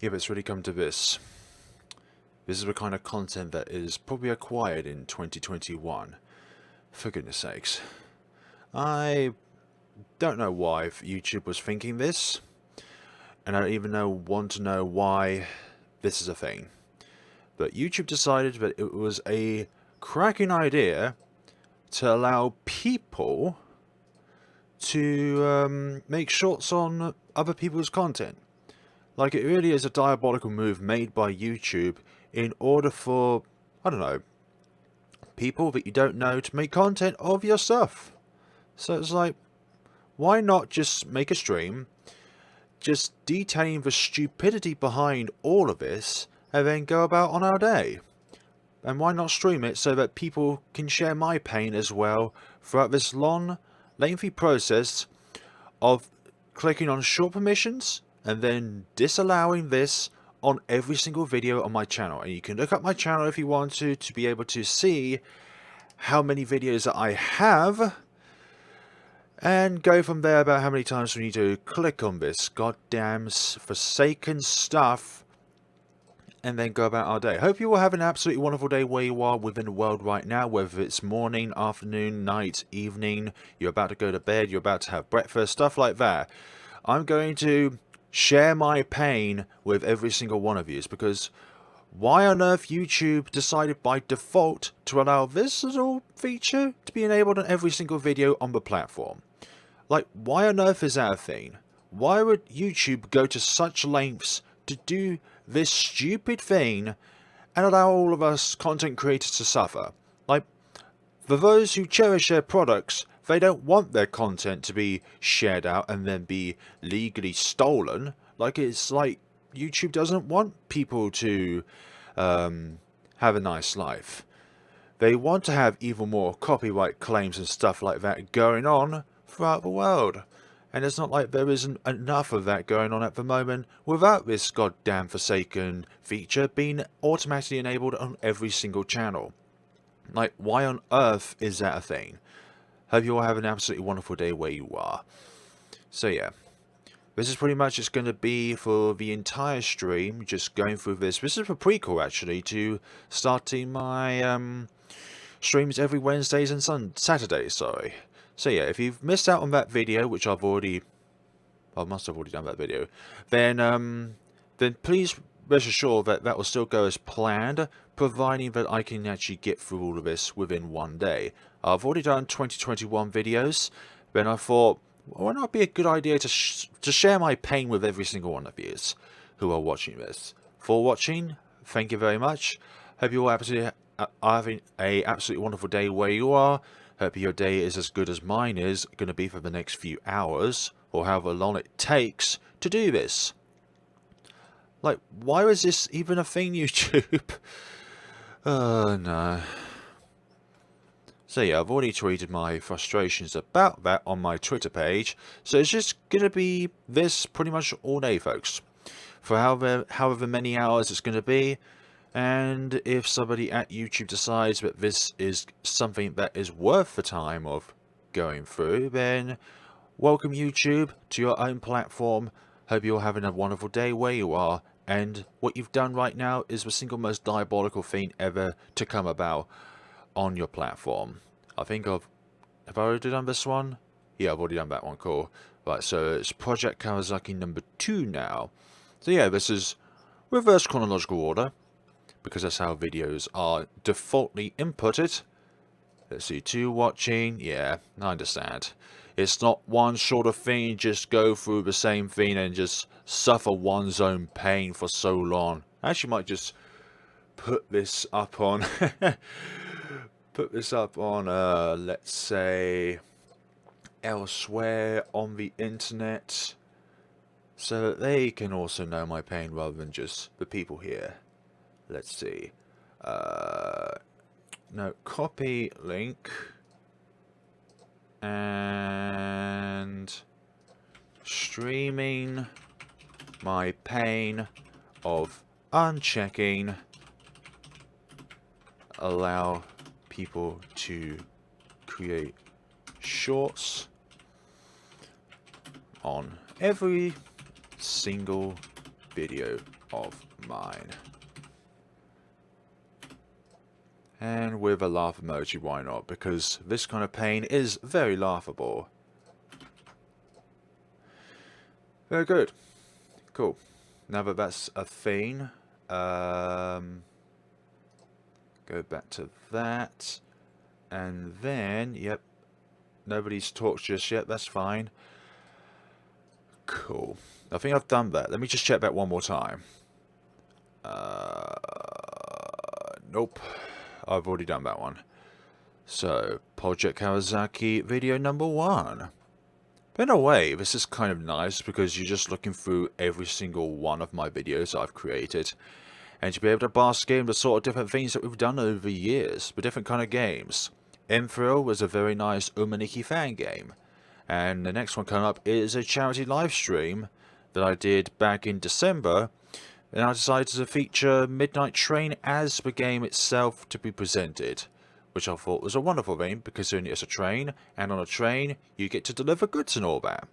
Yeah, but it's really come to this. This is the kind of content that is probably acquired in 2021. For goodness sakes. I don't know why YouTube was thinking this. And I don't even want to know why this is a thing. But YouTube decided that it was a cracking idea to allow people to make shorts on other people's content. Like, it really is a diabolical move made by YouTube in order for, I don't know, people that you don't know to make content of your stuff. So it's like, why not just make a stream, just detailing the stupidity behind all of this, and then go about on our day? And why not stream it so that people can share my pain as well throughout this long, lengthy process of clicking on short permissions and then disallowing this on every single video on my channel. And you can look up my channel if you want to be able to see how many videos that I have, and go from there about how many times we need to click on this goddamn forsaken stuff, and then go about our day. Hope you will have an absolutely wonderful day where you are within the world right now, whether it's morning, afternoon, night, evening, you're about to go to bed, you're about to have breakfast, stuff like that. I'm going to share my pain with every single one of you, because why on earth YouTube decided by default to allow this little feature to be enabled on every single video on the platform? Like, why on earth is that a thing? Why would YouTube go to such lengths to do this stupid thing and allow all of us content creators to suffer? Like, for those who cherish their products, they don't want their content to be shared out and then be legally stolen. Like, it's like YouTube doesn't want people to have a nice life. They want to have even more copyright claims and stuff like that going on throughout the world. And it's not like there isn't enough of that going on at the moment without this goddamn forsaken feature being automatically enabled on every single channel. Like, why on earth is that a thing? Hope you all have an absolutely wonderful day where you are. So yeah, this is pretty much just going to be for the entire stream, just going through this. This is a prequel actually to starting my streams every Wednesdays and Saturdays, sorry. So yeah, if you've missed out on that video, which I must have already done that video, then please rest assured that that will still go as planned, providing that I can actually get through all of this within one day. I've already done 2021 videos, then I thought, well, why not be a good idea to share my pain with every single one of you who are watching this. For watching, thank you very much. Hope you all are having a absolutely wonderful day where you are. Hope your day is as good as mine is going to be for the next few hours, or however long it takes to do this. Like, why is this even a thing, YouTube? Oh, no. So yeah, I've already tweeted my frustrations about that on my Twitter page, so it's just going to be this pretty much all day, folks. For however many hours it's going to be. And if somebody at YouTube decides that this is something that is worth the time of going through, then welcome YouTube to your own platform. Hope you're having a wonderful day where you are. And what you've done right now is the single most diabolical thing ever to come about on your platform. Have I already done this one? Yeah, I've already done that one, cool. Right, so it's Project Kawasaki number 2 now. So yeah, this is reverse chronological order, because that's how videos are defaultly inputted. Let's see, 2 watching, yeah, I understand. It's not one sort of thing, just go through the same thing and just suffer one's own pain for so long. I actually might just put this up on, let's say, elsewhere on the internet, so that they can also know my pain rather than just the people here. Let's see. No, copy link. And streaming my pain of unchecking. Allow people to create shorts on every single video of mine. And with a laugh emoji, why not? Because this kind of pain is very laughable. Very good. Cool. Now that that's a thing, go back to that. And then, yep, nobody's talked just yet, that's fine. Cool. I think I've done that. Let me just check that one more time. Nope. I've already done that one. So, Project Kawasaki video number 1. But in a way, this is kind of nice because you're just looking through every single one of my videos I've created. And you'll be able to bask in the sort of different things that we've done over the years, the different kind of games. Enthrill was a very nice Umaniki fan game. And the next one coming up is a charity live stream that I did back in December. And I decided to feature Midnight Train as the game itself to be presented, which I thought was a wonderful thing because it's a train, and on a train you get to deliver goods and all that.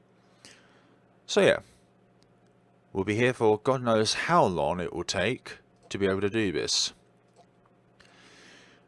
So yeah, we'll be here for God knows how long it will take to be able to do this.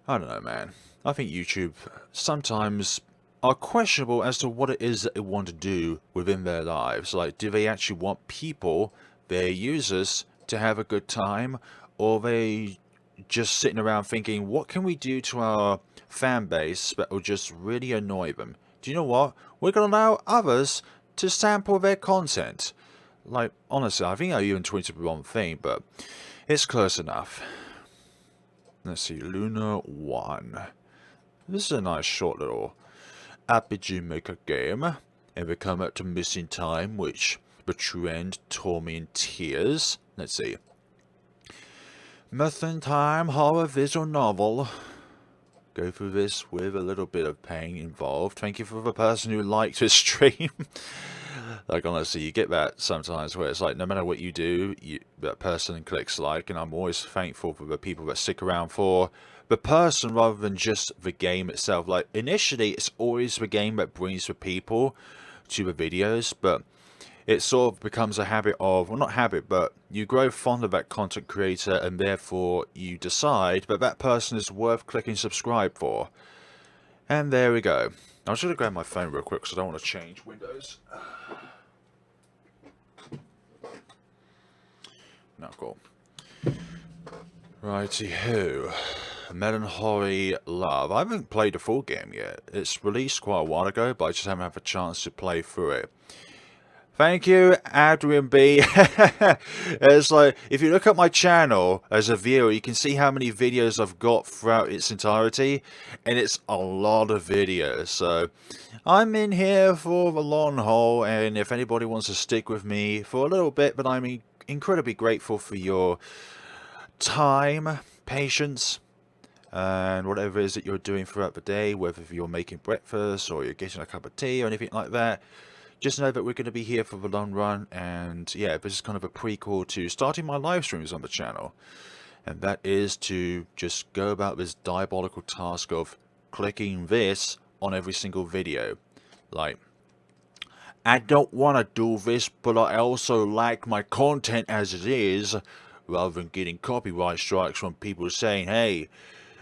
I don't know, man. I think YouTube sometimes are questionable as to what it is that they want to do within their lives. Like, do they actually want people, their users, to have a good time, or are they just sitting around thinking, what can we do to our fan base that will just really annoy them? Do you know what? We're going to allow others to sample their content. Like, honestly, I think I even tweeted the wrong thing, but it's close enough. Let's see, Luna 1. This is a nice short little RPG Maker game. And we come up to Missing Time, which the trend tore me in tears. Let's see. Missing Time horror visual novel. Go through this with a little bit of pain involved. Thank you for the person who liked this stream. Like, honestly, you get that sometimes where it's like, no matter what you do, that person clicks like, and I'm always thankful for the people that stick around for the person rather than just the game itself. Like, initially, it's always the game that brings the people to the videos, but it sort of becomes a habit of, well, not habit, but you grow fond of that content creator, and therefore you decide that that person is worth clicking subscribe for. And there we go. I was going to grab my phone real quick because I don't want to change windows. No, cool. Righty-ho. Melancholy Love. I haven't played the full game yet. It's released quite a while ago, but I just haven't had a chance to play through it. Thank you, Adrian B. It's like, if you look at my channel as a viewer, you can see how many videos I've got throughout its entirety, and it's a lot of videos. So I'm in here for the long haul, and if anybody wants to stick with me for a little bit, but I'm incredibly grateful for your time, patience, and whatever it is that you're doing throughout the day, whether you're making breakfast or you're getting a cup of tea or anything like that. Just know that we're going to be here for the long run, and yeah, this is kind of a prequel to starting my live streams on the channel. And that is to just go about this diabolical task of clicking this on every single video. Like, I don't want to do this, but I also like my content as it is, rather than getting copyright strikes from people saying, hey,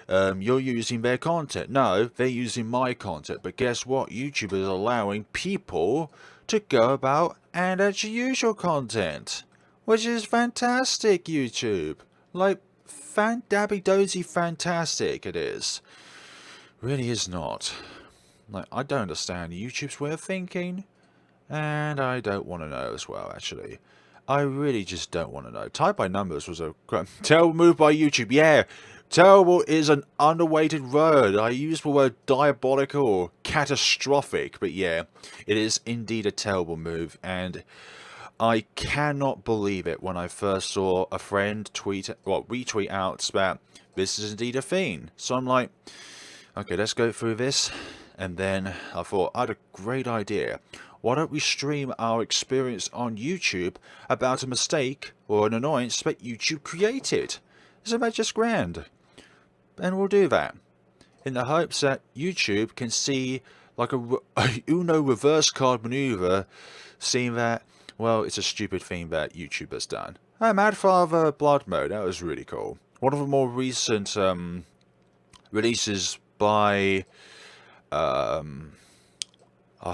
you're using their content. No, they're using my content. But guess what? YouTube is allowing people to go about and actually use your content, which is fantastic, YouTube. Like, dabby-dozy fantastic it is. Really is not. Like, I don't understand YouTube's way of thinking, and I don't want to know as well, actually. I really just don't want to know. Type by numbers was a terrible move by YouTube. Yeah, terrible is an underweighted word. I use the word diabolical or catastrophic, but yeah, it is indeed a terrible move, and I cannot believe it when I first saw a friend retweet out that this is indeed a thing. So I'm like, okay, let's go through this, and then I thought I had a great idea. Why don't we stream our experience on YouTube about a mistake or an annoyance that YouTube created? Isn't that just grand? And we'll do that in the hopes that YouTube can see like a Uno reverse card maneuver, seeing that, well, it's a stupid thing that YouTube has done. Mad Father Blood Mode, that was really cool. One of the more recent releases by I've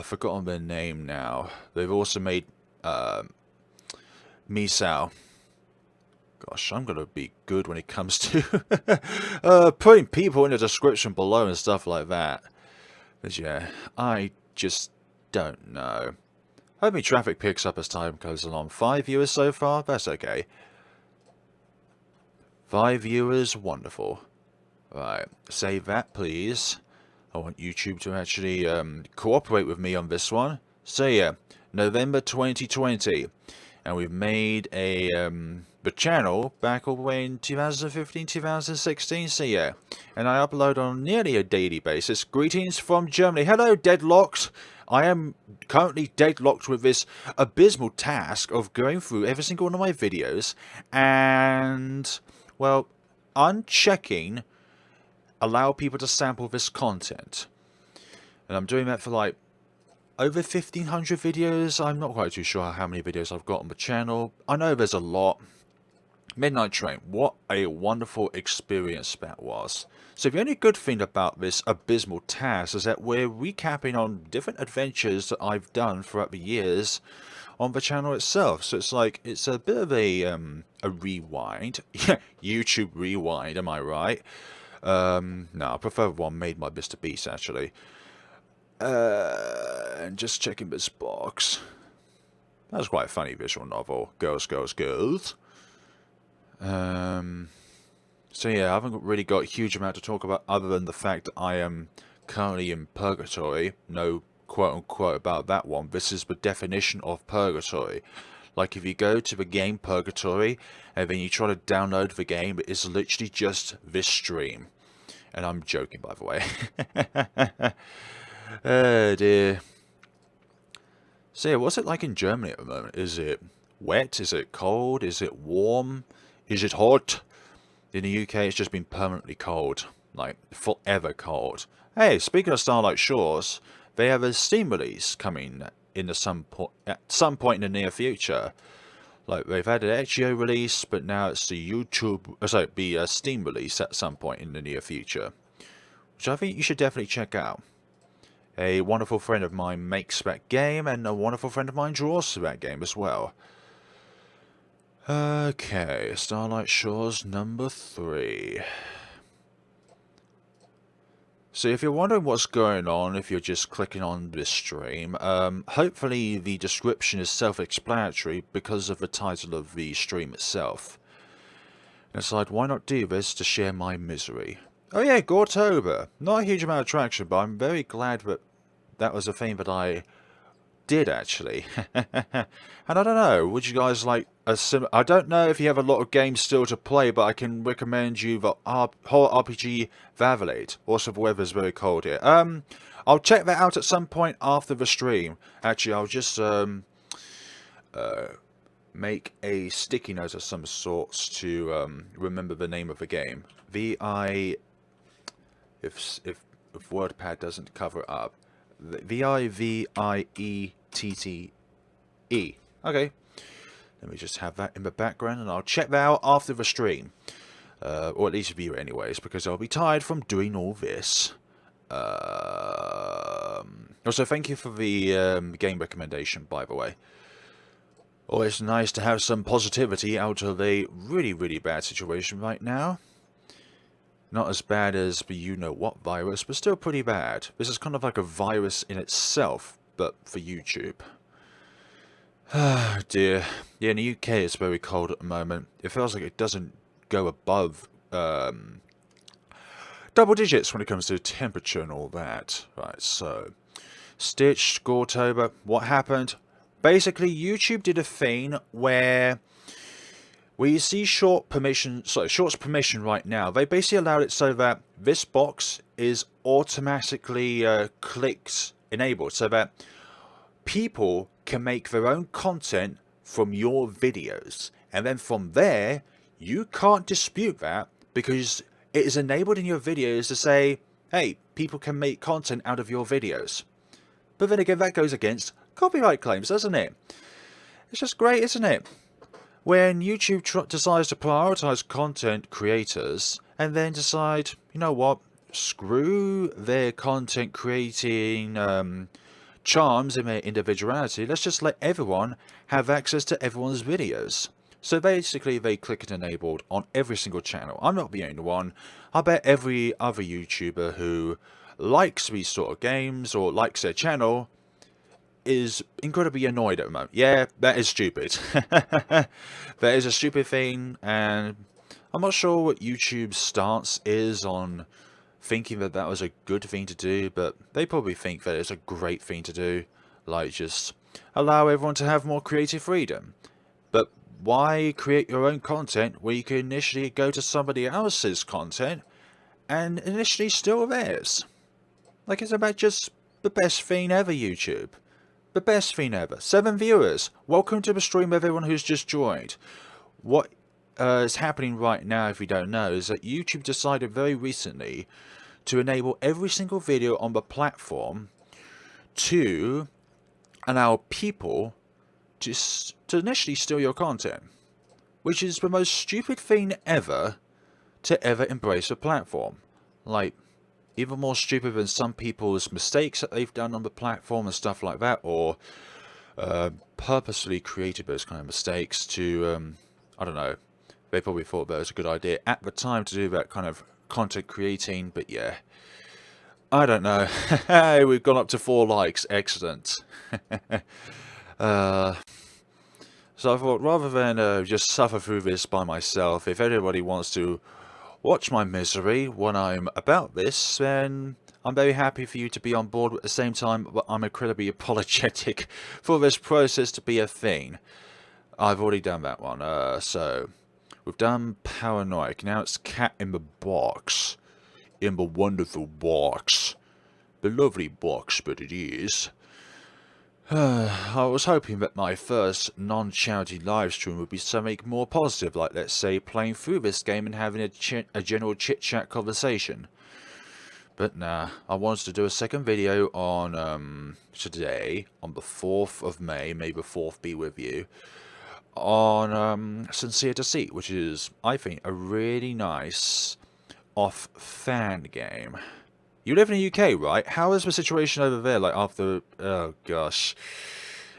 forgotten their name now. They've also made Misao. Gosh, I'm gonna be good when it comes to putting people in the description below and stuff like that. But yeah, I just don't know. Hoping traffic picks up as time goes along. 5 viewers so far? That's okay. 5 viewers, wonderful. Right, save that please. I want YouTube to actually cooperate with me on this one. So yeah, November 2020. And we've made a the channel back all the way in 2015, 2016. So yeah, and I upload on nearly a daily basis. Greetings from Germany. Hello, Deadlocked. I am currently deadlocked with this abysmal task of going through every single one of my videos and, well, unchecking allow people to sample this content. And I'm doing that for like over 1,500 videos. I'm not quite too sure how many videos I've got on the channel. I know there's a lot. Midnight Train, what a wonderful experience that was. So the only good thing about this abysmal task is that we're recapping on different adventures that I've done throughout the years on the channel itself. So it's like, it's a bit of a rewind. YouTube rewind, am I right? No, I prefer one made by Mr. Beast, actually. And just checking this box. That was quite a funny visual novel. Girls, girls, girls. So yeah, I haven't really got a huge amount to talk about other than the fact that I am currently in purgatory. No quote-unquote about that one. This is the definition of purgatory. Like if you go to the game Purgatory and then you try to download the game, it's literally just this stream. And I'm joking, by the way. Oh dear. So yeah, what's it like in Germany at the moment? Is it wet? Is it cold? Is it warm? Is it hot? In the UK, it's just been permanently cold. Like, forever cold. Hey, speaking of Starlight Shores, they have a Steam release coming in at some point in the near future. Like, they've had an Itch.io release, but now it's the Steam release at some point in the near future. Which I think you should definitely check out. A wonderful friend of mine makes that game, and a wonderful friend of mine draws that game as well. Okay, Starlight Shores number 3. So if you're wondering what's going on, if you're just clicking on this stream, hopefully the description is self-explanatory because of the title of the stream itself. And it's like, why not do this to share my misery? Oh yeah, Gortober. Not a huge amount of traction, but I'm very glad that that was a thing that I did actually. And I don't know, would you guys like a I don't know if you have a lot of games still to play, but I can recommend you the horror RPG Valvalade. Also, the weather's very cold here. I'll check that out at some point after the stream. Actually, I'll just make a sticky note of some sorts to remember the name of the game. If WordPad doesn't cover it up. Viviette. Okay. Let me just have that in the background and I'll check that out after the stream. Or at least view it anyways, because I'll be tired from doing all this. Also, thank you for the game recommendation, by the way. Always nice to have some positivity out of a really, really bad situation right now. Not as bad as the you-know-what virus, but still pretty bad. This is kind of like a virus in itself, but for YouTube. Ah, dear. Yeah, in the UK it's very cold at the moment. It feels like it doesn't go above double digits when it comes to temperature and all that. Right, so Stitch, Gortober, what happened? Basically, YouTube did a thing where you see Short's permission right now. They basically allowed it so that this box is automatically clicked enabled, so that people can make their own content from your videos, and then from there you can't dispute that because it is enabled in your videos to say, hey, people can make content out of your videos. But then again, that goes against copyright claims, doesn't it? It's just great, isn't it? When YouTube decides to prioritize content creators and then decide, you know what, screw their content creating charms and their individuality, let's just let everyone have access to everyone's videos. So basically they click it enabled on every single channel. I'm not the only one. I bet every other YouTuber who likes these sort of games or likes their channel is incredibly annoyed at the moment. Yeah, that is stupid. That is a stupid thing, and I'm not sure what YouTube's stance is on thinking that that was a good thing to do, but they probably think that it's a great thing to do, like just allow everyone to have more creative freedom. But why create your own content where you can initially go to somebody else's content and initially steal theirs? Like, it's about just the best thing ever, YouTube. The best thing ever. 7 viewers. Welcome to the stream, everyone who's just joined. What is happening right now, if you don't know, is that YouTube decided very recently to enable every single video on the platform to allow people to initially steal your content, which is the most stupid thing ever to ever embrace a platform. Like, even more stupid than some people's mistakes that they've done on the platform and stuff like that, or purposely created those kind of mistakes to, I don't know, they probably thought that was a good idea at the time to do that kind of content creating, but yeah, I don't know. Hey, we've gone up to 4 likes, excellent. So I thought, rather than just suffer through this by myself, if anybody wants to watch my misery when I'm about this, then I'm very happy for you to be on board. At the same time, but I'm incredibly apologetic for this process to be a thing. I've already done that one. So we've done Paranoid. Now it's Cat in the Box. In the wonderful box. The lovely box, but it is. I was hoping that my first non-charity live stream would be something more positive, like, let's say, playing through this game and having a general chit-chat conversation. But nah, I wanted to do a second video on today, on the 4th of May the 4th be with you, on Sincere Deceit, which is, I think, a really nice off-fan game. You live in the UK, right? How is the situation over there, like, after... Oh, gosh.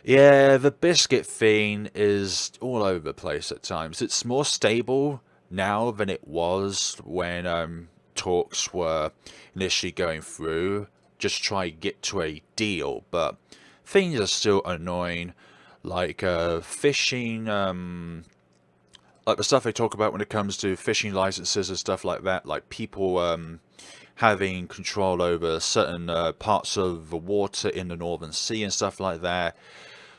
Yeah, the biscuit thing is all over the place at times. It's more stable now than it was when talks were initially going through. Just try to get to a deal, but things are still annoying. Like, fishing... like the stuff they talk about when it comes to fishing licenses and stuff like that. Like, people... having control over certain parts of the water in the Northern Sea and stuff like that,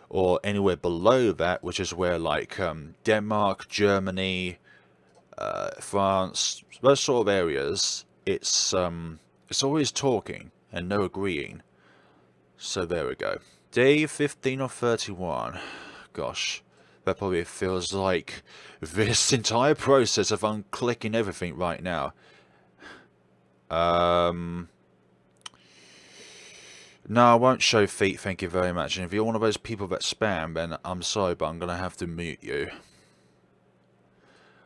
or anywhere below that, which is where, like, Denmark, Germany, France, those sort of areas, it's always talking and no agreeing. So there we go. Day 15 of 31. Gosh, that probably feels like this entire process of unclicking everything right now. No, I won't show feet, thank you very much. And if you're one of those people that spam, then I'm sorry, but I'm going to have to mute you.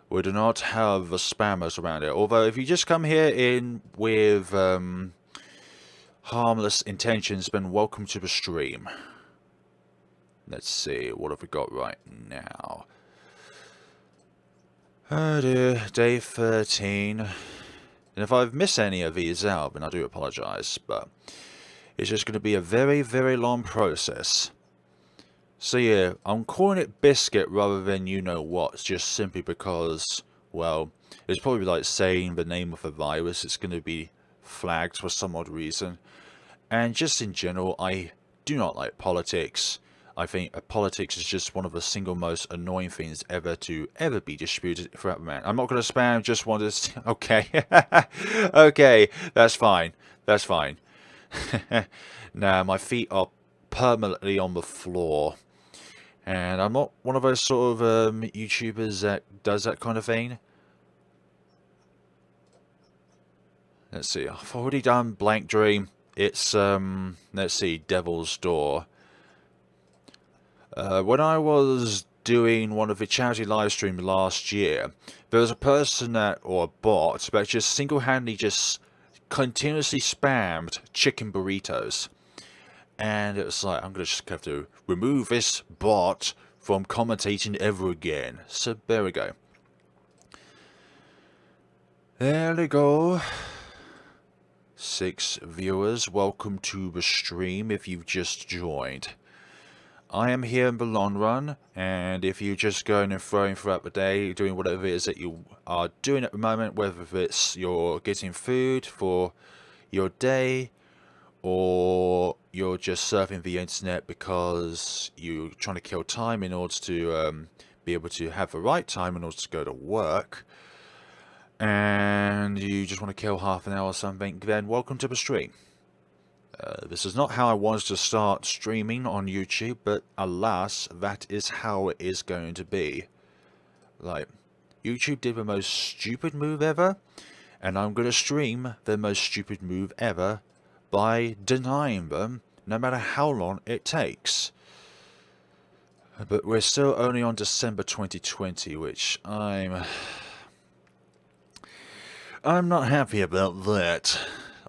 We do not have the spammers around here. Although, if you just come here in with harmless intentions, then welcome to the stream. Let's see, what have we got right now? Oh dear, day 13. And if I've missed any of these out, then I do apologise, but it's just going to be a very, very long process. So yeah, I'm calling it biscuit rather than you-know-what, just simply because, well, it's probably like saying the name of a virus. It's going to be flagged for some odd reason. And just in general, I do not like politics. I think politics is just one of the single most annoying things ever to ever be distributed throughout the man. I'm not going to spam, just want to... Okay. Okay, that's fine. That's fine. Now, my feet are permanently on the floor. And I'm not one of those sort of YouTubers that does that kind of thing. Let's see, I've already done Blank Dream. It's, let's see, Devil's Door. When I was doing one of the charity live streams last year, there was a person that, or a bot, that just single-handedly just continuously spammed chicken burritos. And it was like, I'm going to just have to remove this bot from commentating ever again. So there we go. There we go. 6 viewers, welcome to the stream if you've just joined. I am here in the long run, and if you're just going and throwing throughout the day, doing whatever it is that you are doing at the moment, whether it's you're getting food for your day, or you're just surfing the internet because you're trying to kill time in order to be able to have the right time in order to go to work, and you just want to kill half an hour or something, then welcome to the stream. This is not how I wanted to start streaming on YouTube, but alas, that is how it is going to be. Like, YouTube did the most stupid move ever, and I'm going to stream the most stupid move ever by denying them, no matter how long it takes. But we're still only on December 2020, which I'm not happy about that.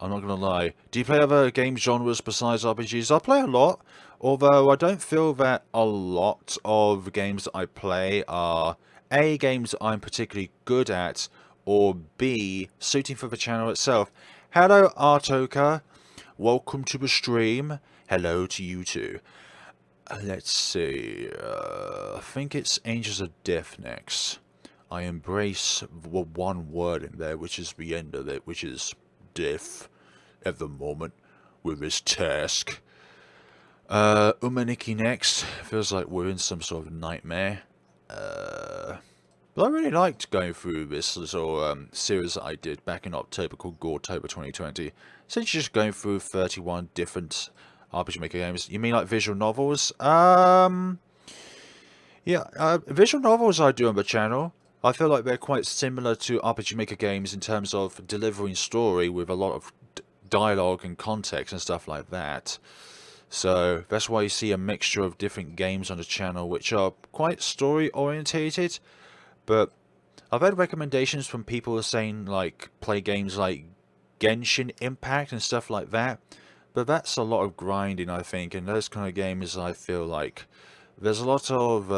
I'm not going to lie. Do you play other game genres besides RPGs? I play a lot, although I don't feel that a lot of games that I play are A, games that I'm particularly good at, or B, suiting for the channel itself. Hello, Artoka. Welcome to the stream. Hello to you too. Let's see. I think it's Angels of Death next. I embrace one word in there, which is the end of it, which is death at the moment with this task. Umaniki next. Feels like we're in some sort of nightmare. But I really liked going through this little series that I did back in October called Goretober 2020. Essentially just going through 31 different RPG Maker games. You mean like visual novels? Yeah, visual novels I do on the channel. I feel like they're quite similar to RPG Maker games in terms of delivering story with a lot of dialogue and context and stuff like that. So that's why you see a mixture of different games on the channel which are quite story orientated. But I've had recommendations from people saying like play games like Genshin Impact and stuff like that. But that's a lot of grinding, I think, and those kind of games I feel like there's a lot of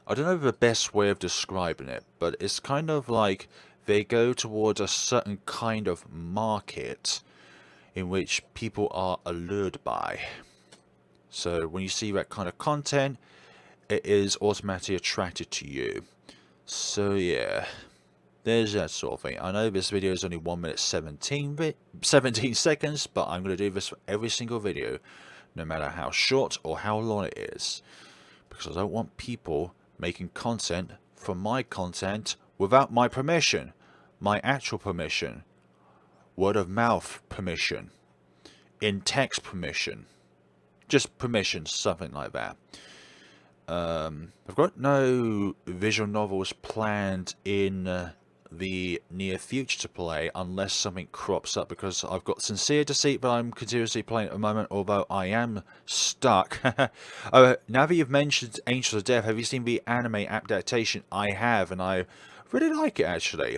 I don't know the best way of describing it, but it's kind of like they go towards a certain kind of market in which people are allured by. So when you see that kind of content, it is automatically attracted to you. So yeah, there's that sort of thing. I know this video is only 1 minute 17 seconds, but I'm going to do this for every single video, no matter how short or how long it is, because I don't want people making content from my content without my permission, my actual permission, word of mouth permission, in text permission, just permission, something like that. I've got no visual novels planned in the near future to play unless something crops up, because I've got Sincere Deceit that I'm continuously playing at the moment, although I am stuck. Oh, now that you've mentioned Angels of Death, have you seen the anime adaptation? I have, and I really like it actually.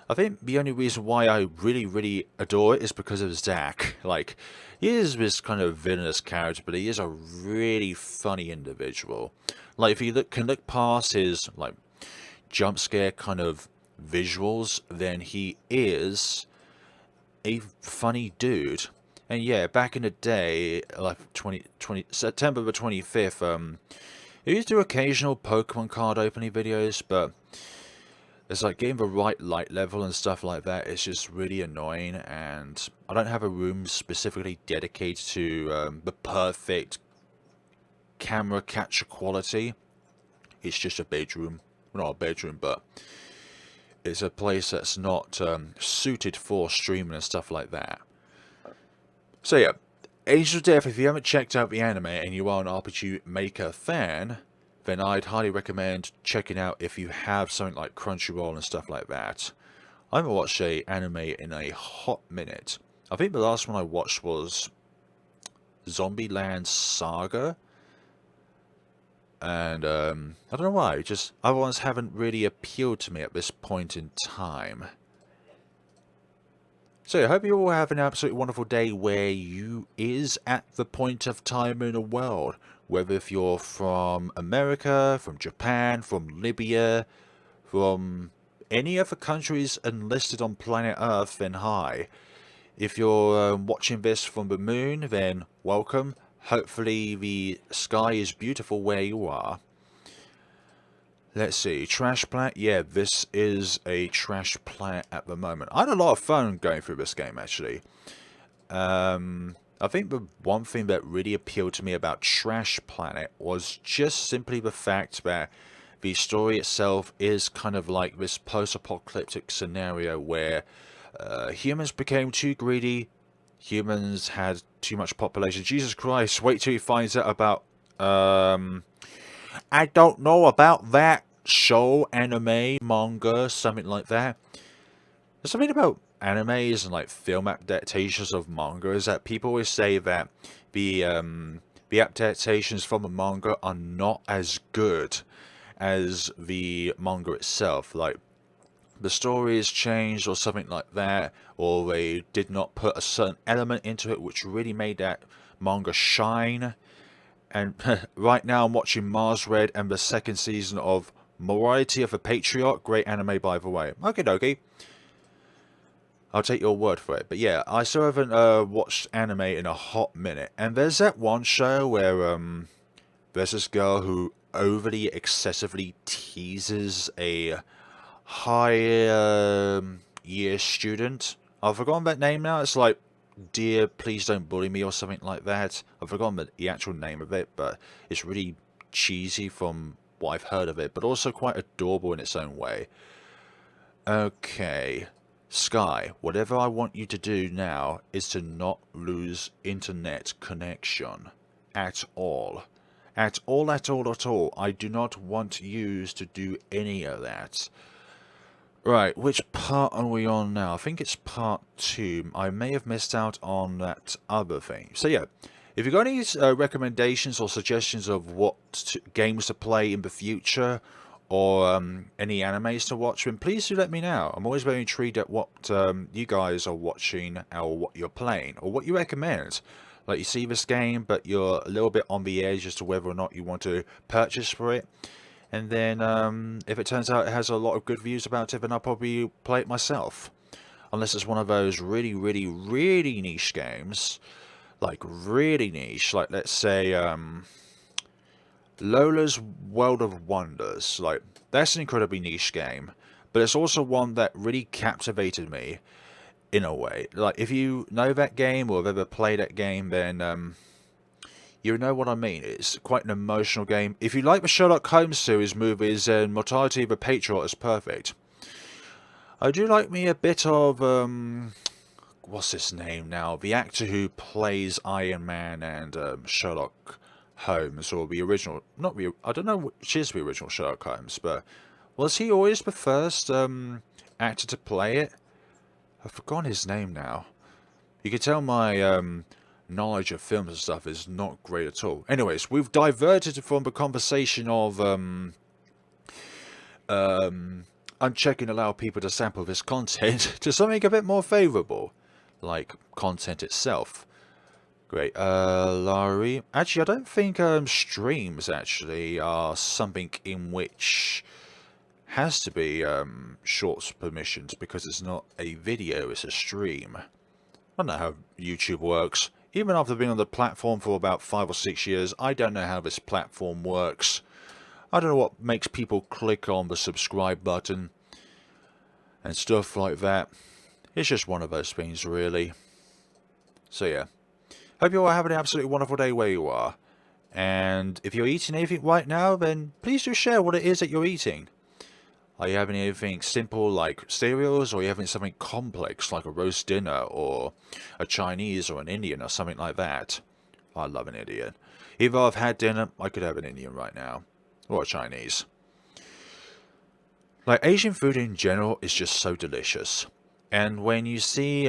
I think the only reason why I really adore it is because of Zack. Like, he is this kind of villainous character, but he is a really funny individual. Like, if you can look past his like jump scare kind of visuals, then he is a funny dude. And yeah, back in the day, like September the 25th, he used to do occasional Pokemon card opening videos, but it's like getting the right light level and stuff like that. It's just really annoying, and I don't have a room specifically dedicated to the perfect camera capture quality. It's just a bedroom. Well, not a bedroom, but it's a place that's not suited for streaming and stuff like that. So yeah, Angels of Death, if you haven't checked out the anime and you are an RPG Maker fan, then I'd highly recommend checking out if you have something like Crunchyroll and stuff like that. I haven't watched an anime in a hot minute. I think the last one I watched was Zombieland Saga. And I don't know why, just other ones haven't really appealed to me at this point in time. So I hope you all have an absolutely wonderful day where you is at the point of time in the world. Whether if you're from America, from Japan, from Libya, from any other countries enlisted on planet Earth, then hi. If you're watching this from the moon, then welcome. Hopefully the sky is beautiful where you are. Let's see, trash plant. Yeah, this is a trash plant at the moment. I had a lot of fun going through this game, actually. I think the one thing that really appealed to me about Trash Planet was just simply the fact that the story itself is kind of like this post-apocalyptic scenario where humans became too greedy, humans had too much population. Jesus Christ, wait till he finds out about... I don't know about that show, anime, manga, something like that. There's something about animes and like film adaptations of manga is that people always say that the adaptations from the manga are not as good as the manga itself. Like the story is changed or something like that, or they did not put a certain element into it which really made that manga shine. And right now I'm watching Mars Red and the second season of Morality of a Patriarch. Great anime, by the way. Okay, dokie. I'll take your word for it. But yeah, I still haven't watched anime in a hot minute. And there's that one show where there's this girl who overly, excessively teases a high year student. I've forgotten that name now. It's like, dear, please don't bully me or something like that. I've forgotten the actual name of it, but it's really cheesy from what I've heard of it, but also quite adorable in its own way. Okay, Sky, whatever I want you to do now is to not lose internet connection. At all. At all, at all, at all. I do not want you to do any of that. Right, which part are we on now? I think it's part 2. I may have missed out on that other thing. So yeah, if you've got any recommendations or suggestions of what games to play in the future, or any animes to watch, then please do let me know. I'm always very intrigued at what you guys are watching, or what you're playing, or what you recommend. Like, you see this game, but you're a little bit on the edge as to whether or not you want to purchase for it. And then, if it turns out it has a lot of good views about it, then I'll probably play it myself. Unless it's one of those really, really, really niche games. Like, really niche. Like, let's say, Lola's World of Wonders. Like, that's an incredibly niche game. But it's also one that really captivated me, in a way. Like, if you know that game, or have ever played that game, then, you know what I mean. It's quite an emotional game. If you like the Sherlock Holmes series movies, then Mortality of a Patriot is perfect. I do like me a bit of, what's his name now? The actor who plays Iron Man and Sherlock Holmes, or the original, not the, I don't know which is the original Sherlock Holmes, but was he always the first actor to play it? I've forgotten his name now. You can tell my knowledge of films and stuff is not great at all. Anyways, we've diverted from the conversation of unchecking allow people to sample this content to something a bit more favourable, like content itself. Great. Larry, actually I don't think streams actually are something in which has to be shorts permissions, because it's not a video, it's a stream. I don't know how YouTube works. Even after being on the platform for about 5 or 6 years, I don't know how this platform works. I don't know what makes people click on the subscribe button and stuff like that. It's just one of those things, really. So yeah, hope you all have an absolutely wonderful day where you are. And if you're eating anything right now, then please do share what it is that you're eating. Are you having anything simple like cereals, or are you having something complex like a roast dinner, or a Chinese or an Indian or something like that? I love an Indian. Even though I've had dinner, I could have an Indian right now. Or a Chinese. Like, Asian food in general is just so delicious. And when you see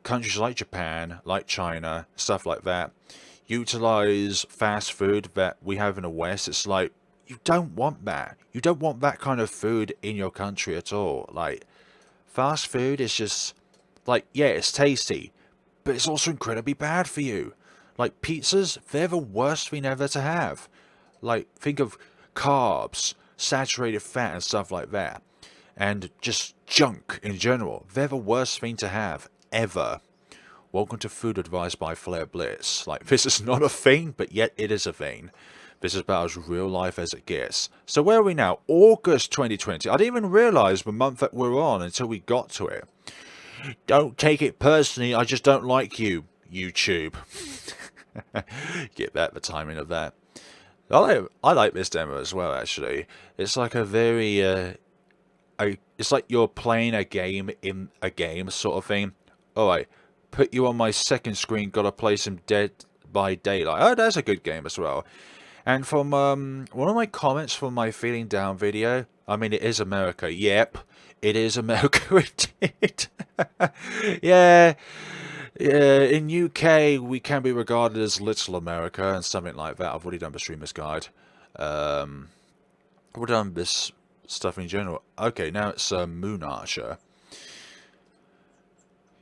countries like Japan, like China, stuff like that, utilize fast food that we have in the West, it's like, you don't want that. You don't want that kind of food in your country at all. Like, fast food is just, like, yeah, it's tasty, but it's also incredibly bad for you. Like, pizzas, they're the worst thing ever to have. Like, think of carbs, saturated fat and stuff like that. And just junk in general. They're the worst thing to have, ever. Welcome to Food Advice by Flair Bliss. Like, this is not a thing, but yet it is a thing. This is about as real life as it gets. So where are we now? August 2020. I didn't even realise the month that we're on until we got to it. Don't take it personally, I just don't like you, YouTube. Get that, the timing of that. I like this demo as well, actually. It's like a very, it's like you're playing a game in a game sort of thing. Alright, put you on my second screen, gotta play some Dead by Daylight. Oh, that's a good game as well. And from one of my comments from my Feeling Down video, I mean, it is America. Yep, it is America indeed. Yeah, in UK, we can be regarded as Little America and something like that. I've already done the streamer's guide. I've already done this stuff in general. Okay, now it's Moon Archer.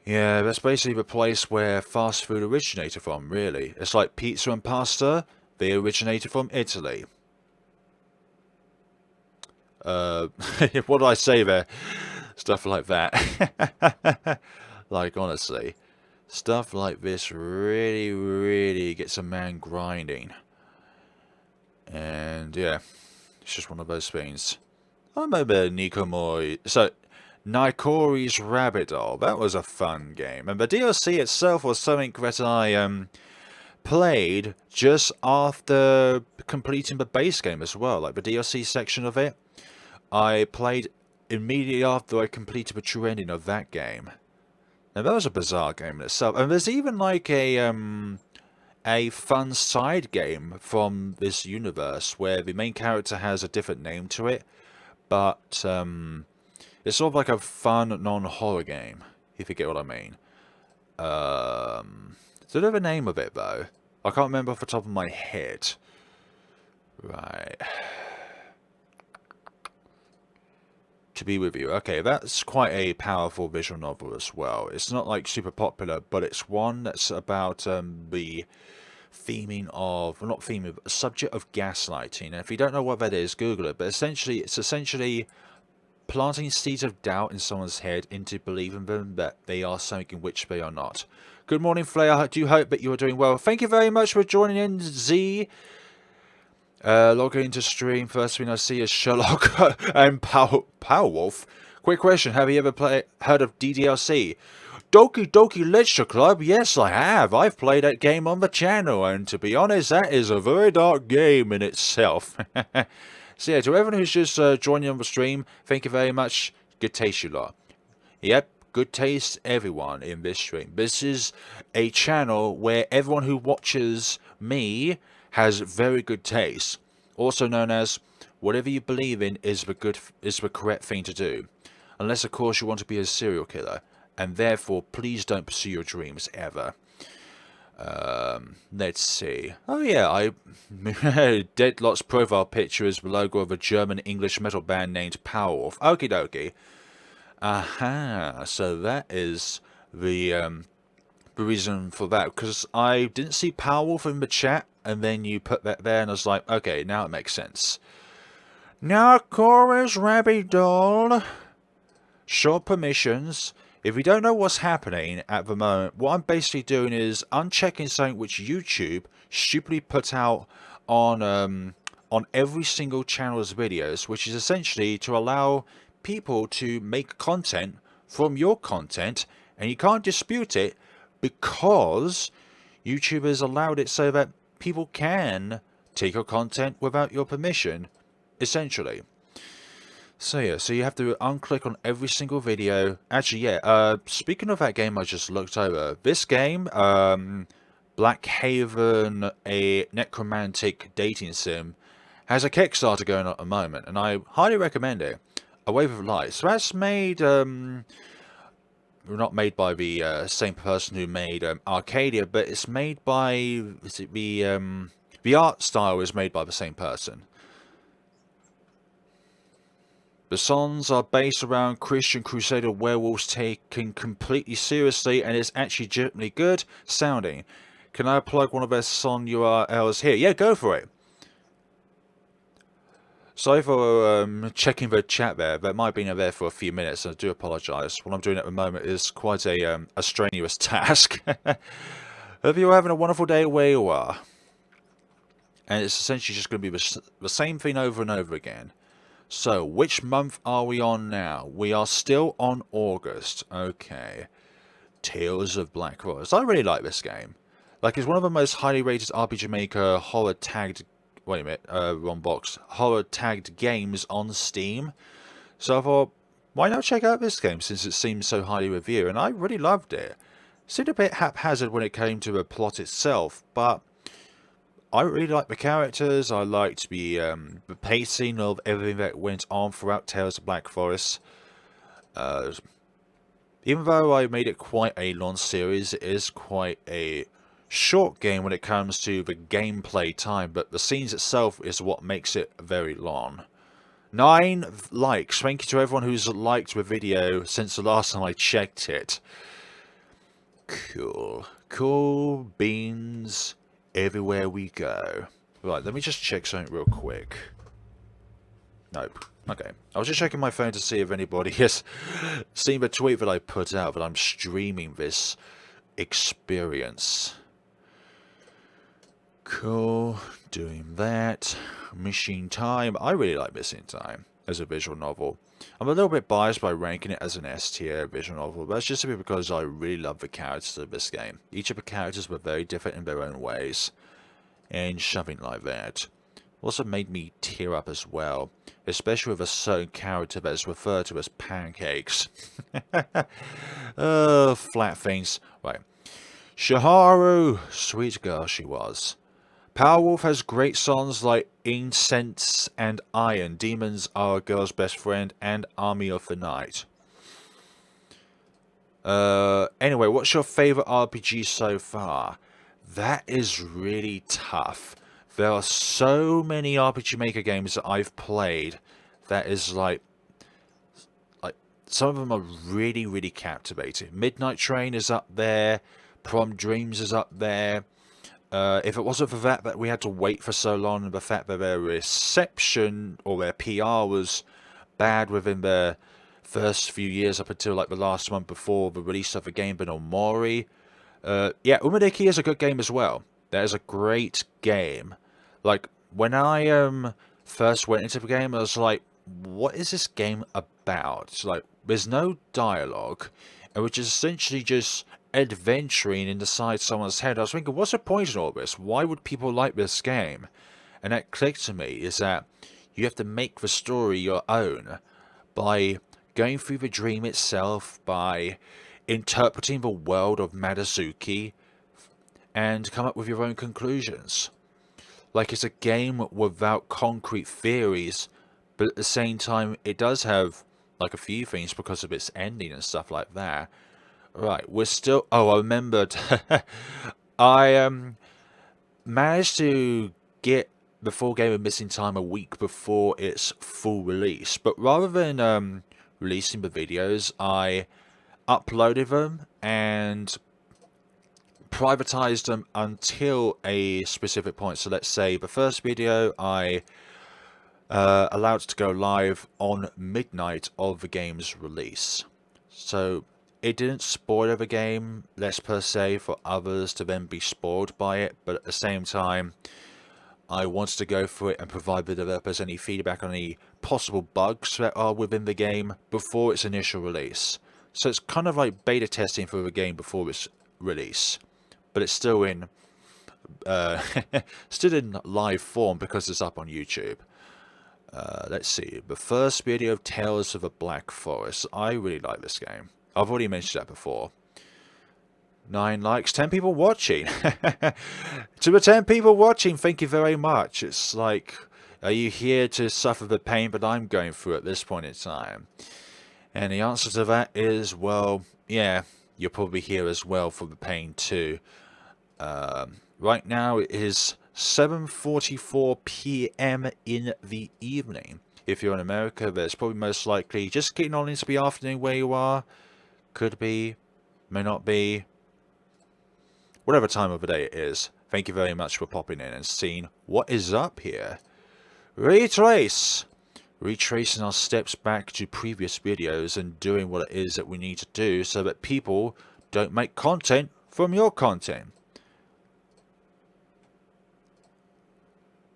Yeah, that's basically the place where fast food originated from, really. It's like pizza and pasta. They originated from Italy. What did I say there? Stuff like that. Like, honestly. Stuff like this really, really gets a man grinding. And, yeah. It's just one of those things. I remember Nikori's Rabbit Doll. That was a fun game. And the DLC itself was something that I, played just after completing the base game as well, like the DLC section of it. I played immediately after I completed the true ending of that game. Now that was a bizarre game in itself, and there's even like a fun side game from this universe where the main character has a different name to it, but it's sort of like a fun non-horror game, if you get what I mean. Don't have a name of it though. I can't remember off the top of my head. Right. To Be With You. Okay, that's quite a powerful visual novel as well. It's not like super popular, but it's one that's about the theming of, well, not theming, but the subject of gaslighting. And if you don't know what that is, Google it. But essentially, it's essentially planting seeds of doubt in someone's head into believing them that they are something in which they are not. Good morning, Flair. I do hope that you are doing well. Thank you very much for joining in, Z. Logging into stream. First thing I see is Sherlock and Powerwolf. Quick question. Have you ever heard of DDLC? Doki Doki Literature Club? Yes, I have. I've played that game on the channel. And to be honest, that is a very dark game in itself. So yeah, to everyone who's just joining on the stream, thank you very much. Good taste, you lot. Yep. Good taste, everyone, in this stream. This is a channel where everyone who watches me has very good taste. Also known as, whatever you believe in is the correct thing to do. Unless, of course, you want to be a serial killer. And therefore, please don't pursue your dreams, ever. Let's see. Oh yeah, Deadlock's profile picture is the logo of a German English metal band named Powerwolf. Okie dokie. Aha, so that is the reason for that, because I didn't see Powerwolf in the chat, and then you put that there, and I was like, okay, now it makes sense. Now, Chorus Rabbit Doll. Short permissions. If you don't know what's happening at the moment, what I'm basically doing is unchecking something which YouTube stupidly put out on every single channel's videos, which is essentially to allow people to make content from your content, and you can't dispute it because YouTube has allowed it so that people can take your content without your permission, essentially. So yeah, so you have to unclick on every single video. Actually, yeah, speaking of that game I just looked over, this game, Black Haven, a necromantic dating sim, has a Kickstarter going on at the moment, and I highly recommend it. A Wave of Light. So that's made, not made by the same person who made Arcadia, but it's made by, is it the art style is made by the same person. The songs are based around Christian Crusader werewolves taken completely seriously, and it's actually genuinely good sounding. Can I plug one of their song URLs here? Yeah, go for it. Sorry for checking the chat there. That might have been there for a few minutes, and I do apologise. What I'm doing at the moment is quite a strenuous task. Hope you're having a wonderful day where you are. And it's essentially just going to be the same thing over and over again. So, which month are we on now? We are still on August. Okay. Tales of Black Forest. I really like this game. Like, it's one of the most highly rated RPG Maker horror tagged... Wait a minute, wrong box. Horror tagged games on Steam. So I thought, why not check out this game since it seems so highly reviewed? And I really loved it. It seemed a bit haphazard when it came to the plot itself, but I really liked the characters. I liked the pacing of everything that went on throughout Tales of Black Forest. Even though I made it quite a long series, it is quite a short game when it comes to the gameplay time, but the scenes itself is what makes it very long. 9 likes. Thank you to everyone who's liked the video since the last time I checked it. Cool. Cool beans everywhere we go. Right, let me just check something real quick. Nope. Okay. I was just checking my phone to see if anybody has seen the tweet that I put out that I'm streaming this experience. Cool. Doing that. Missing Time. I really like Missing Time as a visual novel. I'm a little bit biased by ranking it as an S tier visual novel, but it's just because I really love the characters of this game. Each of the characters were very different in their own ways, and something like that. Also made me tear up as well, especially with a certain character that is referred to as pancakes. Flat things. Right. Shaharu, sweet girl she was. Powerwolf has great songs like Incense and Iron, Demons Are a Girl's Best Friend, and Army of the Night. Anyway, what's your favourite RPG so far? That is really tough. There are so many RPG Maker games that I've played that is like some of them are really, really captivating. Midnight Train is up there. Prom Dreams is up there. If it wasn't for that we had to wait for so long, and the fact that their reception or their PR was bad within their first few years up until like the last month before the release of the game, but on Mori. Yeah, Umadiki is a good game as well. That is a great game. Like, when I first went into the game, I was like, what is this game about? It's like, there's no dialogue, which is essentially just adventuring inside someone's head. I was thinking, what's the point in all this? Why would people like this game? And that clicked to me, is that you have to make the story your own by going through the dream itself, by interpreting the world of Madazuki, and come up with your own conclusions. Like, it's a game without concrete theories, but at the same time it does have like a few things because of its ending and stuff like that. Right, we're still... Oh, I remembered. I managed to get the full game of Missing Time a week before its full release. But rather than releasing the videos, I uploaded them and privatized them until a specific point. So let's say the first video I allowed to go live on midnight of the game's release. So it didn't spoil the game, less per se, for others to then be spoiled by it, but at the same time, I wanted to go for it and provide the developers any feedback on any possible bugs that are within the game before its initial release. So it's kind of like beta testing for the game before its release, but it's still in still in live form because it's up on YouTube. Let's see, the first video of Tales of the Black Forest. I really like this game. I've already mentioned that before. 9 likes, 10 people watching. To the 10 people watching, thank you very much. It's like, are you here to suffer the pain that I'm going through at this point in time? And the answer to that is, well, yeah, you're probably here as well for the pain too. Right now it is 7:44 p.m. in the evening. If you're in America, that's probably most likely just getting on into the afternoon where you are. Could be, may not be. Whatever time of the day it is. Thank you very much for popping in and seeing what is up here. Retrace! Retracing our steps back to previous videos and doing what it is that we need to do so that people don't make content from your content.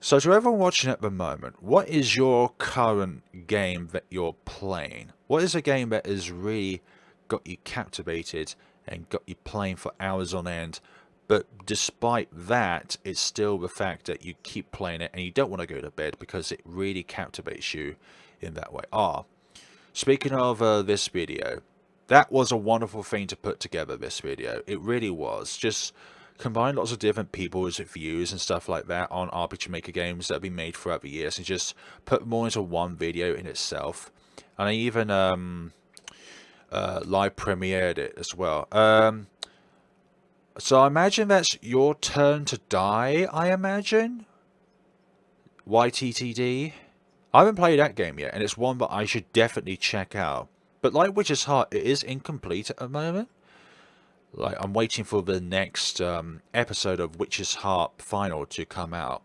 So to everyone watching at the moment, what is your current game that you're playing? What is a game that has really got you captivated and got you playing for hours on end? But despite that, it's still the fact that you keep playing it and you don't want to go to bed because it really captivates you in that way. Speaking of this video, that was a wonderful thing to put together, this video. It really was. Just combine lots of different people's views and stuff like that on RPG Maker games that have been made throughout the years and just put them all into one video in itself. And I even live premiered it as well. So I imagine that's your turn to die, I imagine? YTTD? I haven't played that game yet, and it's one that I should definitely check out. But like Witch's Heart, it is incomplete at the moment. Like, I'm waiting for the next episode of Witch's Heart Final to come out.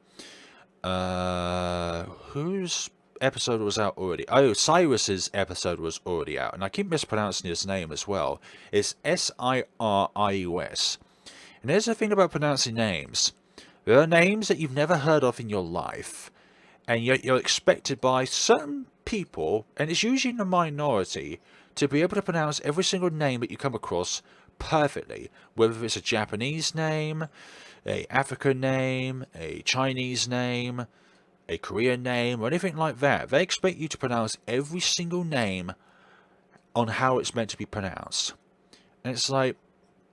Whose episode was out already? Oh, Cyrus's episode was already out. And I keep mispronouncing his name as well. It's Sirius. And there's the thing about pronouncing names. There are names that you've never heard of in your life. And yet you're expected by certain people, and it's usually in the minority, to be able to pronounce every single name that you come across perfectly, whether it's a Japanese name, a African name, a Chinese name, a Korean name, or anything like that. They expect you to pronounce every single name on how it's meant to be pronounced. And it's like,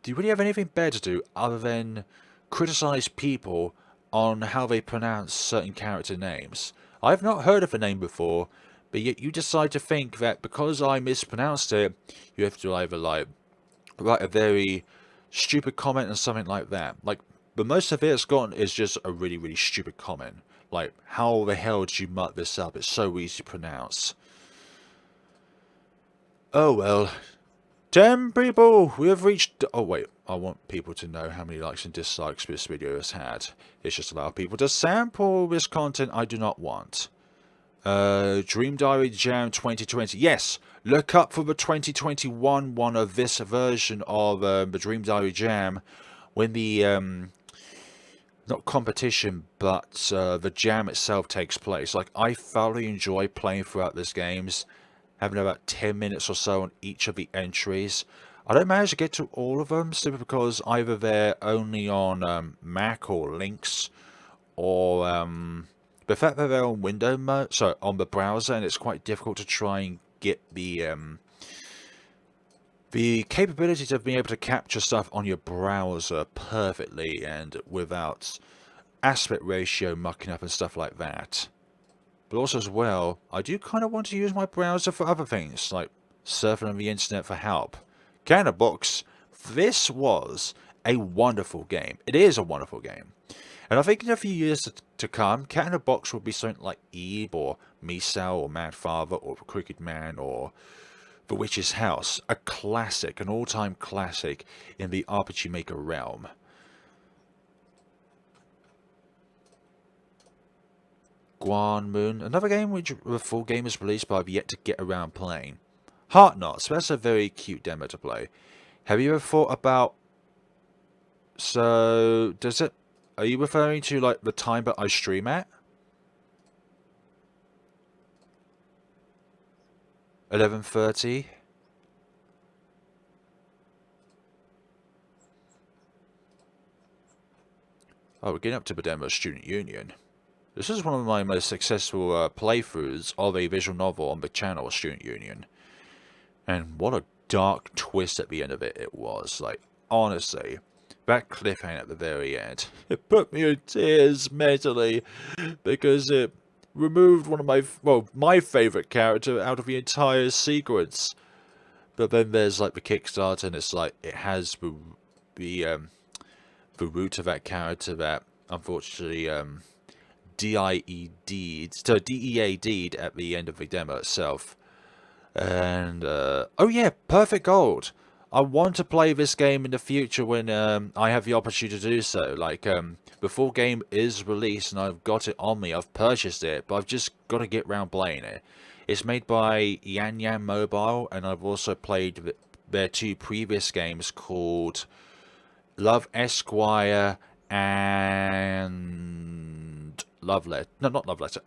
do you really have anything better to do other than criticize people on how they pronounce certain character names? I've not heard of a name before, but yet you decide to think that because I mispronounced it, you have to either like write a very stupid comment or something like that. Like, the most of it's gotten is just a really, really stupid comment. Like, how the hell did you muck this up? It's so easy to pronounce. Oh well. 10 people! We have reached... Oh wait, I want people to know how many likes and dislikes this video has had. It's just allow people to sample this content I do not want. Dream Diary Jam 2020. Yes! Look up for the 2021 one of this version of the Dream Diary Jam when the, not competition, but the jam itself takes place. Like, I thoroughly enjoy playing throughout these games, having about 10 minutes or so on each of the entries. I don't manage to get to all of them simply because either they're only on Mac or Linux, or the fact that they're on window mode, so on the browser, and it's quite difficult to try and get the capability of being able to capture stuff on your browser perfectly and without aspect ratio mucking up and stuff like that. But also as well, I do kind of want to use my browser for other things, like surfing on the internet for help. Candlebox, this was a wonderful game. It is a wonderful game. And I think in a few years to come, Cat in a Box will be something like Eve, or Misao, or Mad Father, or The Crooked Man, or The Witch's House. A classic, an all-time classic in the RPG Maker realm. Guan Moon, another game which the full game is released but I've yet to get around playing. Heart Knots, that's a very cute demo to play. Have you ever thought about... So, does it... Are you referring to, like, the time that I stream at? 11:30? Oh, we're getting up to the demo Student Union. This is one of my most successful playthroughs of a visual novel on the channel, Student Union. And what a dark twist at the end of it was. Like, honestly, that cliffhanger at the very end, it put me in tears mentally, because it removed one of my, well, my favourite character out of the entire sequence. But then there's like the Kickstarter, and it's like, it has the root of that character that unfortunately DEA deed at the end of the demo itself. And oh yeah, perfect gold. I want to play this game in the future when I have the opportunity to do so. Like before game is released and I've got it on me, I've purchased it, but I've just got to get around playing it. It's made by Yan Yan Mobile, and I've also played their two previous games called Love Esquire and Love Letter. No, not Love Letter.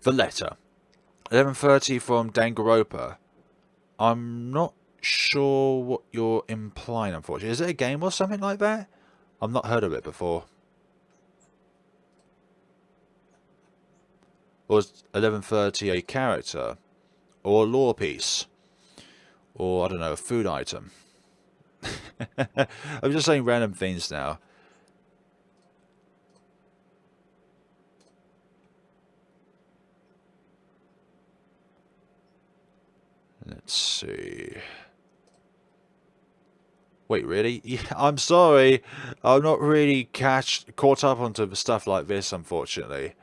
The Letter. 11:30 from Danganronpa. I'm not sure what you're implying, unfortunately. Is it a game or something like that? I've not heard of it before. Or is 11:30 a character? Or a lore piece? Or, I don't know, a food item? I'm just saying random things now. Let's see. Wait, really? Yeah, I'm sorry. I'm not really caught up onto stuff like this, unfortunately.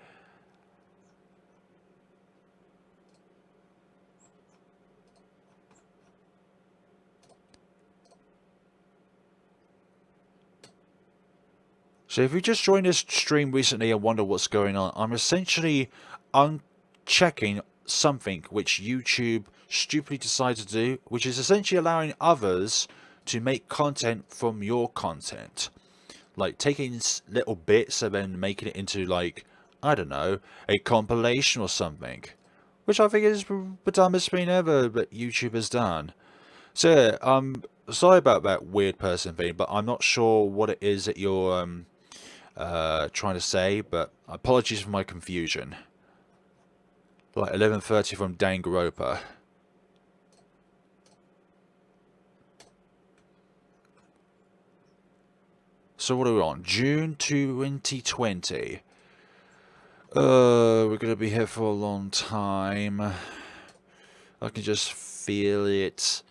So if you just joined this stream recently and wonder what's going on, I'm essentially unchecking something which YouTube stupidly decided to do, which is essentially allowing others to make content from your content. Like taking little bits and then making it into, like, I don't know, a compilation or something. Which I think is the dumbest thing ever that YouTube has done. So yeah, sorry about that weird person thing, but I'm not sure what it is that you're trying to say, but apologies for my confusion. Like 11:30 from Danganronpa. So what are we on? June 2020. We're gonna be here for a long time. I can just feel it.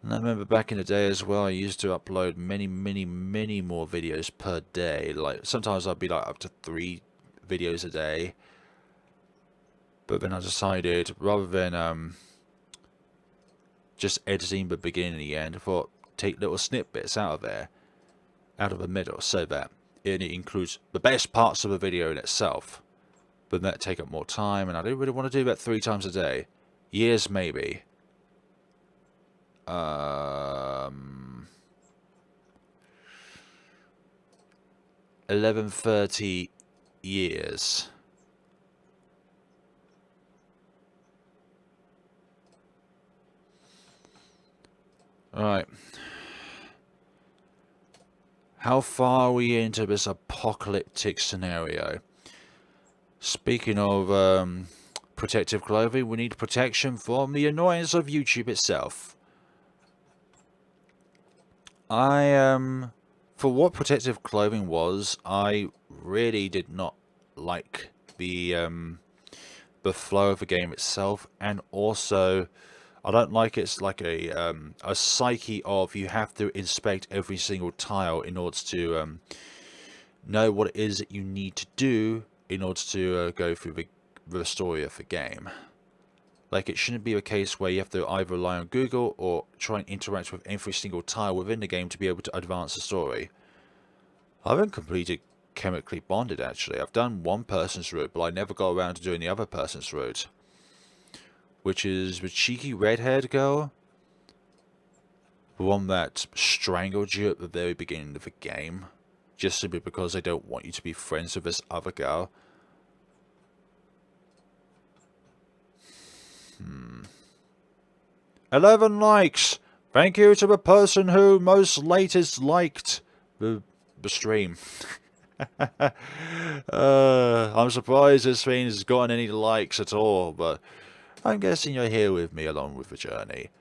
And I remember back in the day as well, I used to upload many more videos per day. Like sometimes I'd be like up to 3 videos a day. But then I decided, rather than just editing the beginning and the end, I thought take little snippets out of there, out of the middle, so that it includes the best parts of the video in itself. But that take up more time, and I don't really want to do that 3 times a day. Years maybe. 11:30 years. Alright. How far are we into this apocalyptic scenario? Speaking of protective clothing, we need protection from the annoyance of YouTube itself. For what protective clothing was, I really did not like the flow of the game itself, and also I don't like it's like a psyche of you have to inspect every single tile in order to know what it is that you need to do in order to go through the story of the game. Like, it shouldn't be a case where you have to either rely on Google or try and interact with every single tile within the game to be able to advance the story. I haven't completed Chemically Bonded, actually. I've done one person's route, but I never got around to doing the other person's route. Which is the cheeky red-haired girl. The one that strangled you at the very beginning of the game. Just simply because they don't want you to be friends with this other girl. 11 likes! Thank you to the person who most latest liked the stream. I'm surprised this thing has gotten any likes at all, but I'm guessing you're here with me along with the journey.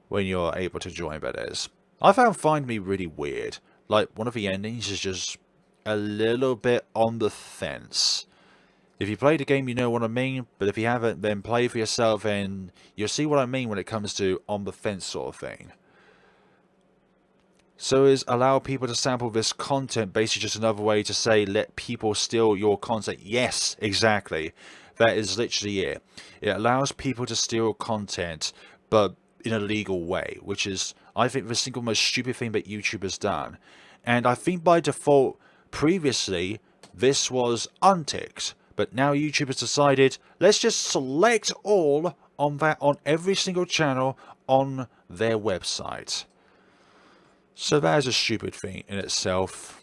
When you're able to join, that is. I found Find Me really weird. Like, one of the endings is just a little bit on the fence. If you played the game, you know what I mean, but if you haven't, then play for yourself and you'll see what I mean when it comes to on the fence sort of thing. So is allow people to sample this content basically just another way to say let people steal your content? Yes, exactly. That is literally it. It allows people to steal content, but in a legal way, which is, I think, the single most stupid thing that YouTube has done. And I think by default, previously, this was unticked. But now YouTube has decided, let's just select all on that on every single channel on their website. So that is a stupid thing in itself.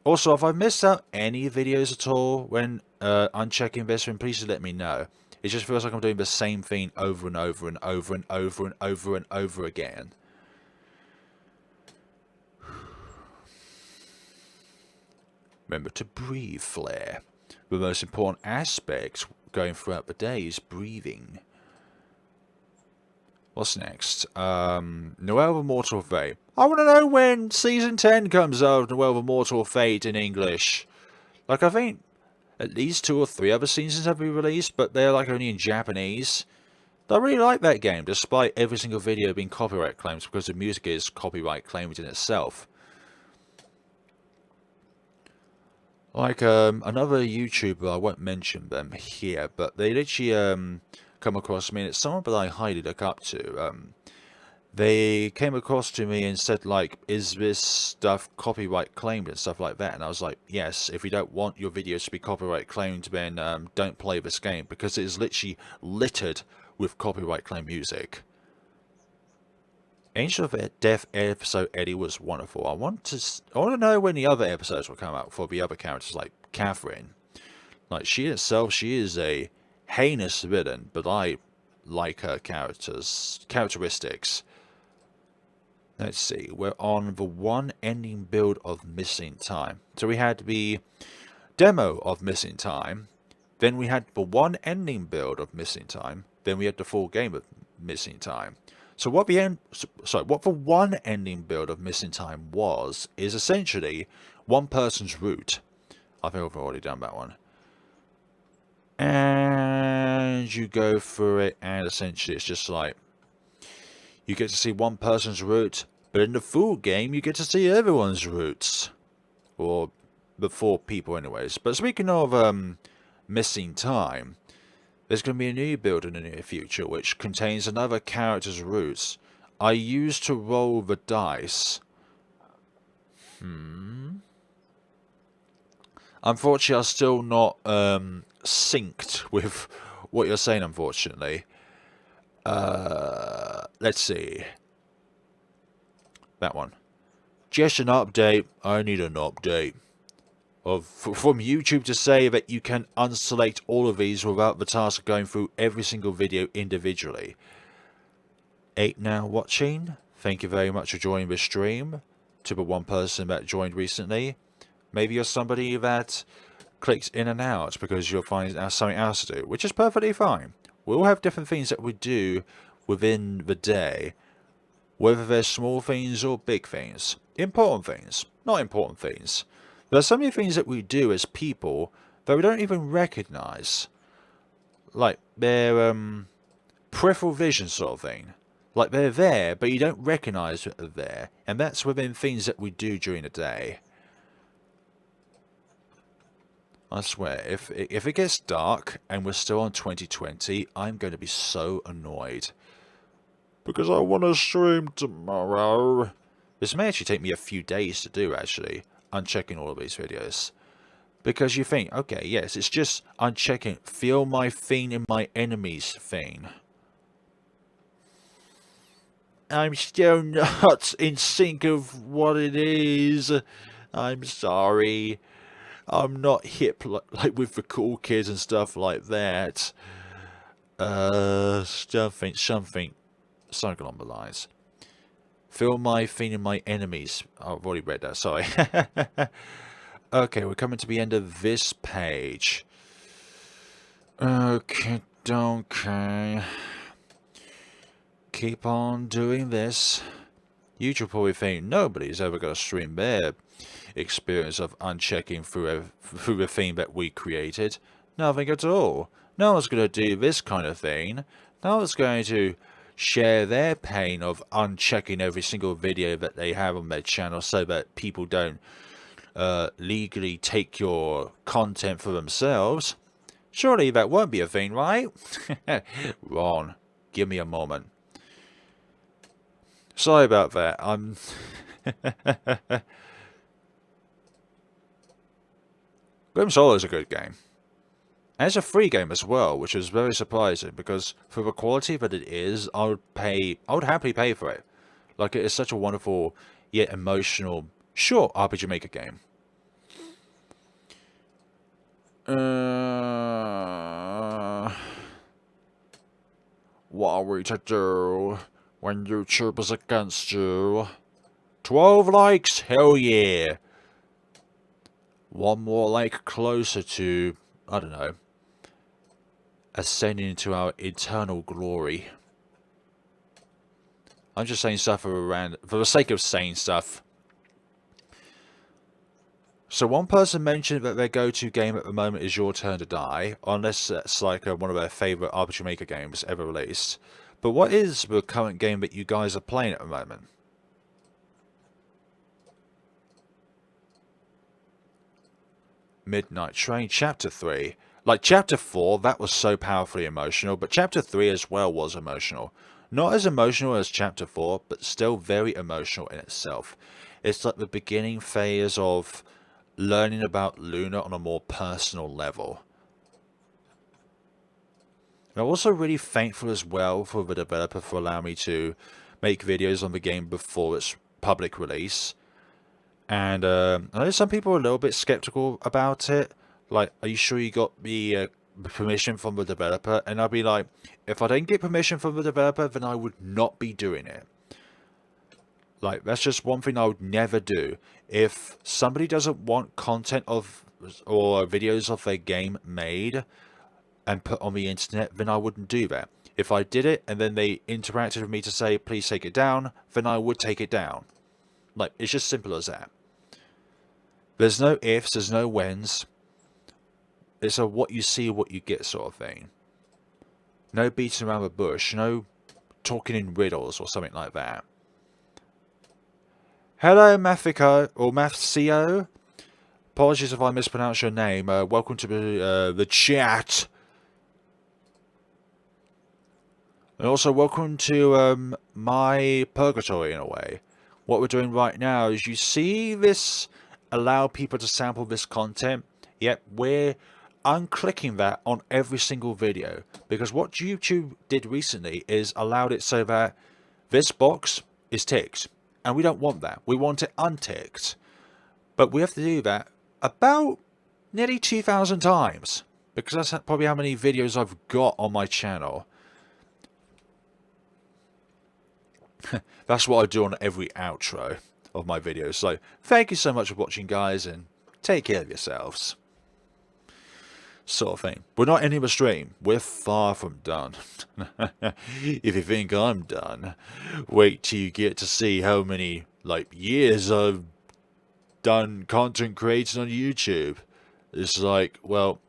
Also, if I missed out any videos at all when unchecking this, then please let me know. It just feels like I'm doing the same thing over and over and over and over and over and over again. Remember to breathe, Flair. The most important aspect going throughout the day is breathing. What's next? Noel the Mortal Fate. I want to know when Season 10 comes out of Noel the Mortal Fate in English. Like, I think at least 2 or 3 other seasons have been released, but they're like only in Japanese. I really like that game, despite every single video being copyright claims, because the music is copyright claimed in itself. Like, another YouTuber, I won't mention them here, but they literally, come across me, and it's someone that I highly look up to. They came across to me and said, like, is this stuff copyright claimed and stuff like that? And I was like, yes, if you don't want your videos to be copyright claimed, then don't play this game, because it is literally littered with copyright claim music. Angel of Death episode Eddie was wonderful. I want to know when the other episodes will come out for the other characters, like Catherine. Like, she itself, she is a heinous villain, but I like her characteristics. Let's see, we're on the one ending build of Missing Time. So we had the demo of Missing Time, then we had the one ending build of Missing Time, then we had the full game of Missing Time. So what the one ending build of Missing Time is essentially one person's route. I think I've already done that one. And you go through it, and essentially it's just like, you get to see one person's route, but in the full game you get to see everyone's routes. Or the 4 people anyways. But speaking of Missing Time, there's going to be a new build in the near future which contains another character's routes. I used to roll the dice. Unfortunately, I'm still not synced with what you're saying, unfortunately. Let's see. That one. Just an update. I need an update. From YouTube to say that you can unselect all of these without the task of going through every single video individually. 8 now watching. Thank you very much for joining the stream. To the one person that joined recently. Maybe you're somebody that clicked in and out because you're finding something else to do, which is perfectly fine. We all have different things that we do within the day, whether they're small things or big things, important things, not important things. There are so many things that we do as people that we don't even recognize, like their peripheral vision sort of thing. Like they're there, but you don't recognize that they're there, and that's within things that we do during the day. I swear, if it gets dark and we're still on 2020, I'm going to be so annoyed. Because I want to stream tomorrow. This may actually take me a few days to do, actually, unchecking all of these videos. Because you think, okay, yes, it's just unchecking, feel my thing in my enemy's thing. I'm still not in sync of what it is. I'm sorry. I'm not hip like with the cool kids and stuff like that. Something along the lines. Feel my thing in my enemies. Oh, I've already read that, sorry. Okay, we're coming to the end of this page. Okay. Keep on doing this. YouTube probably think nobody's ever going to stream their experience of unchecking through the thing that we created. Nothing at all. No one's going to do this kind of thing. No one's going to share their pain of unchecking every single video that they have on their channel so that people don't legally take your content for themselves. Surely that won't be a thing, right? Ron, give me a moment. Sorry about that. Grim Solo is a good game. And it's a free game as well, which is very surprising because for the quality that it is, I would happily pay for it. Like, it is such a wonderful yet emotional, short RPG Maker game. What are we to do when YouTube is against you? 12 likes? Hell yeah! One more like closer to, I don't know, ascending into our eternal glory. I'm just saying stuff for the sake of saying stuff. So one person mentioned that their go-to game at the moment is Your Turn to Die, unless it's like one of their favourite RPG Maker games ever released. But what is the current game that you guys are playing at the moment? Midnight Train Chapter 3. Like Chapter 4, that was so powerfully emotional, but Chapter 3 as well was emotional. Not as emotional as Chapter 4, but still very emotional in itself. It's like the beginning phase of learning about Luna on a more personal level. And I'm also really thankful as well for the developer for allowing me to make videos on the game before its public release. And I know some people are a little bit skeptical about it. Like, are you sure you got the permission from the developer? And I'll be like, if I didn't get permission from the developer, then I would not be doing it. Like, that's just one thing I would never do. If somebody doesn't want content of or videos of their game made and put on the internet, then I wouldn't do that. If I did it and then they interacted with me to say, please take it down, then I would take it down. Like, it's just simple as that. There's no ifs, there's no whens. It's a what you see, what you get sort of thing. No beating around the bush, no talking in riddles or something like that. Hello, Mathico, or Mathcio. Apologies if I mispronounce your name. Welcome to the chat. And also welcome to my purgatory in a way. What we're doing right now is you see this allow people to sample this content. Yep, we're unclicking that on every single video. Because what YouTube did recently is allowed it so that this box is ticked. And we don't want that. We want it unticked. But we have to do that about nearly 2,000 times. Because that's probably how many videos I've got on my channel. That's what I do on every outro of my videos. So thank you so much for watching, guys, and take care of yourselves. Sort of thing. We're not ending the stream. We're far from done. If you think I'm done, wait till you get to see how many years I've done content creating on YouTube. It's like, well,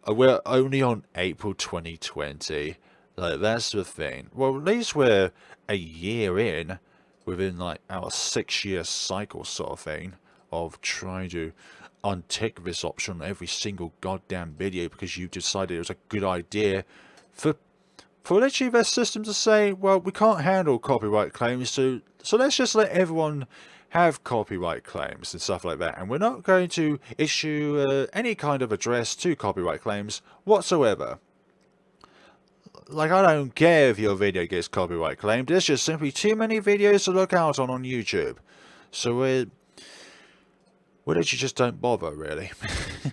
we're only on April 2020. Like, that's the thing. Well, at least we're a year in, within our 6-year cycle sort of thing, of trying to untick this option on every single goddamn video because you decided it was a good idea for literally their system to say, well, we can't handle copyright claims, so let's just let everyone have copyright claims and stuff like that, and we're not going to issue any kind of address to copyright claims whatsoever. Like, I don't care if your video gets copyright claimed, there's just simply too many videos to look out on YouTube. So we literally just don't bother, really.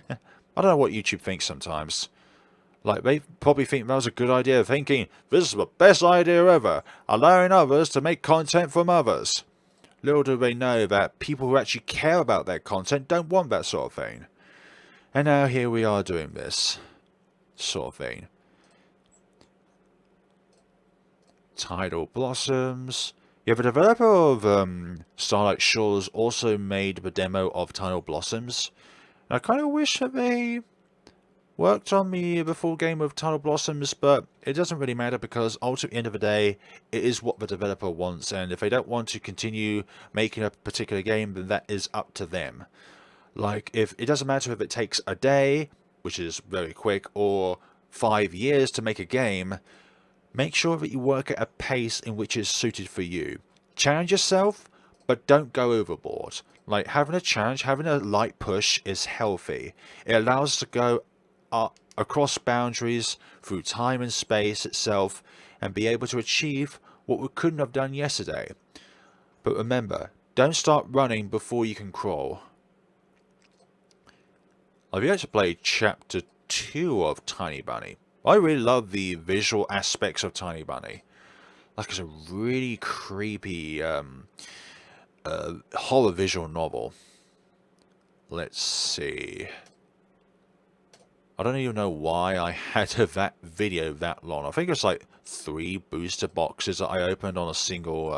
I don't know what YouTube thinks sometimes. Like, they probably think that was a good idea, thinking, this is the best idea ever, allowing others to make content from others. Little do they know that people who actually care about their content don't want that sort of thing. And now here we are doing this sort of thing. Tidal Blossoms. Yeah, the developer of Starlight Shores also made the demo of Tidal Blossoms. And I kind of wish that they Worked on the full game of Tunnel Blossoms, but it doesn't really matter because ultimately, at the end of the day, it is what the developer wants, and if they don't want to continue making a particular game, then that is up to them. Like, if it doesn't matter if it takes a day, which is very quick, or 5 years to make a game, make sure that you work at a pace in which is suited for you. Challenge yourself, but don't go overboard. Like, having a challenge, having a light push is healthy. It allows us to go across boundaries through time and space itself and be able to achieve what we couldn't have done yesterday. But remember, don't start running before you can crawl. I've yet to play Chapter 2 of Tiny Bunny. I really love the visual aspects of Tiny Bunny. Like, it's a really creepy horror visual novel. Let's see. I don't even know why I had that video that long. I think it's like 3 booster boxes that I opened on a single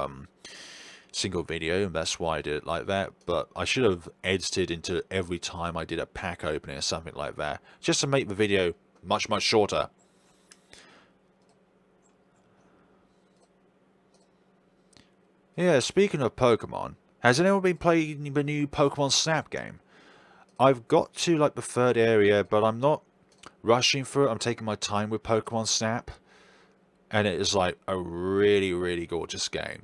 video, and that's why I did it like that. But I should have edited into every time I did a pack opening or something like that, just to make the video much shorter. Yeah, speaking of Pokemon, has anyone been playing the new Pokemon Snap game? I've got to like the 3rd area, but I'm not rushing through it. I'm taking my time with Pokemon Snap, and it is like a really gorgeous game.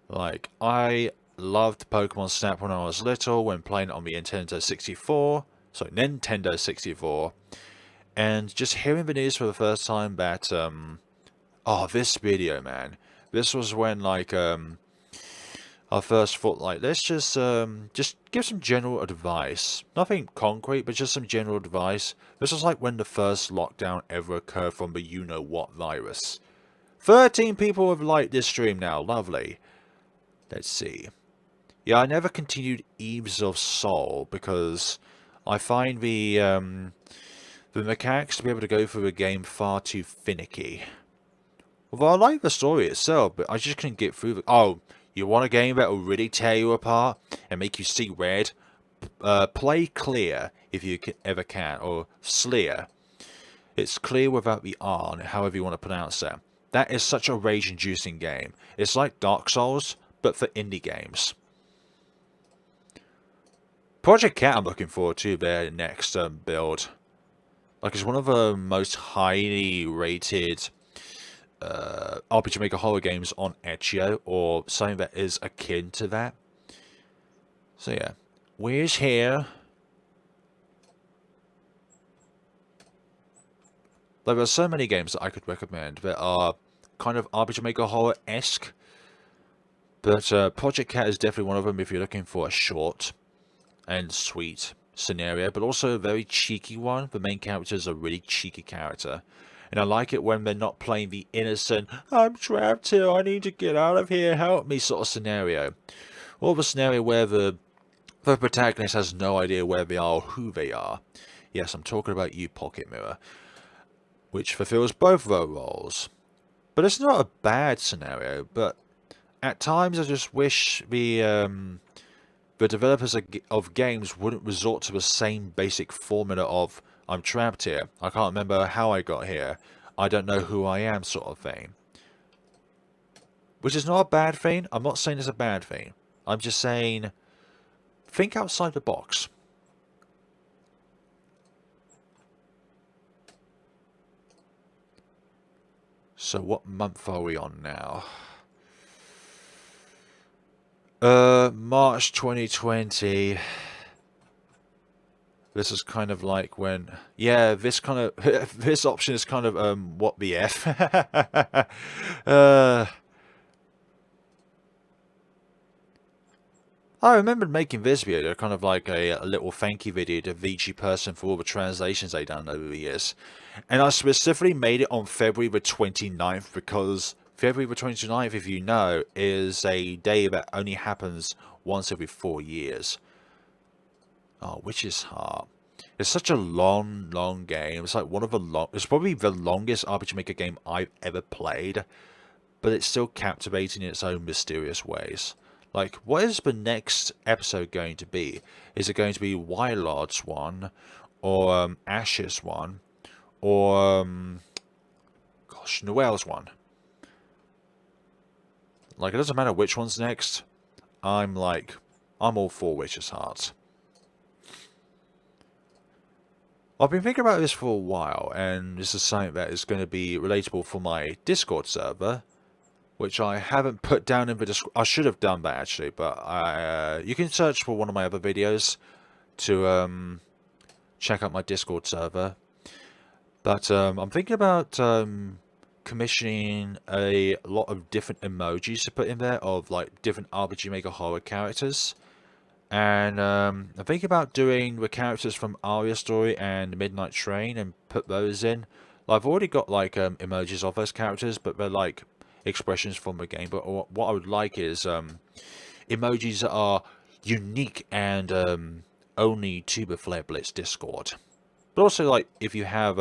Like, I loved Pokemon Snap when I was little, when playing it on the Nintendo 64, and just hearing the news for the first time that, oh, this video, man, this was when, like, I first thought, like, let's just give some general advice. Nothing concrete, but just some general advice. This was like when the first lockdown ever occurred from the you-know-what virus. 13 people have liked this stream now. Lovely. Let's see. Yeah, I never continued Eves of Soul because I find the mechanics to be able to go through the game far too finicky. Although I like the story itself, but I just couldn't get through the... Oh, you want a game that will really tear you apart and make you see red? Play Clear, if you ever can, or Sleer. It's clear without the R, however you want to pronounce that. That is such a rage-inducing game. It's like Dark Souls, but for indie games. Project Cat I'm looking forward to their next build. Like, it's one of the most highly rated RPG Maker horror games on Itch.io, or something that is akin to that. So yeah, where's here? There are so many games that I could recommend that are kind of RPG Maker horror-esque, but Project Cat is definitely one of them if you're looking for a short and sweet scenario, but also a very cheeky one. The main character is a really cheeky character. And I like it when they're not playing the innocent, I'm trapped here, I need to get out of here, help me sort of scenario. Or the scenario where the protagonist has no idea where they are or who they are. Yes, I'm talking about you, Pocket Mirror. Which fulfills both of those roles. But it's not a bad scenario, but at times I just wish the developers of games wouldn't resort to the same basic formula of I'm trapped here, I can't remember how I got here, I don't know who I am sort of thing. Which is not a bad thing. I'm not saying it's a bad thing. I'm just saying think outside the box. So what month are we on now? March 2020. This is kind of like when, yeah, this kind of, this option is kind of, what the F? I remember making this video, kind of like a little thank you video to VG Person for all the translations they've done over the years. And I specifically made it on February the 29th because February the 29th, if you know, is a day that only happens once every 4 years. Oh, Witch's Heart. It's such a long game. It's like one of the it's probably the longest RPG Maker game I've ever played, but it's still captivating in its own mysterious ways. Like, what is the next episode going to be? Is it going to be Wildlords 1, or Ash's one, or gosh, Noel's one. Like, it doesn't matter which one's next. I'm all for Witch's Heart. I've been thinking about this for a while, and this is something that is going to be relatable for my Discord server, which I haven't put down in the description. I should have done that actually, but you can search for one of my other videos to check out my Discord server. But I'm thinking about commissioning a lot of different emojis to put in there of like different RPG Maker horror characters. And I'm thinking about doing the characters from Aria Story and Midnight Train and put those in. Like, I've already got like emojis of those characters, but they're like expressions from the game. But what I would like is emojis that are unique and only to the Flare Blitz Discord. But also, like, if you have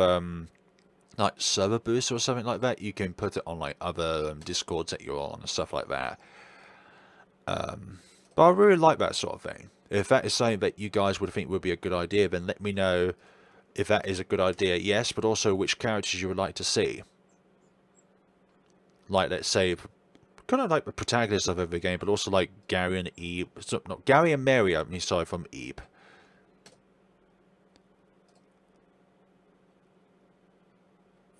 like server boost or something like that, you can put it on like other Discords that you're on and stuff like that. But I really like that sort of thing. If that is something that you guys would think would be a good idea, then let me know if that is a good idea, yes, but also which characters you would like to see. Like, let's say, kind of like the protagonists of every game, but also like Gary and Eve. Not Gary and Mary, I mean, sorry, from Eve.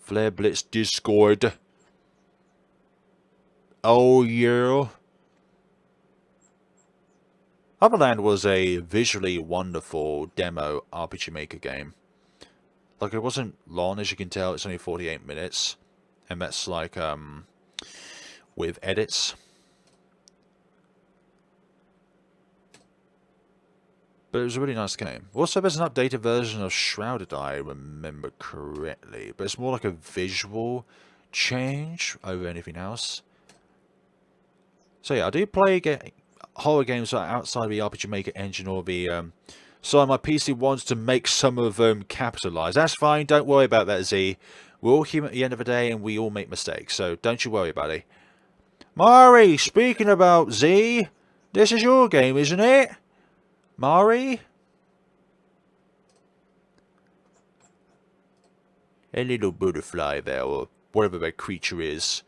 Flare Blitz Discord. Oh, yeah. Otherland was a visually wonderful demo RPG Maker game. Like, it wasn't long, as you can tell, it's only 48 minutes. And that's like, with edits. But it was a really nice game. Also, there's an updated version of Shrouded, I remember correctly. But it's more like a visual change over anything else. So yeah, I do play horror games outside the RPG Maker engine or the... Sorry, my PC wants to make some of them capitalize. That's fine, don't worry about that, Z. We're all human at the end of the day and we all make mistakes, so don't you worry, buddy. Mari, speaking about Z, this is your game, isn't it? Mari? A little butterfly there, or whatever that creature is.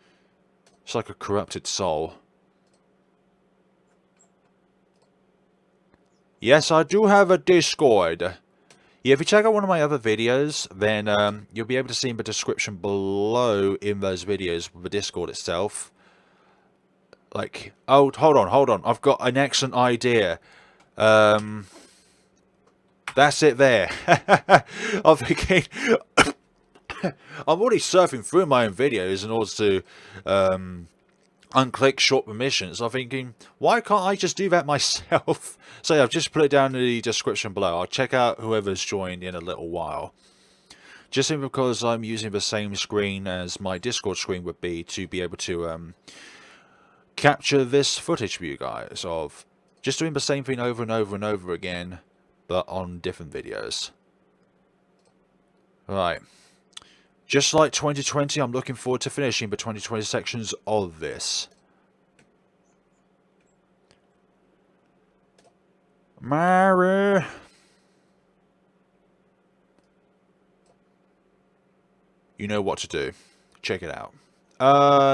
It's like a corrupted soul. Yes, I do have a Discord. Yeah, if you check out one of my other videos, then you'll be able to see in the description below in those videos the Discord itself. Like, oh, hold on. I've got an excellent idea. That's it there. I'm thinking... I'm already surfing through my own videos in order to unclick short permissions. I'm thinking, why can't I just do that myself? So I've just put it down in the description below. I'll check out whoever's joined in a little while. Just simply because I'm using the same screen as my Discord screen would be to be able to capture this footage for you guys of just doing the same thing over and over and over again, but on different videos. Right. Just like 2020, I'm looking forward to finishing the 2020 sections of this. Mary. You know what to do. Check it out.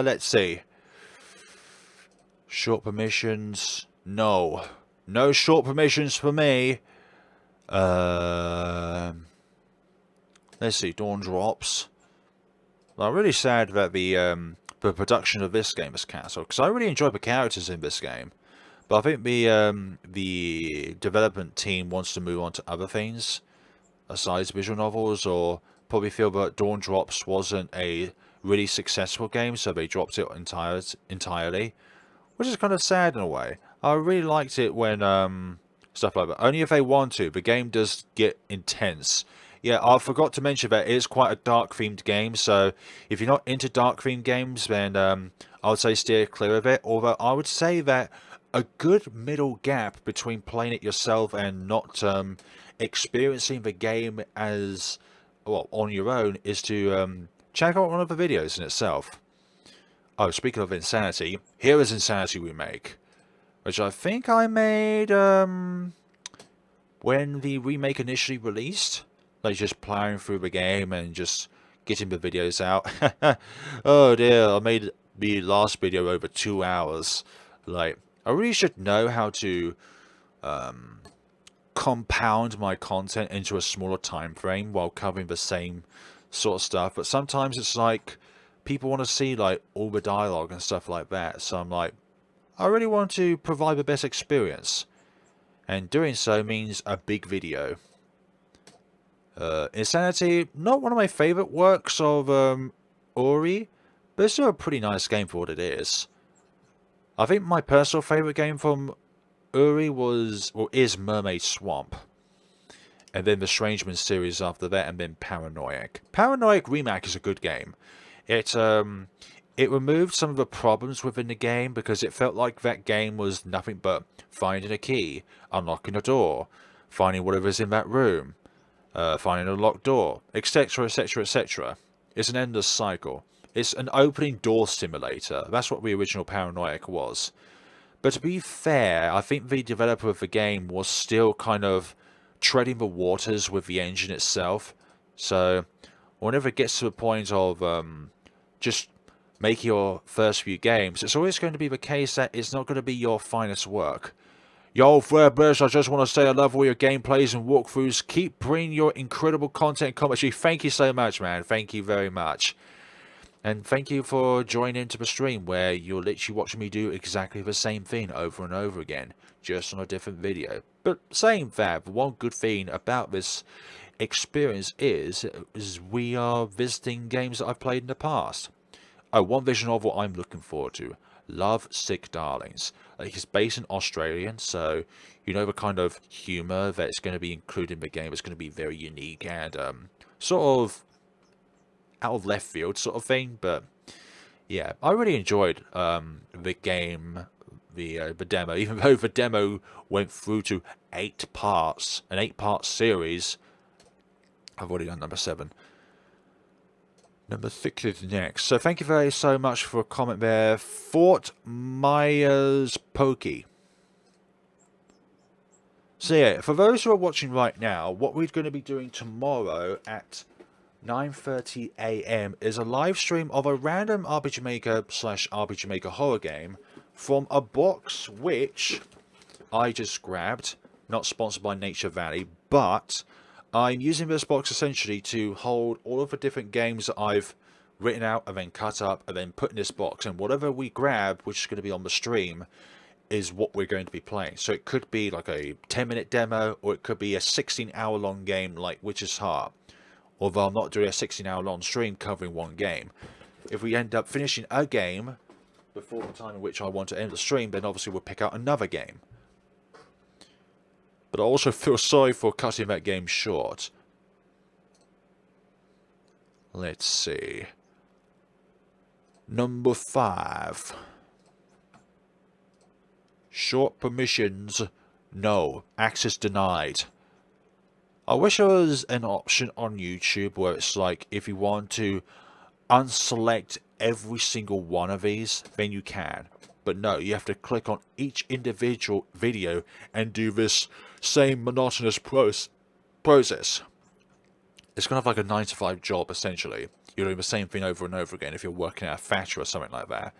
Let's see. Short permissions. No. No short permissions for me. Let's see. Dawn Drops. I'm really sad that the production of this game is cancelled, because I really enjoy the characters in this game. But I think the development team wants to move on to other things, besides visual novels, or probably feel that Dawn Drops wasn't a really successful game, so they dropped it entirely, which is kind of sad in a way. I really liked it when stuff like that. Only if they want to. The game does get intense. Yeah, I forgot to mention that it is quite a dark-themed game, so if you're not into dark-themed games, then I would say steer clear of it. Although I would say that a good middle gap between playing it yourself and not experiencing the game as, well, on your own is to check out one of the videos in itself. Oh, speaking of Insanity, here is Insanity Remake, which I think I made when the remake initially released. like just plowing through the game and just getting the videos out. Oh dear, I made the last video over 2 hours. Like, I really should know how to compound my content into a smaller time frame while covering the same sort of stuff. But sometimes it's like people want to see like all the dialogue and stuff like that. So I'm like, I really want to provide the best experience, and doing so means a big video. Insanity, not one of my favorite works of Ori, but it's still a pretty nice game for what it is. I think my personal favorite game from Uri was, or is, Mermaid Swamp. And then the Strangeman series after that, and then Paranoiac. Paranoiac Remake is a good game. It removed some of the problems within the game because it felt like that game was nothing but finding a key, unlocking a door, finding whatever's in that room, finding a locked door, etc, etc, etc. It's an endless cycle. It's an opening door simulator. That's what the original Paranoiac was. But to be fair, I think the developer of the game was still kind of treading the waters with the engine itself. So whenever it gets to the point of just making your first few games, it's always going to be the case that it's not going to be your finest work. Yo, Flarebirds, I just want to say I love all your gameplays and walkthroughs. Keep bringing your incredible content and commentary. Thank you so much, man. Thank you very much. And thank you for joining into the stream where you're literally watching me do exactly the same thing over and over again, just on a different video. But saying that, the one good thing about this experience is we are visiting games that I've played in the past. Oh, one visual novel I'm looking forward to. Love Sick Darlings. It's based in Australian, so you know the kind of humour that's going to be included in the game is going to be very unique and sort of out of left field sort of thing. But yeah, I really enjoyed the game, the demo, even though the demo went through to 8 parts, an 8-part series. I've already done number 7. Number 6 is next. So thank you very so much for a comment there, Fort Myers Pokey. So yeah, for those who are watching right now, what we're going to be doing tomorrow at 9:30 AM is a live stream of a random RPG Maker / RPG Maker horror game from a box which I just grabbed, not sponsored by Nature Valley, but I'm using this box essentially to hold all of the different games that I've written out and then cut up and then put in this box, and whatever we grab, which is going to be on the stream, is what we're going to be playing. So it could be like a 10-minute demo, or it could be a 16-hour long game like Witch's Heart. Although I'm not doing a 16-hour long stream covering one game. If we end up finishing a game before the time in which I want to end the stream, then obviously we'll pick out another game. But I also feel sorry for cutting that game short. Let's see. Number 5. Short permissions. No. Access denied. I wish there was an option on YouTube where it's like, if you want to unselect every single one of these, then you can. But no, you have to click on each individual video and do this same monotonous process. It's kind of like a 9-to-5 job, essentially. You're doing the same thing over and over again if you're working at a factory or something like that.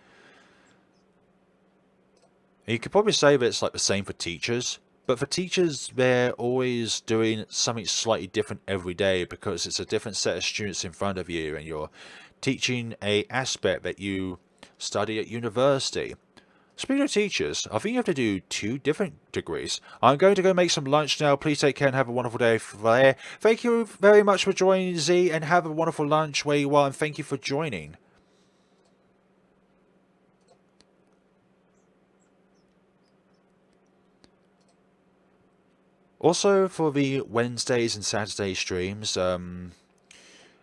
And you could probably say that it's like the same for teachers. But for teachers, they're always doing something slightly different every day because it's a different set of students in front of you and you're teaching an aspect that you study at university. Speaking of teachers, I think you have to do 2 different degrees. I'm going to go make some lunch now. Please take care and have a wonderful day there. Thank you very much for joining, Z, and have a wonderful lunch where you are, and thank you for joining. Also, for the Wednesdays and Saturday streams, I'm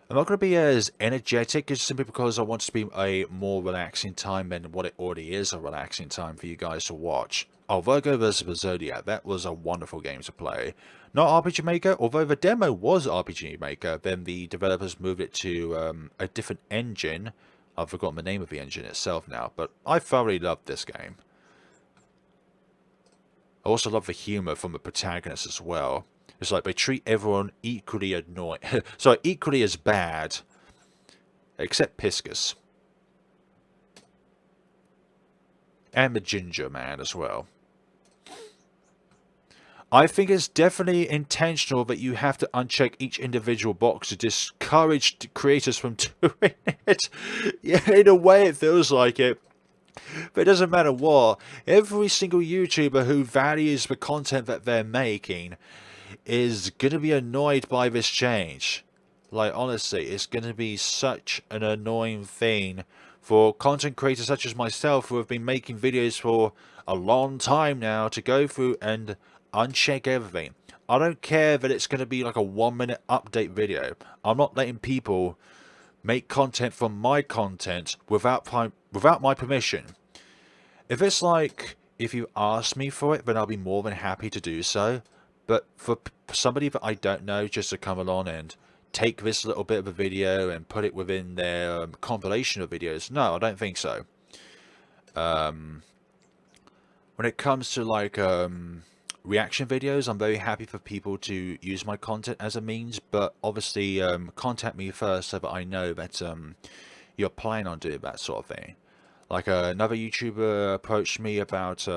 not going to be as energetic, just simply because I want it to be a more relaxing time than what it already is a relaxing time for you guys to watch. Oh, Virgo vs. the Zodiac, that was a wonderful game to play. Not RPG Maker, although the demo was RPG Maker, then the developers moved it to a different engine. I've forgotten the name of the engine itself now, but I thoroughly loved this game. I also love the humour from the protagonist as well. It's like they treat everyone equally annoying. Sorry, equally as bad. Except Piscus. And the Ginger Man as well. I think it's definitely intentional that you have to uncheck each individual box to discourage creators from doing it. Yeah, in a way it feels like it. But it doesn't matter what. Every single YouTuber who values the content that they're making is going to be annoyed by this change. Like, honestly, it's going to be such an annoying thing for content creators such as myself who have been making videos for a long time now to go through and uncheck everything. I don't care that it's going to be like a 1-minute update video. I'm not letting people make content from my content without my permission. If it's like, if you ask me for it, then I'll be more than happy to do so. But for somebody that I don't know just to come along and take this little bit of a video and put it within their compilation of videos, no, I don't think so. When it comes to like reaction videos, I'm very happy for people to use my content as a means, but obviously contact me first so that I know that you're planning on doing that sort of thing. Like another YouTuber approached me about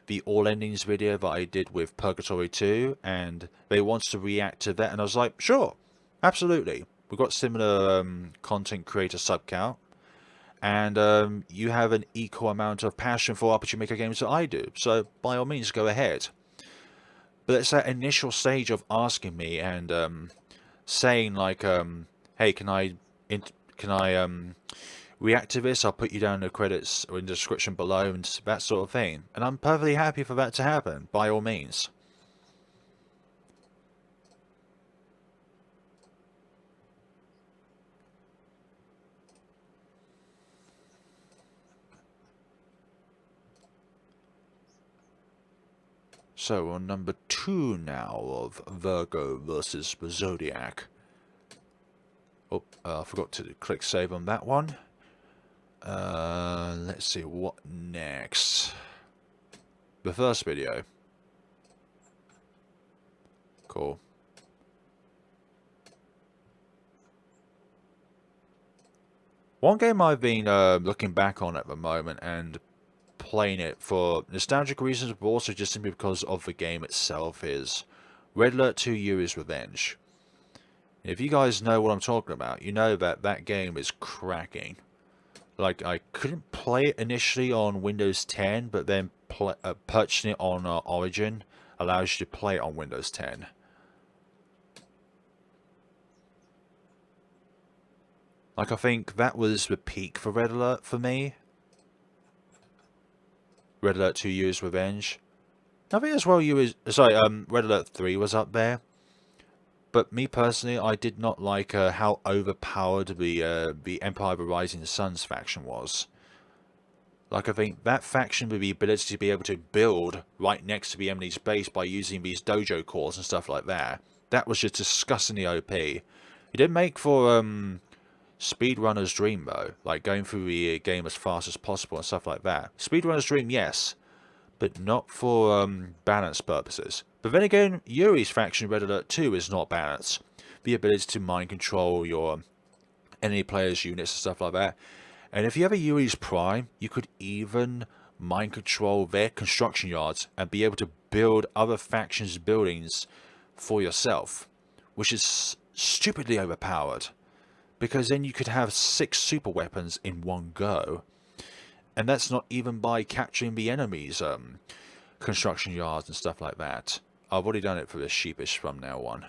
the All Endings video that I did with Purgatory 2, and they wanted to react to that, and I was like, sure, absolutely. We've got similar content creator sub count, and you have an equal amount of passion for RPG Maker games that I do, so by all means, go ahead. But it's that initial stage of asking me and saying like, hey, can I react to this? I'll put you down in the credits or in the description below and that sort of thing. And I'm perfectly happy for that to happen, by all means. So, on number 2 now of Virgo versus the Zodiac. Oh, I forgot to click save on that one. Let's see, what next? The first video. Cool. One game I've been looking back on at the moment and playing it for nostalgic reasons, but also just simply because of the game itself, is Red Alert 2: Yuri's Revenge. If you guys know what I'm talking about, you know that that game is cracking. Like, I couldn't play it initially on Windows 10, but then purchasing it on Origin allows you to play it on Windows 10. Like, I think that was the peak for Red Alert for me. Red Alert 2: Yuri's Revenge. I think as well Red Alert 3 was up there. But me personally, I did not like how overpowered the Empire of the Rising Suns faction was. Like, I think that faction with the ability to be able to build right next to the enemy's base by using these dojo cores and stuff like that, that was just disgustingly OP. It did make for speedrunner's dream though, like going through the game as fast as possible and stuff like that. Speedrunner's dream, yes, but not for balance purposes. But then again, Yuri's faction Red Alert 2 is not balanced. The ability to mind control your enemy players' units and stuff like that. And if you have a Yuri's Prime, you could even mind control their construction yards and be able to build other factions' buildings for yourself, which is stupidly overpowered. Because then you could have 6 super weapons in one go. And that's not even by capturing the enemy's construction yards and stuff like that. I've already done it for the sheepish from now on.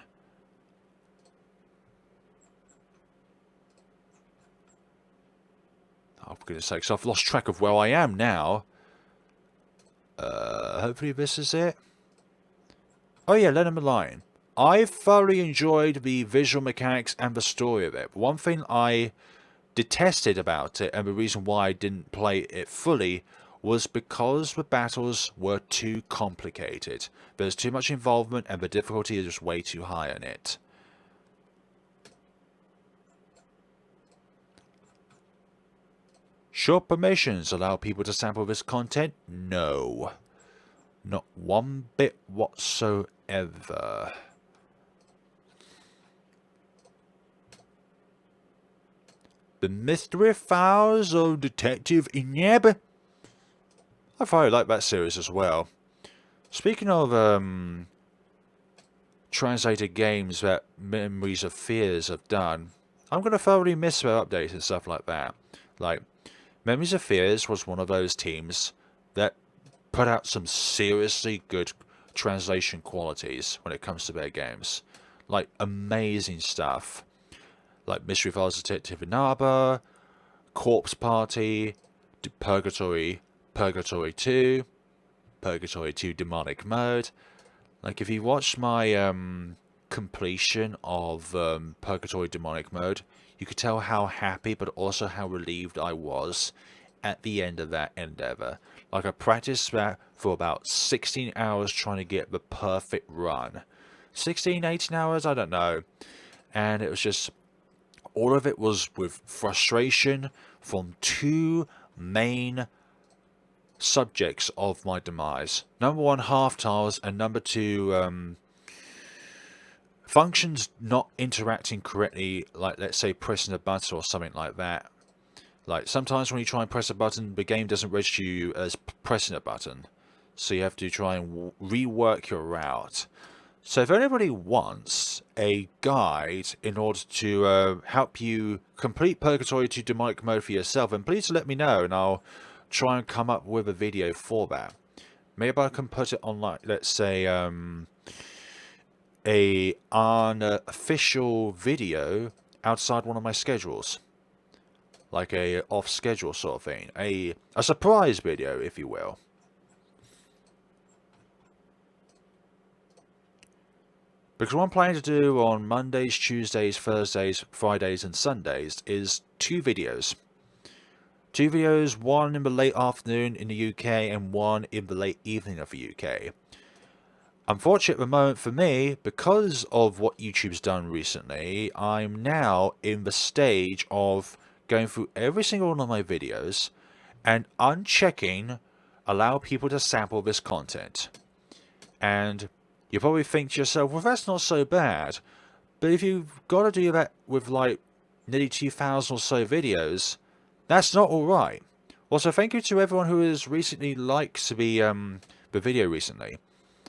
Oh, for goodness sakes, I've lost track of where I am now. Hopefully this is it. Oh yeah, Let 'em Align. I thoroughly enjoyed the visual mechanics and the story of it. One thing I detested about it, and the reason why I didn't play it fully, was because the battles were too complicated. There's too much involvement and the difficulty is just way too high on it. Should permissions allow people to sample this content? No. Not one bit whatsoever. The Mystery Files of Detective Inyeb. I thoroughly like that series as well. Speaking of translated games that Memories of Fears have done, I'm going to thoroughly miss their updates and stuff like that. Like, Memories of Fears was one of those teams that put out some seriously good translation qualities when it comes to their games. Like, amazing stuff. Like Mystery Files Detective Inaba, Corpse Party, Purgatory 2, Purgatory 2 Demonic Mode. Like, if you watch my completion of Purgatory Demonic Mode, you could tell how happy but also how relieved I was at the end of that endeavor. Like, I practiced that for about 16 hours trying to get the perfect run. 16, 18 hours? I don't know. And it was just, all of it was with frustration from two main subjects of my demise. Number one, half tiles, and number two, functions not interacting correctly, like let's say pressing a button or something like that. Like sometimes when you try and press a button, the game doesn't register you as pressing a button, so you have to try and rework your route. So if anybody wants a guide in order to help you complete Purgatory 2 Demonic Mode for yourself, then please let me know and I'll try and come up with a video for that. Maybe I can put it on, like, let's say, an official video outside one of my schedules. Like a off-schedule sort of thing. A surprise video, if you will. Because what I'm planning to do on Mondays, Tuesdays, Thursdays, Fridays and Sundays is 2 videos. 2 videos, one in the late afternoon in the UK and one in the late evening of the UK. Unfortunately at the moment for me, because of what YouTube's done recently, I'm now in the stage of going through every single one of my videos and unchecking allow people to sample this content. And you probably think to yourself, well, that's not so bad. But if you've got to do that with like nearly 2,000 or so videos, that's not alright. Also, thank you to everyone who has recently liked the video recently.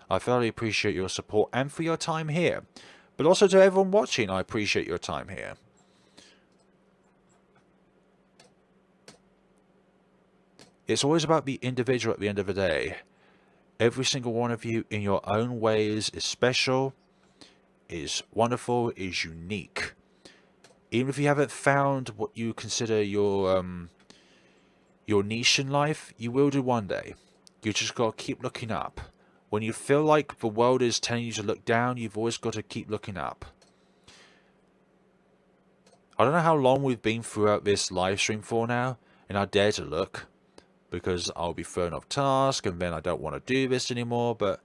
I thoroughly appreciate your support and for your time here. But also to everyone watching, I appreciate your time here. It's always about the individual at the end of the day. Every single one of you in your own ways is special, is wonderful, is unique. Even if you haven't found what you consider your niche in life, you will do one day. You just got to keep looking up. When you feel like the world is telling you to look down, you've always got to keep looking up. I don't know how long we've been throughout this live stream for now, and I dare to look. Because I'll be thrown off task and then I don't want to do this anymore. But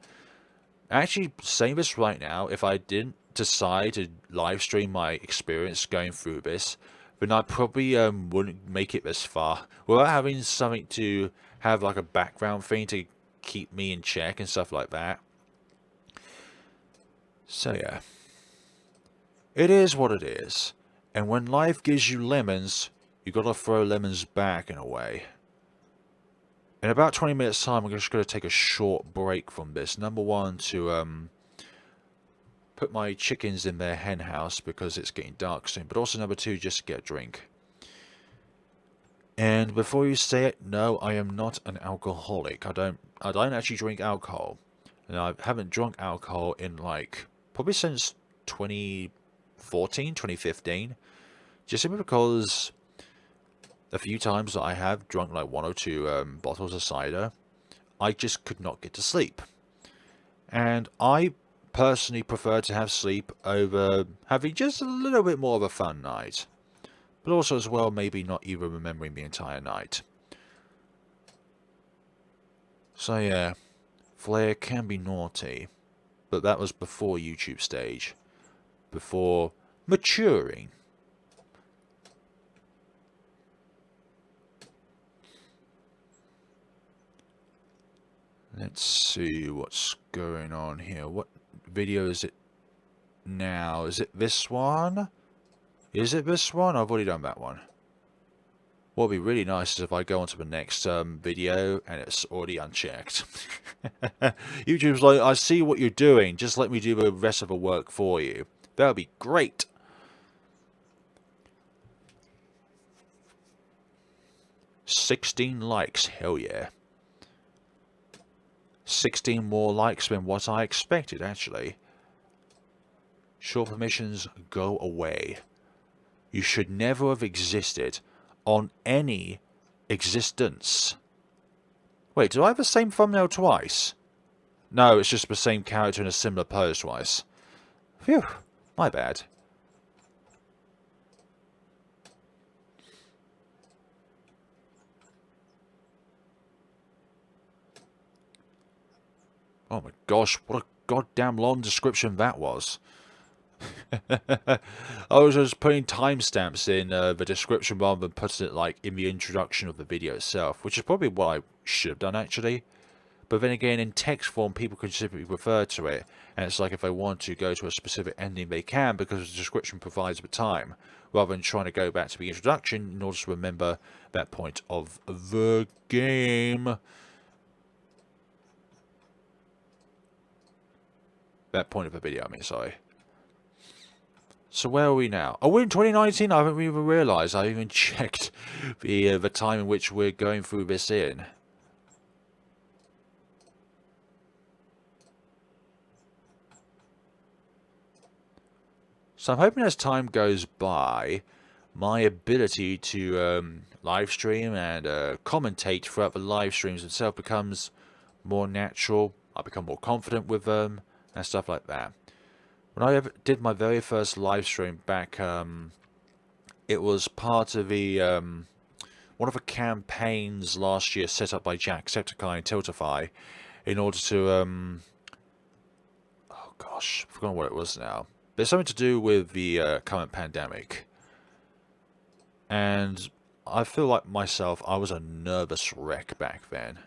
actually saying this right now, if I didn't decide to live stream my experience going through this, then I probably wouldn't make it this far without having something to have, like a background thing to keep me in check and stuff like that. So yeah, it is what it is, and when life gives you lemons, you gotta throw lemons back in a way. In about 20 minutes time, I'm just going to take a short break from this. Number one, to put my chickens in their hen house because it's getting dark soon. But also number two, just to get a drink. And before you say it, no, I am not an alcoholic. I don't actually drink alcohol. And I haven't drunk alcohol in like probably since 2014, 2015. Just simply because a few times that I have drunk like 1 or 2 bottles of cider, I just could not get to sleep. And I personally prefer to have sleep over having just a little bit more of a fun night. But also as well, maybe not even remembering the entire night. So yeah, flair can be naughty. But that was before YouTube stage. Before maturing. Let's see what's going on here. What video is it now? Is it this one? Is it this one? I've already done that one. What would be really nice is if I go on to the next video and it's already unchecked. YouTube's like, I see what you're doing, just let me do the rest of the work for you. That would be great. "16 likes, hell yeah. 16 more likes than what I expected, actually. Short permissions, go away. You should never have existed on any existence." Wait, do I have the same thumbnail twice? No, it's just the same character in a similar pose twice. Phew, my bad. Oh my gosh, what a goddamn long description that was. I was just putting timestamps in the description rather than putting it like in the introduction of the video itself, which is probably what I should have done actually. But then again, in text form, people can simply refer to it, and it's like if they want to go to a specific ending, they can because the description provides the time, rather than trying to go back to the introduction in order to remember that point of the game. That point of the video, I mean, sorry. So where are we now? Oh, we're in 2019? I haven't even realised. I haven't even checked the time in which we're going through this in. So I'm hoping as time goes by, my ability to live stream and commentate throughout the live streams itself becomes more natural. I become more confident with them and stuff like that. When I did my very first live stream back, it was part of the one of the campaigns last year set up by Jacksepticeye and Tiltify in order to oh gosh, I've forgotten what it was now. There's something to do with the current pandemic, and I feel like myself, I was a nervous wreck back then.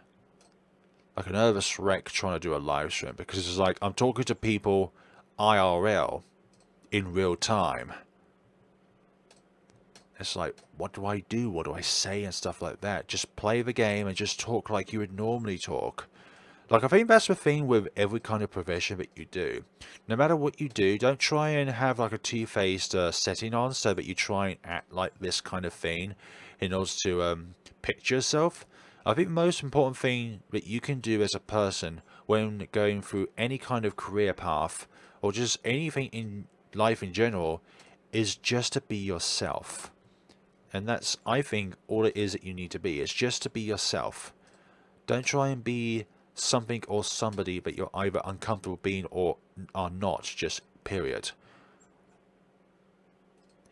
Like a nervous wreck trying to do a live stream because it's like I'm talking to people IRL in real time. It's like, what do I do? What do I say? And stuff like that. Just play the game and just talk like you would normally talk. Like, I think that's the thing with every kind of profession that you do. No matter what you do, don't try and have like a two-faced setting on so that you try and act like this kind of thing in order to picture yourself. I think the most important thing that you can do as a person when going through any kind of career path or just anything in life in general is just to be yourself. And that's, I think, all it is that you need to be. It's just to be yourself. Don't try and be something or somebody that you're either uncomfortable being or are not, just period.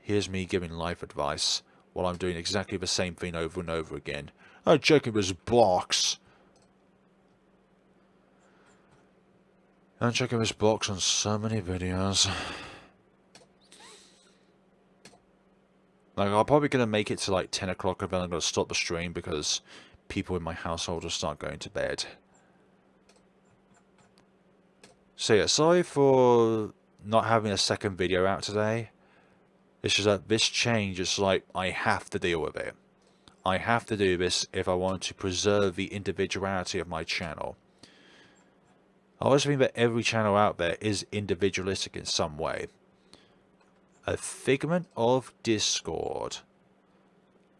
Here's me giving life advice while I'm doing exactly the same thing over and over again. I'm checking this box. I'm checking this box on so many videos. Like, I'm probably going to make it to like 10 o'clock and then I'm going to stop the stream because people in my household will start going to bed. So yeah, sorry for not having a second video out today. It's just that this change is like, I have to deal with it. I have to do this if I want to preserve the individuality of my channel. I always think that every channel out there is individualistic in some way. A figment of Discord.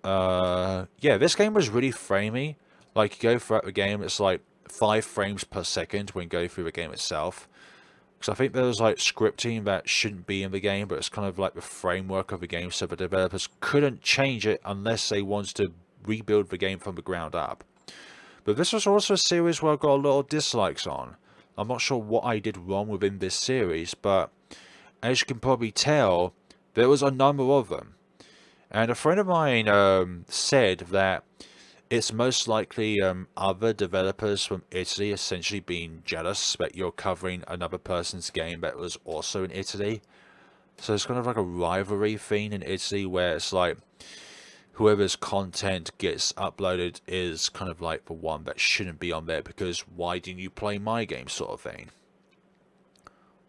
Yeah, this game was really framey. Like, you go throughout the game, it's like 5 frames per second when you go through the game itself. Because I think there was like scripting that shouldn't be in the game, but it's kind of like the framework of the game, so the developers couldn't change it unless they wanted to rebuild the game from the ground up. But this was also a series where I got a lot of dislikes on. I'm not sure what I did wrong within this series, but as you can probably tell, there was a number of them. And a friend of mine said that it's most likely other developers from Italy essentially being jealous that you're covering another person's game that was also in Italy. So it's kind of like a rivalry thing in Italy where it's like whoever's content gets uploaded is kind of like the one that shouldn't be on there because why didn't you play my game sort of thing.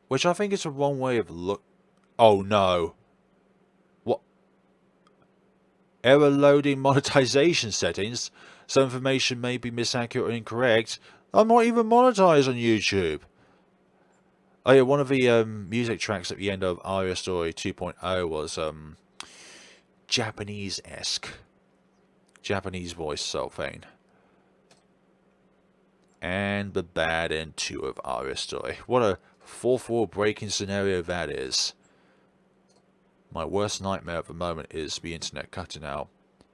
Which I think is a wrong way of look. Oh no. What? Error loading monetization settings. Some information may be misaccurate or incorrect. I'm not even monetized on YouTube. Oh yeah, one of the music tracks at the end of Aria Story 2.0 was Japanese-esque. Japanese voice sort of thing. And the bad end 2 of Aria Story. What a 4-4 breaking scenario that is. My worst nightmare at the moment is the internet cutting out.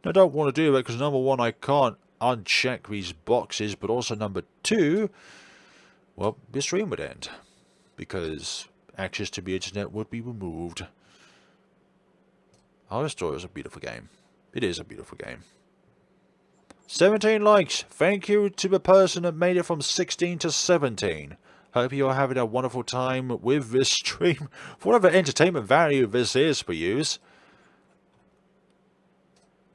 I don't want to do that because number one, I can't uncheck these boxes, but also number two, well, the stream would end because access to the internet would be removed. Our Story is a beautiful game. It is a beautiful game. 17 likes. Thank you to the person that made it from 16 to 17. Hope you're having a wonderful time with this stream. For whatever entertainment value this is for yous.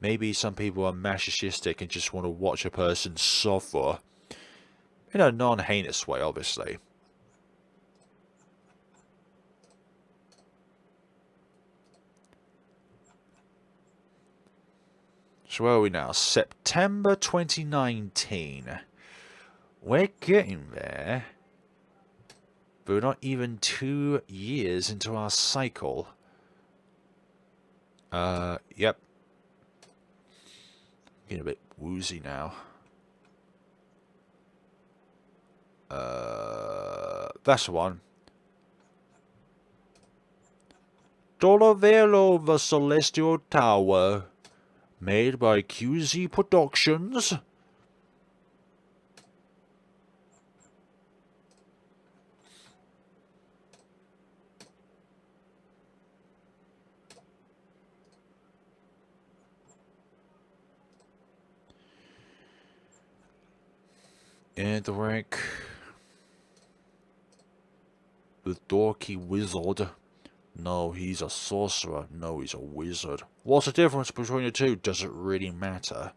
Maybe some people are masochistic and just want to watch a person suffer. In a non-heinous way, obviously. So where are we now? September 2019. We're getting there. But we're not even 2 years into our cycle. Yep. Getting a bit woozy now. That's the one. Dollavelo, the Celestial Tower. Made by QZ Productions. Edric. The dorky wizard. No, he's a sorcerer. No, he's a wizard. What's the difference between the two? Does it really matter?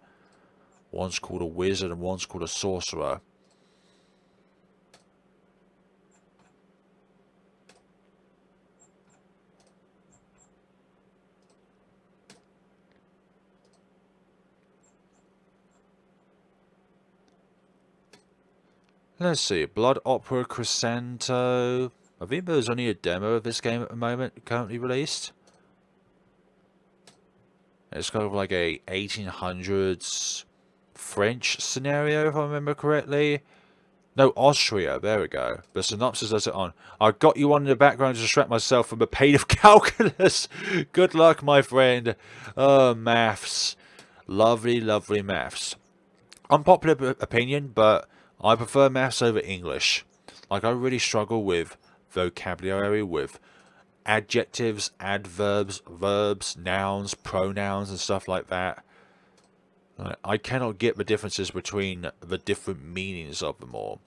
One's called a wizard and one's called a sorcerer. Let's see. Blood Opera Crescento. I think there's only a demo of this game at the moment, currently released. It's kind of like a 1800s French scenario, if I remember correctly. No, Austria. There we go. The synopsis does it on. I got you on in the background to distract myself from the pain of calculus. Good luck, my friend. Maths. Lovely, lovely maths. Unpopular opinion, but I prefer maths over English. Like, I really struggle with vocabulary, with adjectives, adverbs, verbs, nouns, pronouns, and stuff like that. I cannot get the differences between the different meanings of them all.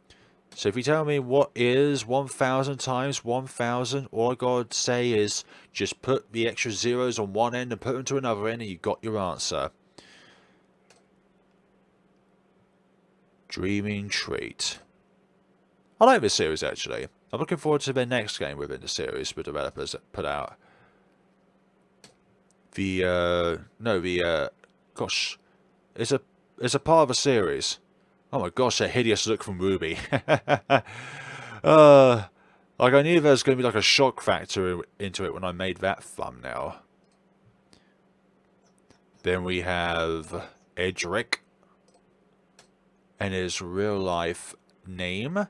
So if you tell me what is 1,000 times 1,000, all I gotta say is just put the extra zeros on one end and put them to another end and you got your answer. Dreaming Treat. I like this series actually. I'm looking forward to their next game within the series the developers put out. Gosh, it's a part of a series. Oh my gosh, that hideous look from Ruby. Like I knew there was going to be like a shock factor into it when I made that thumbnail. Then we have Edric and his real life name.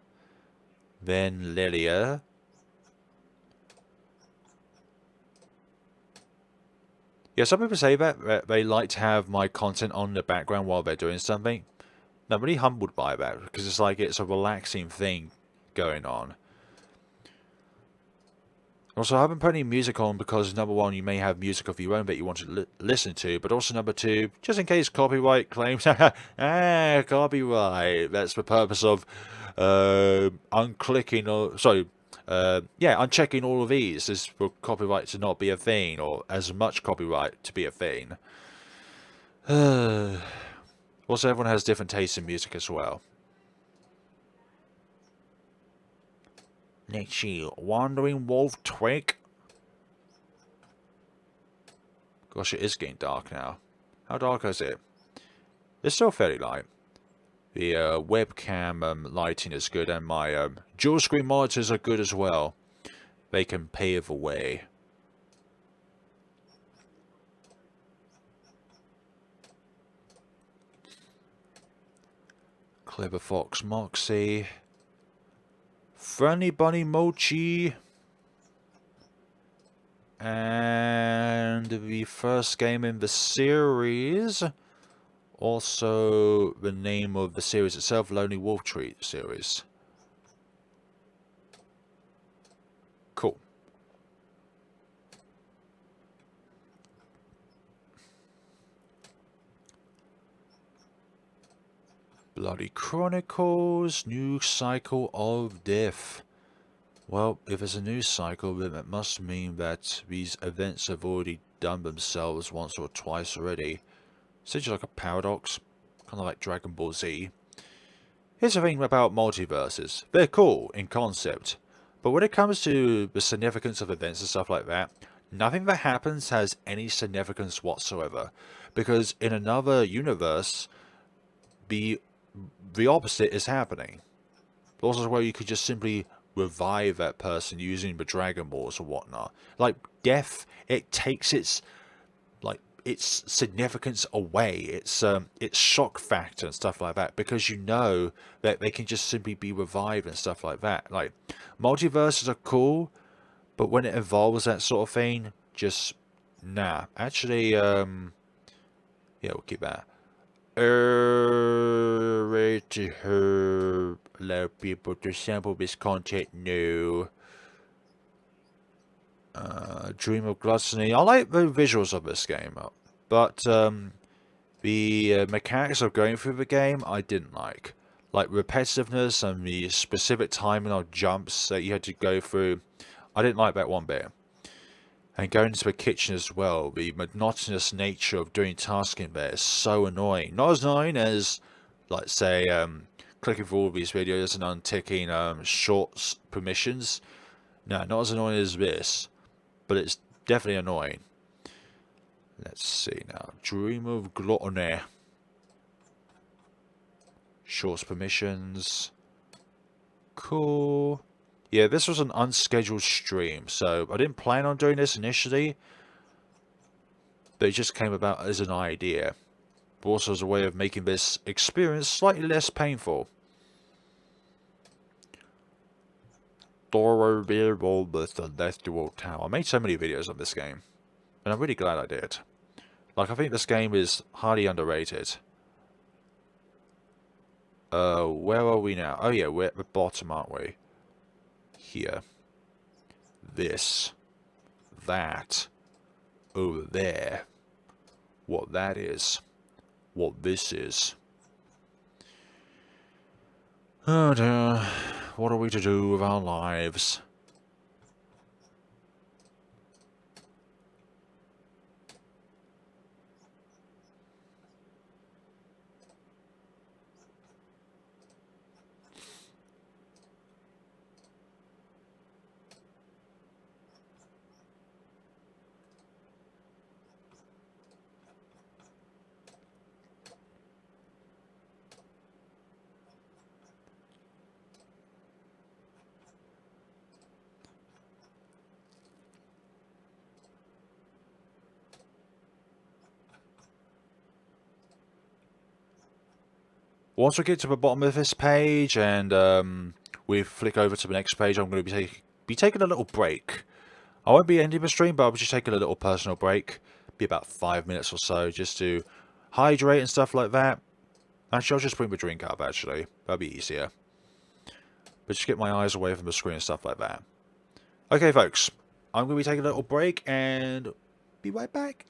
Then Lilia. Yeah, some people say that they like to have my content on the background while they're doing something. I'm really humbled by that because it's like it's a relaxing thing going on. Also, I haven't put any music on because number one, you may have music of your own that you want to listen to, but also number two, just in case copyright claims. Copyright. That's the purpose of unchecking all of these is for copyright to not be a thing, or as much copyright to be a thing. Also, everyone has different tastes in music as well. Let's see, Wandering Wolf Twig. Gosh, it is getting dark now. How dark is it? It's still fairly light. The webcam lighting is good, and my dual screen monitors are good as well. They can pave the way. Clever Fox Moxie. Friendly Bunny Mochi. And the first game in the series. Also the name of the series itself, Lonely Wolf Tree series. Cool. Bloody Chronicles, new cycle of death. Well, if it's a new cycle, then it must mean that these events have already done themselves once or twice already. Essentially like a paradox, kind of like Dragon Ball Z. Here's the thing about multiverses. They're cool in concept, but when it comes to the significance of events and stuff like that, nothing that happens has any significance whatsoever. Because in another universe, the opposite is happening. Also where you could just simply revive that person using the Dragon Balls or whatnot. Like death, it takes its significance away, its shock factor and stuff like that, because you know that they can just simply be revived and stuff like that. Like multiverses are cool, but when it involves that sort of thing, just nah. Actually, yeah, we'll keep that. Rate to her, allow people to sample this content. No. Dream of Gluttony. I like the visuals of this game, but the mechanics of going through the game I didn't like. Like repetitiveness and the specific timing of jumps that you had to go through. I didn't like that one bit. And going into the kitchen as well, the monotonous nature of doing tasking there is so annoying. Not as annoying as, like, say, clicking through all these videos and unticking shorts permissions. No, not as annoying as this, but it's definitely annoying. Let's see now. Dream of Gluttony. Shorts permissions. Cool. Yeah, this was an unscheduled stream, so I didn't plan on doing this initially, but it just came about as an idea, but also as a way of making this experience slightly less painful. Adorable with the Death Duel Tower. I made so many videos on this game, and I'm really glad I did. Like, I think this game is highly underrated. Where are we now? Oh yeah, we're at the bottom, aren't we? Here. This. That. Over there. What that is. What this is. Oh dear. What are we to do with our lives? Once we get to the bottom of this page and we flick over to the next page, I'm going to be taking a little break. I won't be ending the stream, but I'll be just taking a little personal break. Be about 5 minutes or so, just to hydrate and stuff like that. Actually, I'll just bring the drink up, actually. That'll be easier. But just get my eyes away from the screen and stuff like that. Okay, folks. I'm going to be taking a little break and be right back.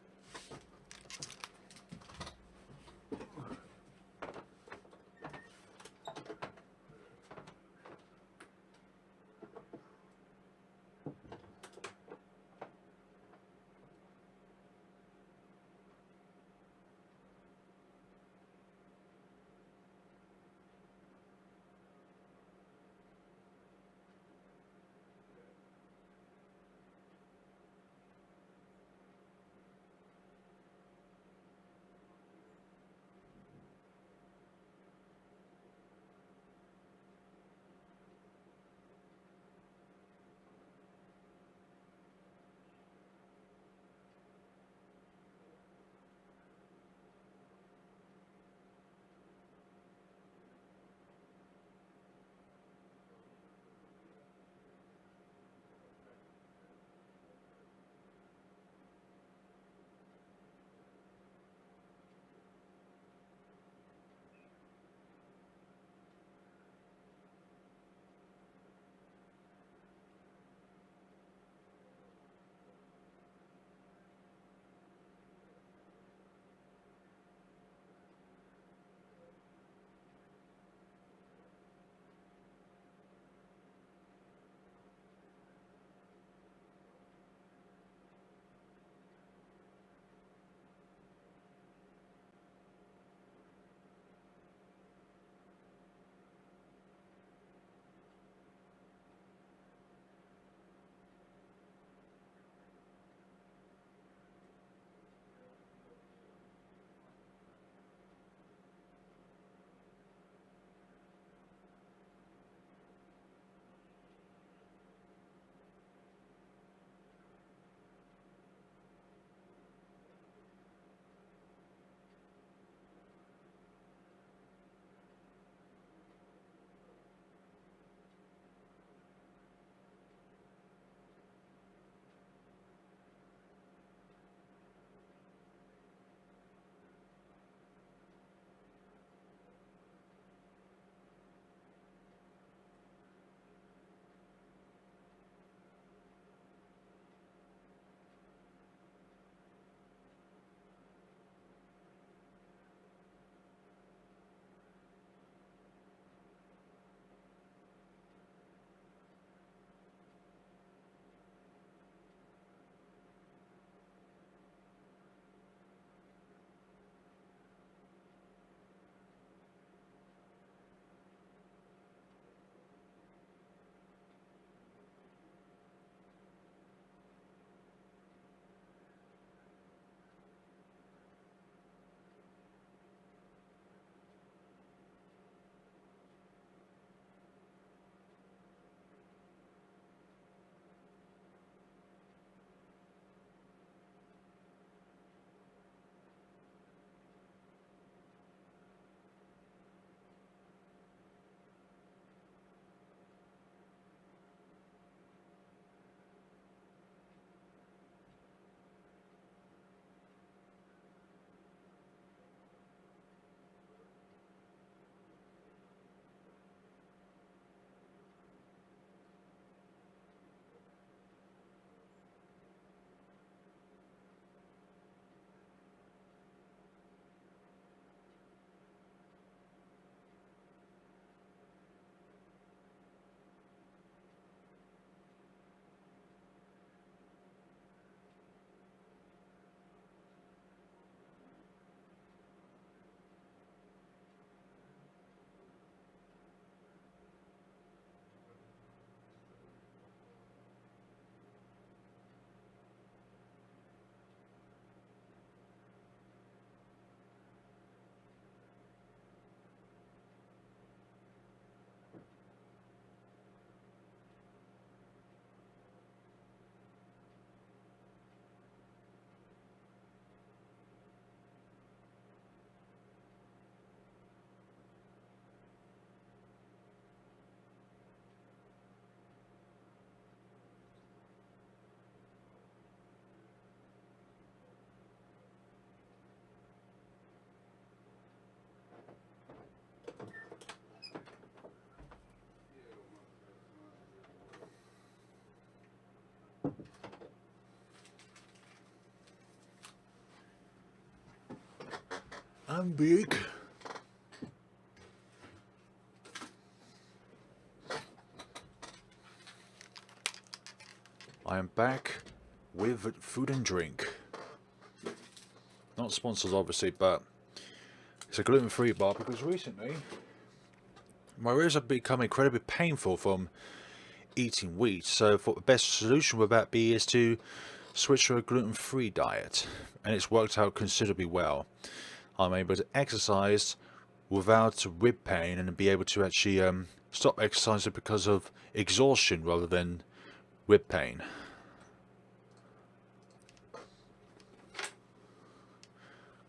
I'm big. I am back with food and drink. Not sponsored, obviously, but it's a gluten-free bar because recently my ears have become incredibly painful from eating wheat. So, I thought the best solution would that be is to switch to a gluten-free diet, and it's worked out considerably well. I'm able to exercise without rib pain and be able to actually stop exercising because of exhaustion rather than rib pain.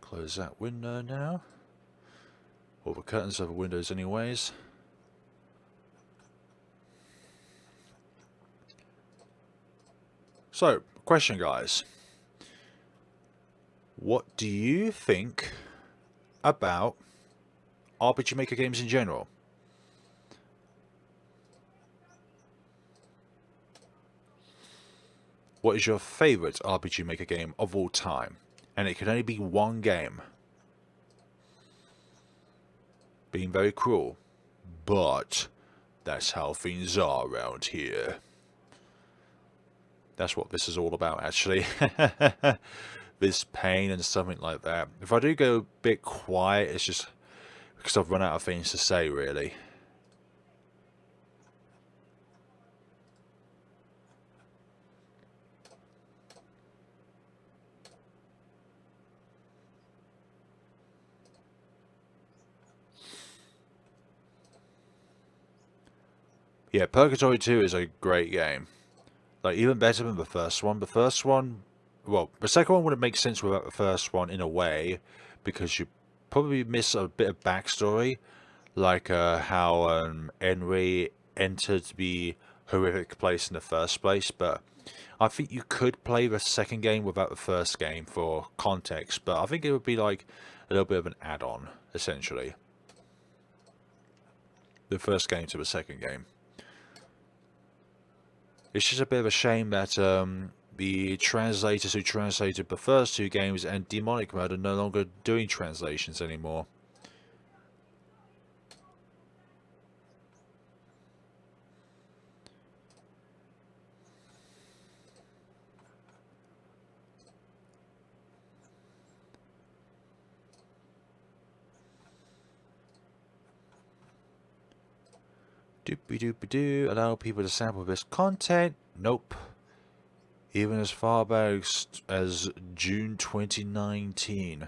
Close that window now. All the curtains of the windows anyways. So, question guys. What do you think about RPG Maker games in general? What is your favourite RPG Maker game of all time? And it can only be one game. Being very cruel, but that's how things are around here. That's what this is all about, actually. This pain and something like that. If I do go a bit quiet, it's just because I've run out of things to say, really. Yeah, Purgatory 2 is a great game. Like, even better than the first one. The first one, well, the second one wouldn't make sense without the first one in a way, because you probably miss a bit of backstory, like how Henry entered the horrific place in the first place, but I think you could play the second game without the first game for context, but I think it would be like a little bit of an add-on, essentially. The first game to the second game. It's just a bit of a shame that the translators who translated the first two games and Demonic Mode are no longer doing translations anymore. Doopy-doopy-doo, allow people to sample this content? Nope. Even as far back as June 2019.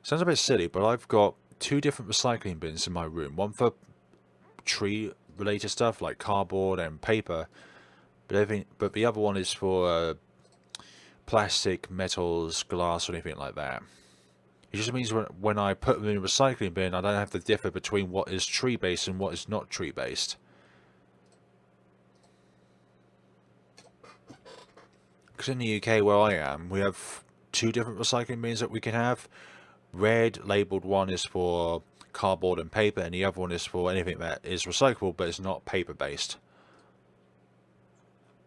Sounds a bit silly, but I've got two different recycling bins in my room. One for tree-related stuff like cardboard and paper, but the other one is for plastic, metals, glass, or anything like that. It just means when I put them in a recycling bin, I don't have to differ between what is tree-based and what is not tree-based. Because in the UK where I am, we have two different recycling bins that we can have. Red labelled one is for cardboard and paper, and the other one is for anything that is recyclable but is not paper-based.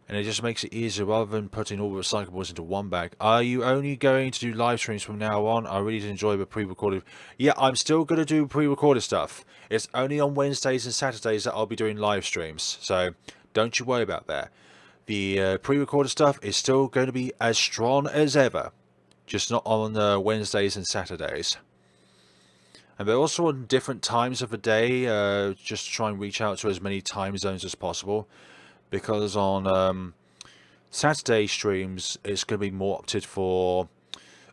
And it just makes it easier rather than putting all the recyclables into one bag. Are you only going to do live streams from now on? I really enjoy the pre-recorded. Yeah, I'm still going to do pre-recorded stuff. It's only on Wednesdays and Saturdays that I'll be doing live streams. So don't you worry about that. The pre-recorded stuff is still going to be as strong as ever. Just not on Wednesdays and Saturdays. And they're also on different times of the day. Just to try and reach out to as many time zones as possible. Because on Saturday streams, it's going to be more opted for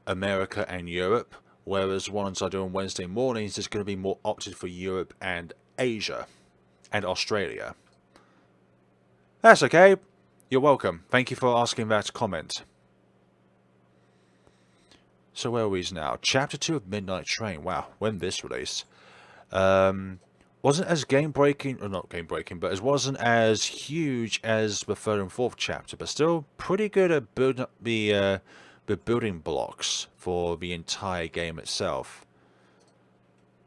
America and Europe, whereas ones I do on Wednesday mornings is going to be more opted for Europe and Asia and Australia. That's okay. You're welcome. Thank you for asking that comment. So where are we now? Chapter 2 of Midnight Train. Wow, when this released? Wasn't as game-breaking, or not game-breaking, but it wasn't as huge as the third and fourth chapter, but still pretty good at building up the building blocks for the entire game itself.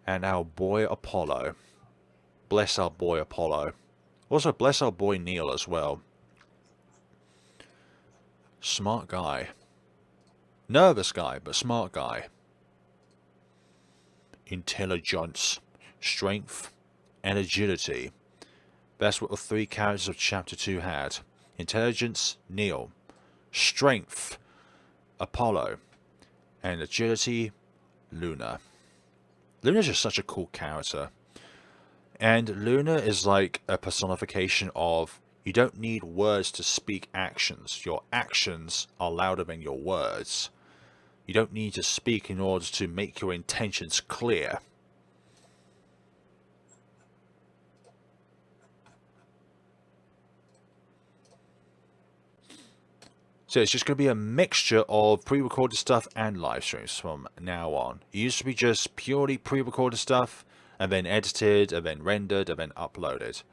And our boy Apollo. Bless our boy Apollo. Also, bless our boy Neil as well. Smart guy. Nervous guy, but smart guy. Intelligence, strength, and agility. That's what the 3 characters of Chapter 2 had. Intelligence, Neil. Strength, Apollo. And agility, Luna. Luna's just such a cool character. And Luna is like a personification of, you don't need words to speak actions. Your actions are louder than your words. You don't need to speak in order to make your intentions clear. So it's just going to be a mixture of pre-recorded stuff and live streams from now on. It used to be just purely pre-recorded stuff, and then edited, and then rendered, and then uploaded.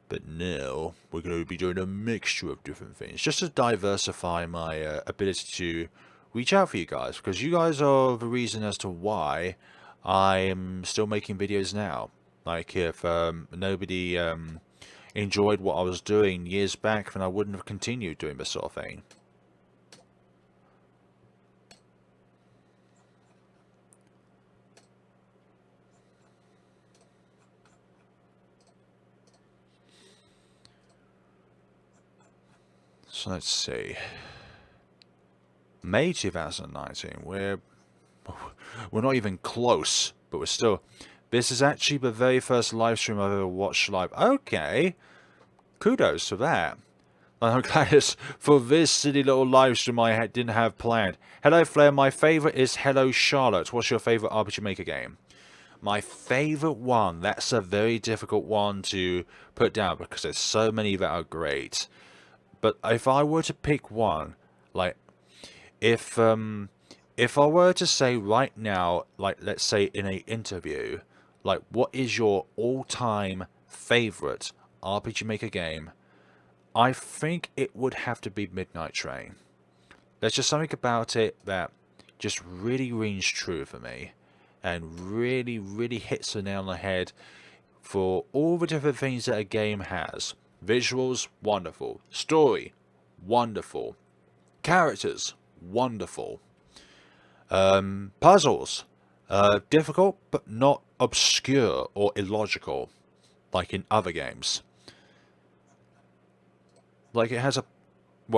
But now, we're going to be doing a mixture of different things, just to diversify my ability to reach out for you guys, because you guys are the reason as to why I'm still making videos now. Like, if nobody enjoyed what I was doing years back, then I wouldn't have continued doing this sort of thing. So let's see. May 2019. We're not even close, but we're still. This is actually the very first live stream I've ever watched live. Okay, kudos to that. I'm glad it's for this silly little live stream I didn't have planned. Hello Flair, my favourite is Hello Charlotte. What's your favourite RPG Maker game? My favourite one, that's a very difficult one to put down because there's so many that are great. But if I were to pick one, like, if I were to say right now, like, let's say in an interview, like, what is your all-time favourite RPG Maker game? I think it would have to be Midnight Train. There's just something about it that just really rings true for me, and really, really hits the nail on the head for all the different things that a game has. Visuals, wonderful. Story, wonderful. Characters, wonderful. Puzzles, difficult but not obscure or illogical, like in other games. Like, it has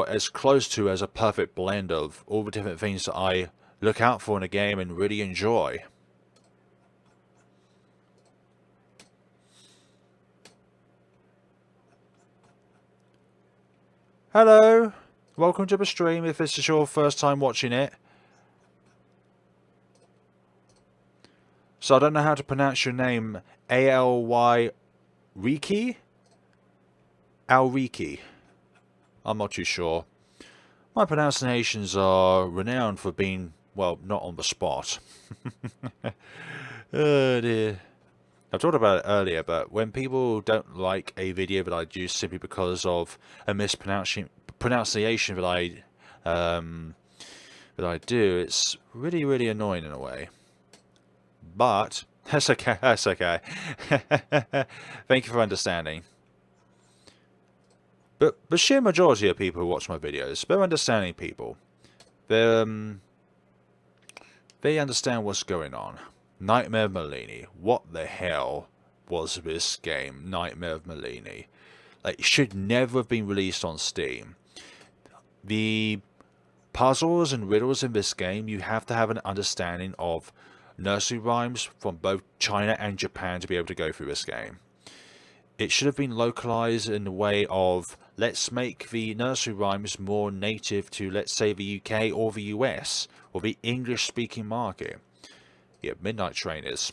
as close to as a perfect blend of all the different things that I look out for in a game and really enjoy. Hello, welcome to the stream if this is your first time watching it. So I don't know how to pronounce your name. A-L-Y Riki? Alriki. I'm not too sure. My pronunciations are renowned for being, well, not on the spot. Oh dear. I've talked about it earlier, but when people don't like a video that I do simply because of a mispronunciation that I do, it's really, really annoying in a way. But that's okay. That's okay. Thank you for understanding. But the sheer majority of people who watch my videos, they're understanding people. They understand what's going on. Nightmare of Malini. What the hell was this game? Nightmare of Malini. Like, it should never have been released on Steam. The puzzles and riddles in this game, you have to have an understanding of nursery rhymes from both China and Japan to be able to go through this game. It should have been localized in the way of, let's make the nursery rhymes more native to, let's say, the UK or the US or the English-speaking market. Yeah, Midnight Train is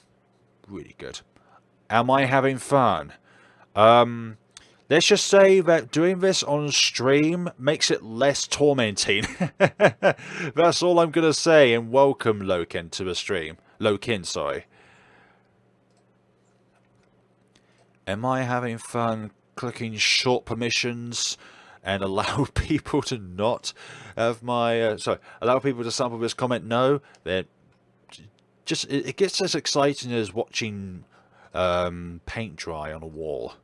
really good. Am I having fun? Let's just say that doing this on stream makes it less tormenting. That's all I'm going to say, and welcome Loken to the stream. Lokin, sorry. Am I having fun clicking short permissions and allow people to not have my... allow people to sample this comment? No, then just it gets as exciting as watching paint dry on a wall.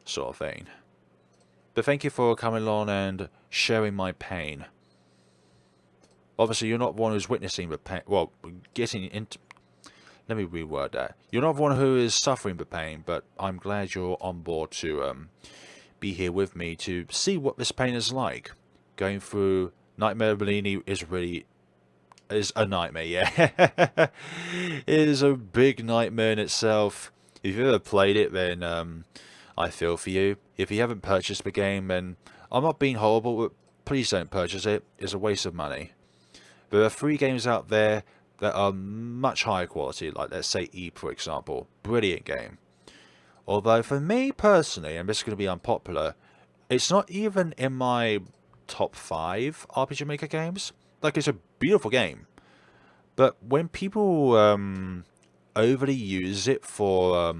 sort of thing. But thank you for coming along and sharing my pain. Obviously, you're not one who's witnessing the pain. Well, getting into... Let me reword that. You're not one who is suffering the pain, but I'm glad you're on board to be here with me to see what this pain is like. Going through Nightmare Bellini is a nightmare, yeah. It is a big nightmare in itself. If you've ever played it, then I feel for you. If you haven't purchased the game, then I'm not being horrible, but please don't purchase it. It's a waste of money. There are 3 games out there that are much higher quality, like let's say Eve, for example. Brilliant game. Although for me personally, and this is going to be unpopular, it's not even in my top 5 RPG Maker games. Like, it's a beautiful game. But when people overly use it for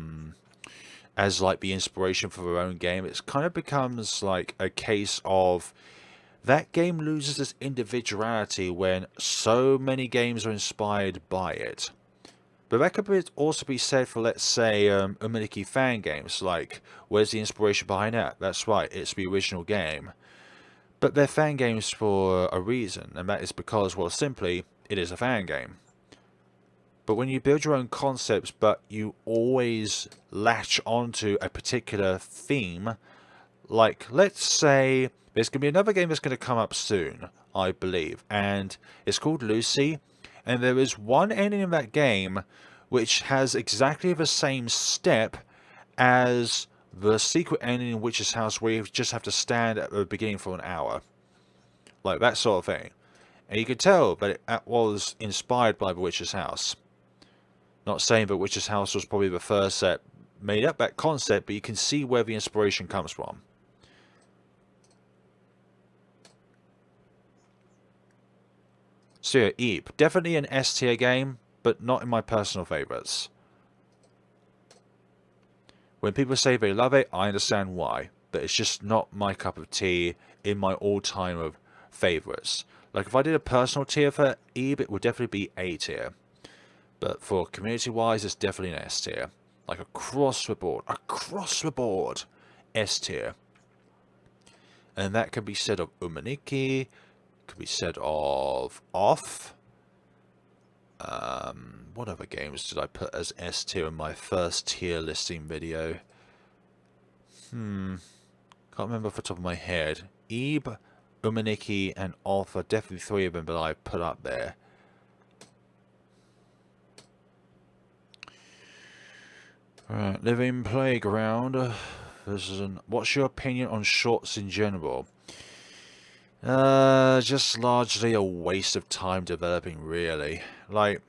as like the inspiration for their own game, it kind of becomes like a case of that game loses its individuality when so many games are inspired by it. But that could also be said for, let's say, Uminiki fan games. Like, where's the inspiration behind that? That's right, it's the original game. But they're fan games for a reason, and that is because, well, simply, it is a fan game. But when you build your own concepts, but you always latch onto a particular theme, like, let's say, there's going to be another game that's going to come up soon, I believe, and it's called Lucy, and there is one ending in that game which has exactly the same step as the secret ending in Witch's House, where you just have to stand at the beginning for an hour. Like, that sort of thing. And you could tell that it was inspired by the Witch's House. Not saying that Witch's House was probably the first that made up that concept, but you can see where the inspiration comes from. So yeah, Eep. Definitely an S tier game, but not in my personal favourites. When people say they love it, I understand why. But it's just not my cup of tea in my all-time of favourites. Like, if I did a personal tier for Eep, it would definitely be A tier. But for community-wise, it's definitely an S tier. Like, across the board, S tier. And that can be said of Umaniki, could be said of Off. What other games did I put as S tier in my first tier listing video? Can't remember off the top of my head. Ebe, Umaniki, and Off are definitely 3 of them that I put up there. Right, Living Playground. This is what's your opinion on shorts in general? Just largely a waste of time developing, really. Like,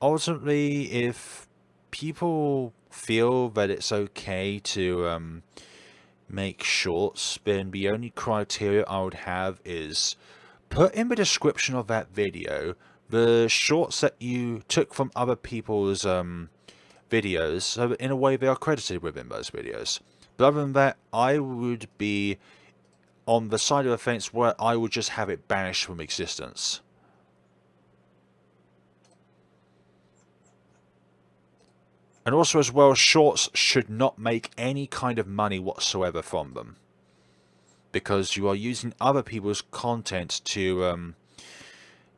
ultimately, if people feel that it's okay to make shorts, then the only criteria I would have is put in the description of that video the shorts that you took from other people's videos, so in a way they are credited within those videos. But other than that, I would be on the side of the fence where I would just have it banished from existence. And also as well, shorts should not make any kind of money whatsoever from them, because you are using other people's content to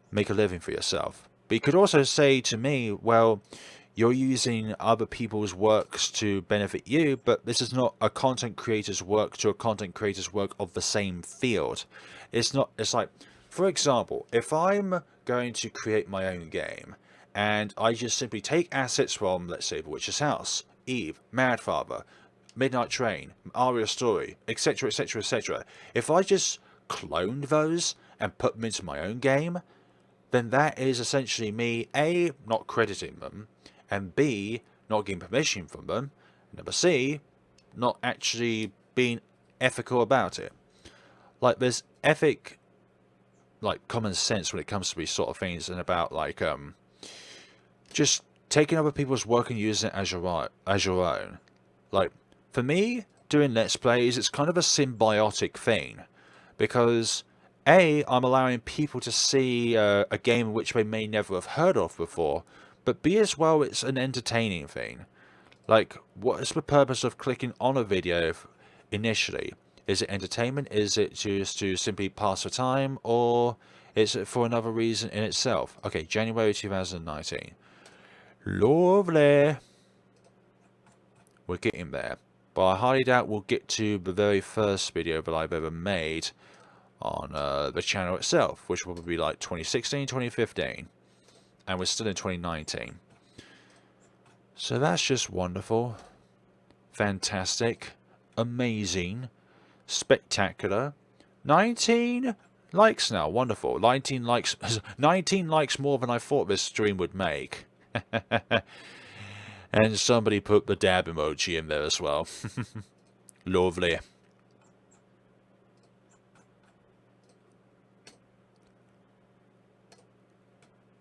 make a living for yourself. But you could also say to me, well, you're using other people's works to benefit you, but this is not a content creator's work to a content creator's work of the same field. It's not, it's like, for example, if I'm going to create my own game, and I just simply take assets from, let's say, The Witch's House, Eve, Mad Father, Midnight Train, Aria Story, etc, etc, etc. If I just cloned those and put them into my own game, then that is essentially me, A, not crediting them, and B, not getting permission from them, number C, not actually being ethical about it. Like, there's ethic, like, common sense when it comes to these sort of things, and about, like, just taking other people's work and using it as your own. Like, for me, doing Let's Plays, it's kind of a symbiotic thing, because A, I'm allowing people to see a game which they may never have heard of before, but B as well, it's an entertaining thing. Like, what is the purpose of clicking on a video initially? Is it entertainment? Is it just to simply pass the time? Or is it for another reason in itself? Okay, January 2019. Lovely. We're getting there. But I highly doubt we'll get to the very first video that I've ever made on the channel itself, which will probably be like 2016, 2015. And we're still in 2019. So that's just wonderful. Fantastic. Amazing. Spectacular. 19 likes now. Wonderful. 19 likes. 19 likes more than I thought this stream would make. And somebody put the dab emoji in there as well. Lovely.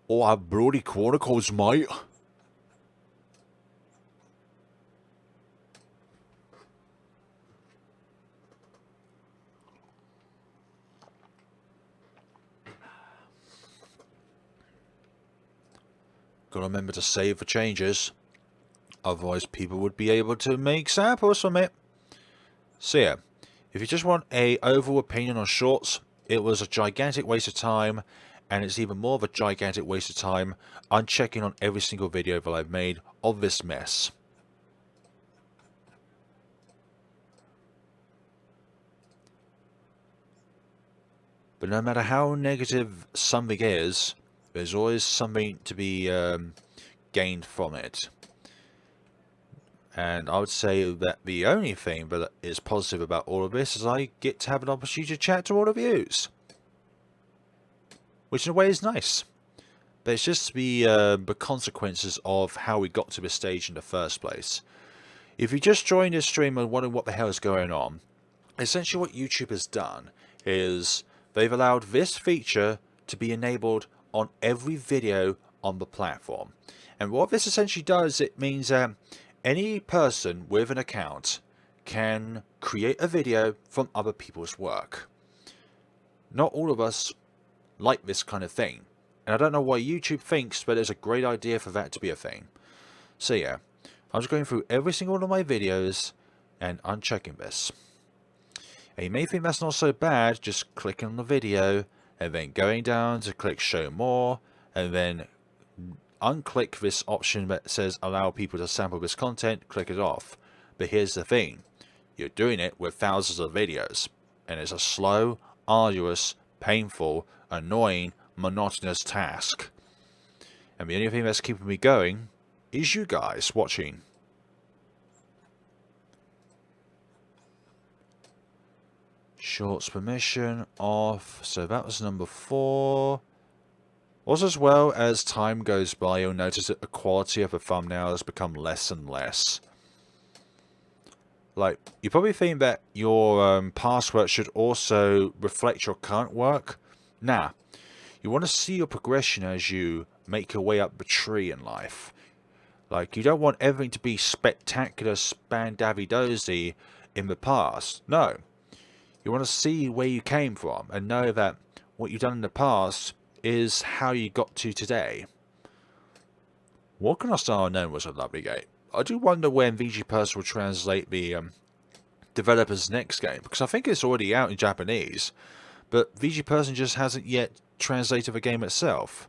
Oh, I have Brody Chronicles, mate. Gotta remember to save for changes. Otherwise, people would be able to make samples from it. So yeah, if you just want a overall opinion on shorts, it was a gigantic waste of time, and it's even more of a gigantic waste of time unchecking on every single video that I've made of this mess. But no matter how negative something is, there's always something to be gained from it. And I would say that the only thing that is positive about all of this is I get to have an opportunity to chat to all of you. Which in a way is nice. But it's just the consequences of how we got to this stage in the first place. If you just joined this stream and wondering what the hell is going on, essentially what YouTube has done is they've allowed this feature to be enabled on every video on the platform. And what this essentially does, it means any person with an account can create a video from other people's work. Not all of us like this kind of thing. And I don't know why YouTube thinks that it's a great idea for that to be a thing. So yeah, I'm just going through every single one of my videos and unchecking this. And you may think that's not so bad, just clicking on the video and then going down to click show more and then unclick this option that says allow people to sample this content, click it off. But here's the thing, you're doing it with thousands of videos and it's a slow, arduous, painful, annoying, monotonous task. And the only thing that's keeping me going is you guys watching. Shorts permission off. So that was number 4. Also, as well as time goes by, you'll notice that the quality of the thumbnail has become less and less. Like, you probably think that your past work should also reflect your current work. Nah. You want to see your progression as you make your way up the tree in life. Like, you don't want everything to be spectacular, spandavy-dozy in the past. No. You want to see where you came from and know that what you've done in the past is how you got to today. Walking Star Unknown was a lovely game. I do wonder when VG Person will translate the developer's next game, because I think it's already out in Japanese, but VG Person just hasn't yet translated the game itself.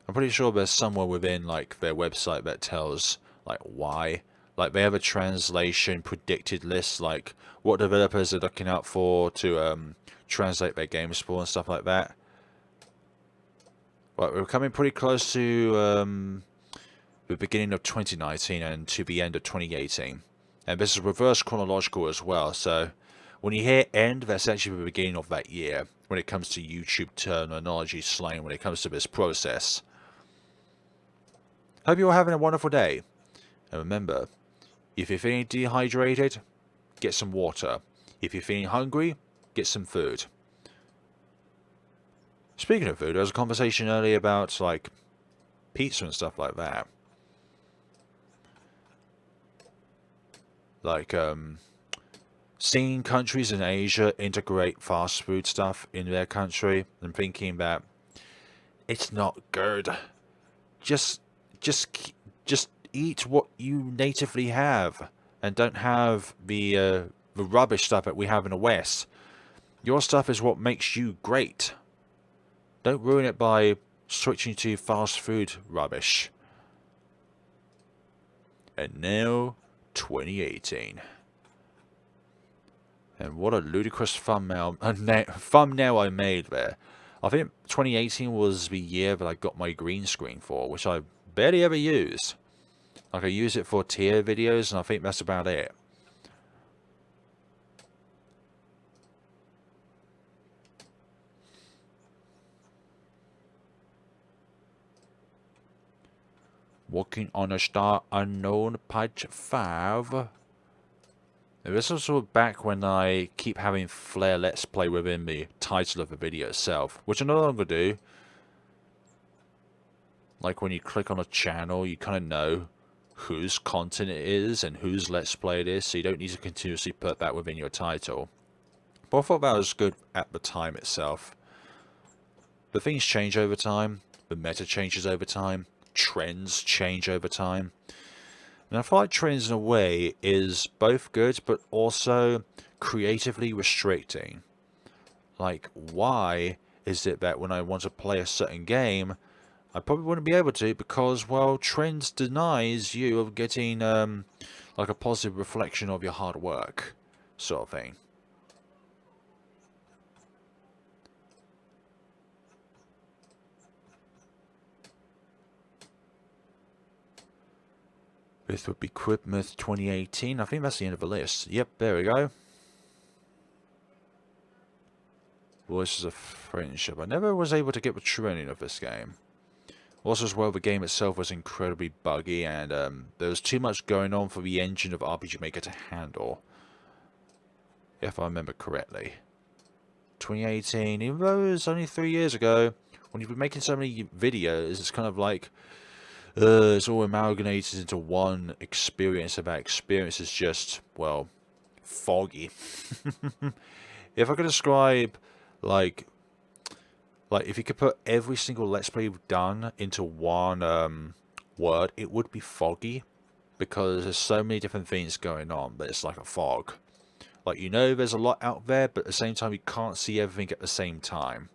I'm pretty sure there's somewhere within like their website that tells like why. Like they have a translation predicted list, like what developers are looking out for to translate their games for and stuff like that. Right, we're coming pretty close to the beginning of 2019 and to the end of 2018. And this is reverse chronological as well, so when you hear end, that's actually the beginning of that year when it comes to YouTube terminology slang when it comes to this process. Hope you're having a wonderful day. And remember, if you're feeling dehydrated, get some water. If you're feeling hungry, get some food. Speaking of food, there was a conversation earlier about like pizza and stuff like that. Like seeing countries in Asia integrate fast food stuff in their country and thinking that it's not good. Just just eat what you natively have, and don't have the rubbish stuff that we have in the West. Your stuff is what makes you great. Don't ruin it by switching to fast food rubbish. And now, 2018. And what a ludicrous thumbnail I made there. I think 2018 was the year that I got my green screen for, which I barely ever use. Like, I use it for tier videos, and I think that's about it. Walking on a Star Unknown Patch 5. This was sort of back when I keep having Flare Let's Play within the title of the video itself, which I no longer do. Like when you click on a channel, you kind of know whose content it is and whose Let's Play it is, so you don't need to continuously put that within your title. But I thought that was good at the time itself. But things change over time, the meta changes over time, trends change over time. And I feel like trends in a way is both good but also creatively restricting. Like, why is it that when I want to play a certain game, I probably wouldn't be able to because, well, trends denies you of getting like a positive reflection of your hard work, sort of thing. This would be Quibmouth 2018. I think that's the end of the list. Yep, there we go. Voices of Friendship. I never was able to get the true ending of this game. Also, as well, the game itself was incredibly buggy, and there was too much going on for the engine of RPG Maker to handle. If I remember correctly. 2018, even though it was only 3 years ago, when you've been making so many videos, it's kind of like, it's all amalgamated into one experience, and that experience is just, well, foggy. If I could describe, like if you could put every single Let's Play you've done into one word, it would be foggy, because there's so many different things going on, but it's like a fog. Like, you know there's a lot out there, but at the same time you can't see everything at the same time.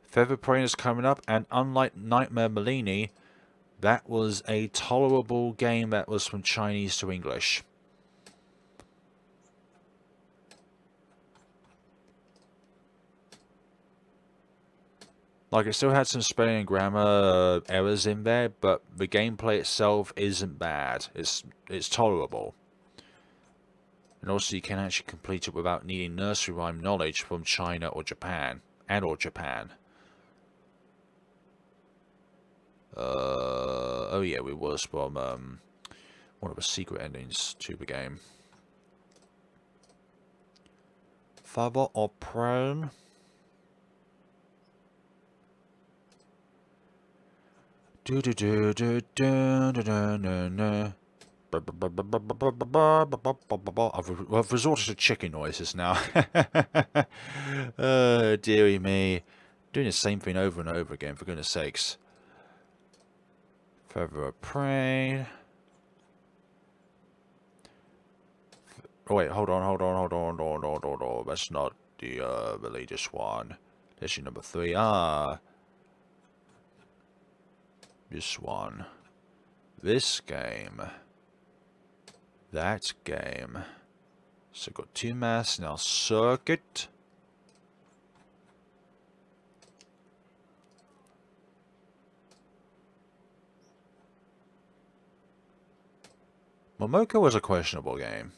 Feather Prey is coming up, and unlike Nightmare Malini, that was a tolerable game that was from Chinese to English. Like, it still had some spelling and grammar errors in there, but the gameplay itself isn't bad. It's tolerable. And also you can actually complete it without needing nursery rhyme knowledge from China or Japan. Or Japan. Oh yeah, we was from one of the secret endings to the game. Father or prone? I've resorted to chicken noises now. Oh, dearie me. Doing the same thing over and over again, for goodness sakes. Feather of Prey. Oh wait, hold on. That's not the latest one. That's your number 3. This one. This game. That game. So I've got 2 masks, now circuit. Momoko was a questionable game.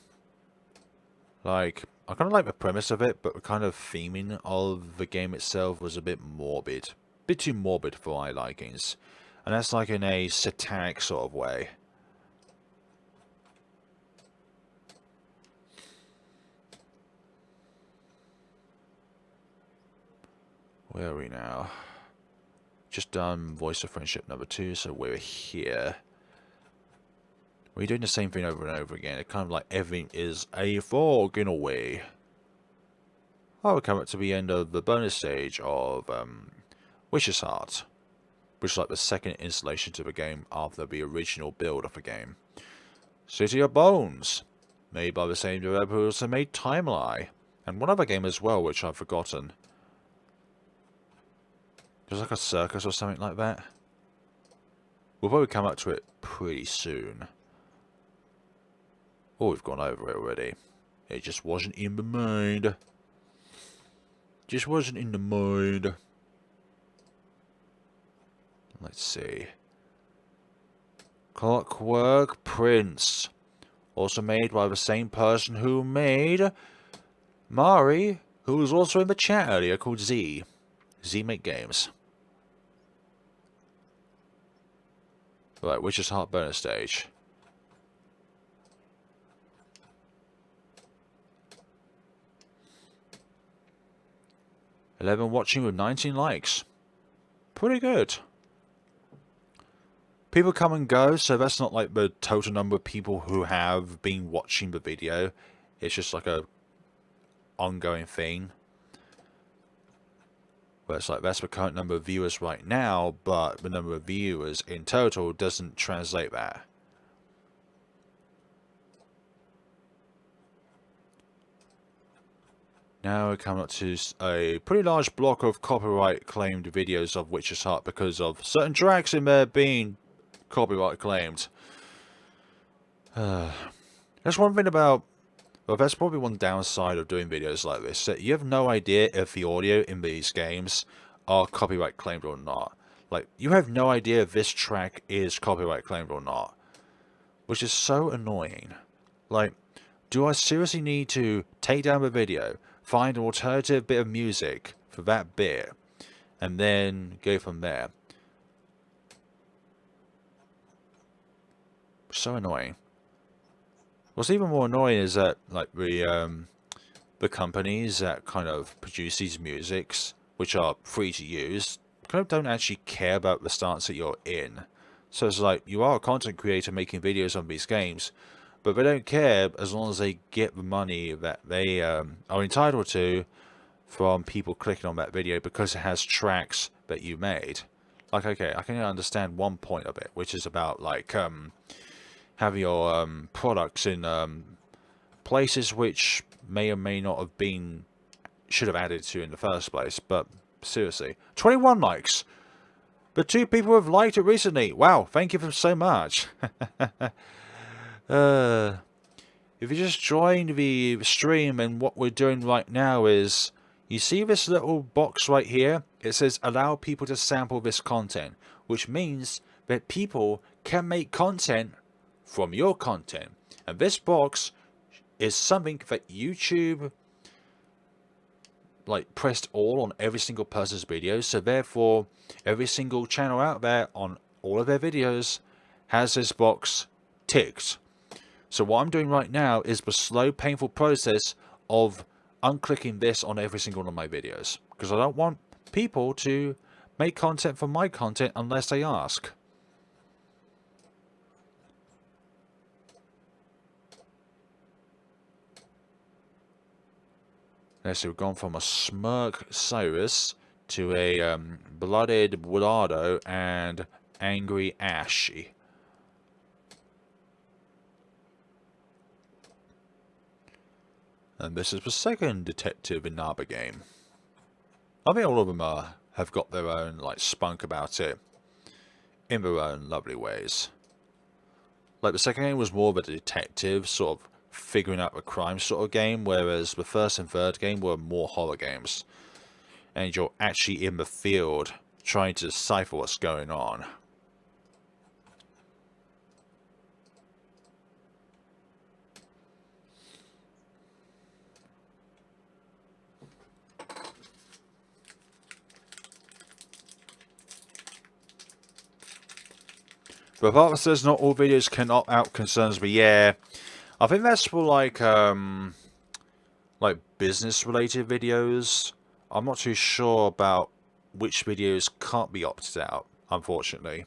Like, I kind of like the premise of it, but the kind of theming of the game itself was a bit morbid. A bit too morbid for my likings. And that's like in a satanic sort of way. Where are we now? Just done Voice of Friendship number 2, so we're here. We're doing the same thing over and over again. It's kind of like everything is a fog in a way. Oh, we come up to the end of the bonus stage of Witch's Heart, which is like the second installation to the game after the original build of the game. City of Bones, made by the same developer who also made Timeline, and one other game as well, which I've forgotten. There's like a circus or something like that. We'll probably come up to it pretty soon. Oh, we've gone over it already. It just wasn't in the mind. Just wasn't in the mind. Let's see. Clockwork Prince. Also made by the same person who made Mari, who was also in the chat earlier, called Z. Z Make Games. Right, Witch's Heart bonus stage. "11 watching with 19 likes. Pretty good. People come and go, so that's not like the total number of people who have been watching the video. It's just like a ongoing thing. Where it's like that's the current number of viewers right now, but the number of viewers in total doesn't translate that. Now we come up to a pretty large block of copyright claimed videos of Witch's Heart because of certain tracks in there being copyright claimed. That's one thing about, well, that's probably one downside of doing videos like this, that you have no idea if the audio in these games are copyright claimed or not. Like, you have no idea if this track is copyright claimed or not, which is so annoying. Like, do I seriously need to take down the video, find an alternative bit of music for that bit, and then go from there? So annoying. What's even more annoying is that, like, the companies that kind of produce these musics, which are free to use, kind of don't actually care about the stance that you're in. So it's like, you are a content creator making videos on these games, but they don't care as long as they get the money that they are entitled to from people clicking on that video because it has tracks that you made. Like, okay, I can understand one point of it, which is about, like, having your products in places which may or may not have been, should have added to in the first place. But seriously, 21 likes. But 2 people have liked it recently. Wow, thank you for so much. If you just joined the stream, and what we're doing right now is, you see this little box right here? It says allow people to sample this content, which means that people can make content from your content. And this box is something that YouTube like pressed all on every single person's videos, so therefore every single channel out there on all of their videos has this box ticked. So what I'm doing right now is the slow, painful process of unclicking this on every single one of my videos, because I don't want people to make content from my content unless they ask. So we've gone from a smirk Cyrus to a blooded Willardo and angry Ashy. And this is the second detective Inaba game. I think all of them have got their own like spunk about it, in their own lovely ways. Like the second game was more of a detective, sort of figuring out the crime sort of game, whereas the first and third game were more horror games. And you're actually in the field trying to decipher what's going on. But Papa says not all videos can opt out concerns, but yeah, I think that's for like business related videos. I'm not too sure about which videos can't be opted out, unfortunately.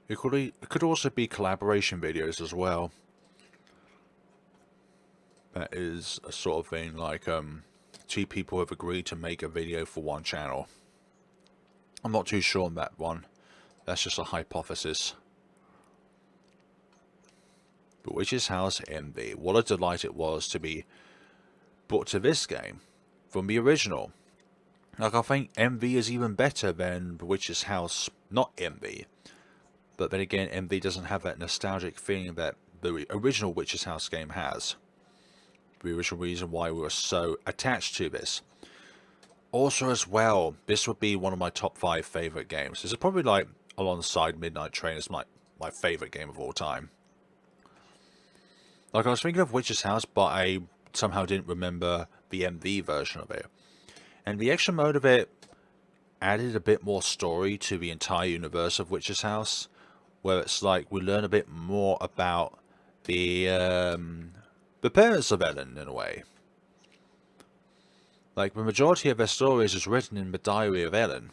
It could also be collaboration videos as well. That is a sort of thing like two people have agreed to make a video for one channel. I'm not too sure on that one. That's just a hypothesis. But Witch's House MV. What a delight it was to be brought to this game from the original. Like, I think MV is even better than The Witch's House, not MV. But then again, MV doesn't have that nostalgic feeling that the original Witch's House game has. The original reason why we were so attached to this. Also as well, this would be one of my top 5 favourite games. This is probably like alongside Midnight Train as my favourite game of all time. Like, I was thinking of Witch's House, but I somehow didn't remember the MV version of it. And the extra mode of it added a bit more story to the entire universe of Witch's House, where it's like we learn a bit more about the parents of Ellen in a way. Like, the majority of their stories is written in the Diary of Ellen,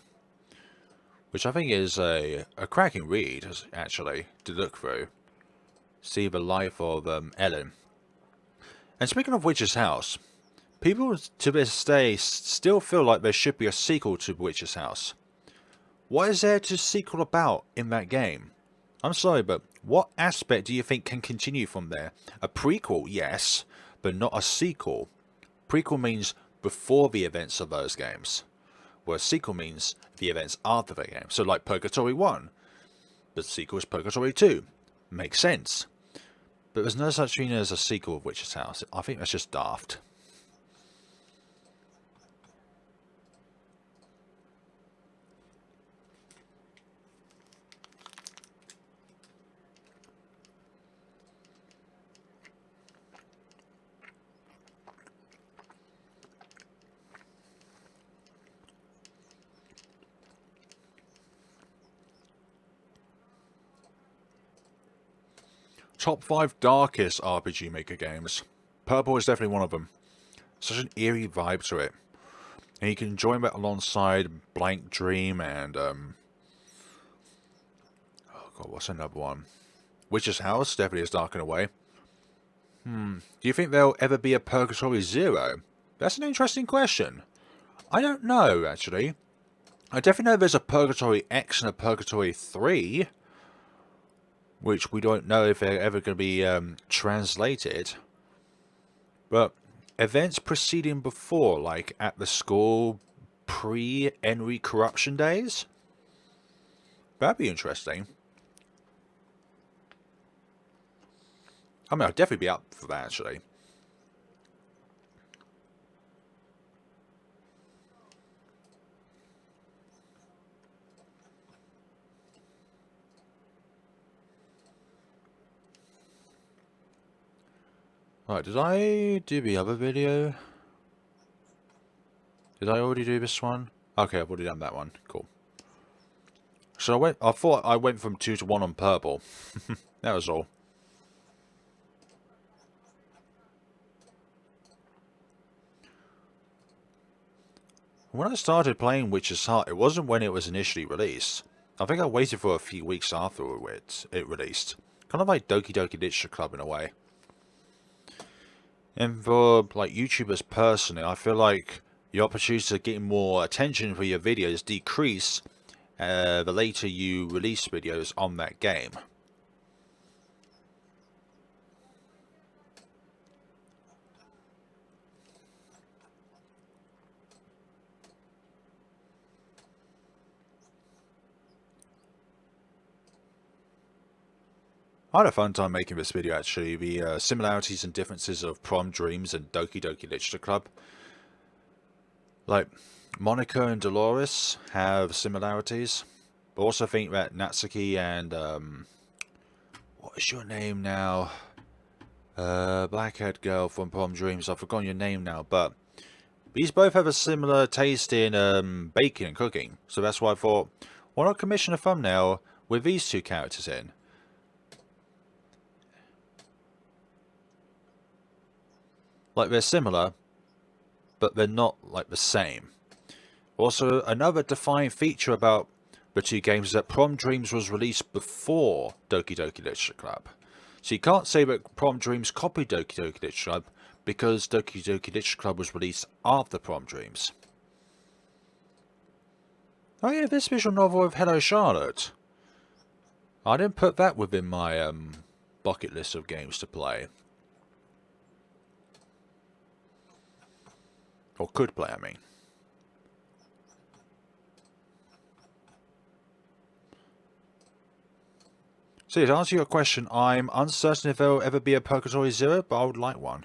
which I think is a cracking read, actually, to look through. See the life of Ellen. And speaking of Witch's House, people to this day still feel like there should be a sequel to Witch's House. What is there to sequel about in that game? I'm sorry, but what aspect do you think can continue from there? A prequel, yes, but not a sequel. Prequel means before the events of those games, whereas sequel means the events after the game. So like Purgatory 1, but the sequel is Purgatory 2. Makes sense. But there's no such thing as a sequel of Witch's House. I think that's just daft. Top 5 darkest RPG Maker games. Purple is definitely one of them. Such an eerie vibe to it. And you can enjoy that alongside Blank Dream and, oh god, what's another one? Witch's House definitely is dark in a way. Do you think there'll ever be a Purgatory 0? That's an interesting question. I don't know, actually. I definitely know there's a Purgatory X and a Purgatory 3. Which we don't know if they're ever going to be translated. But events preceding before, like at the school pre-Henry corruption days? That'd be interesting. I mean, I'd definitely be up for that, actually. Right, did I do the other video? Did I already do this one? Okay, I've already done that one. Cool. So I thought I went from 2 to 1 on purple. That was all. When I started playing Witch's Heart, it wasn't when it was initially released. I think I waited for a few weeks after it released. Kind of like Doki Doki Literature Club in a way. And for like YouTubers personally, I feel like the opportunity to get more attention for your videos decrease the later you release videos on that game. I had a fun time making this video actually. The similarities and differences of Prom Dreams and Doki Doki Literature Club. Like, Monica and Dolores have similarities. But also think that Natsuki and, what is your name now? Blackhead girl from Prom Dreams. I've forgotten your name now, but these both have a similar taste in baking and cooking. So that's why I thought, why not commission a thumbnail with these two characters in? Like, they're similar, but they're not like the same. Also, another defining feature about the two games is that Prom Dreams was released before Doki Doki Literature Club. So you can't say that Prom Dreams copied Doki Doki Literature Club because Doki Doki Literature Club was released after Prom Dreams. Oh yeah, this visual novel of Hello Charlotte. I didn't put that within my bucket list of games to play. Or could play, I mean. So to answer your question, I'm uncertain if there will ever be a Purgatory Zero, but I would like one.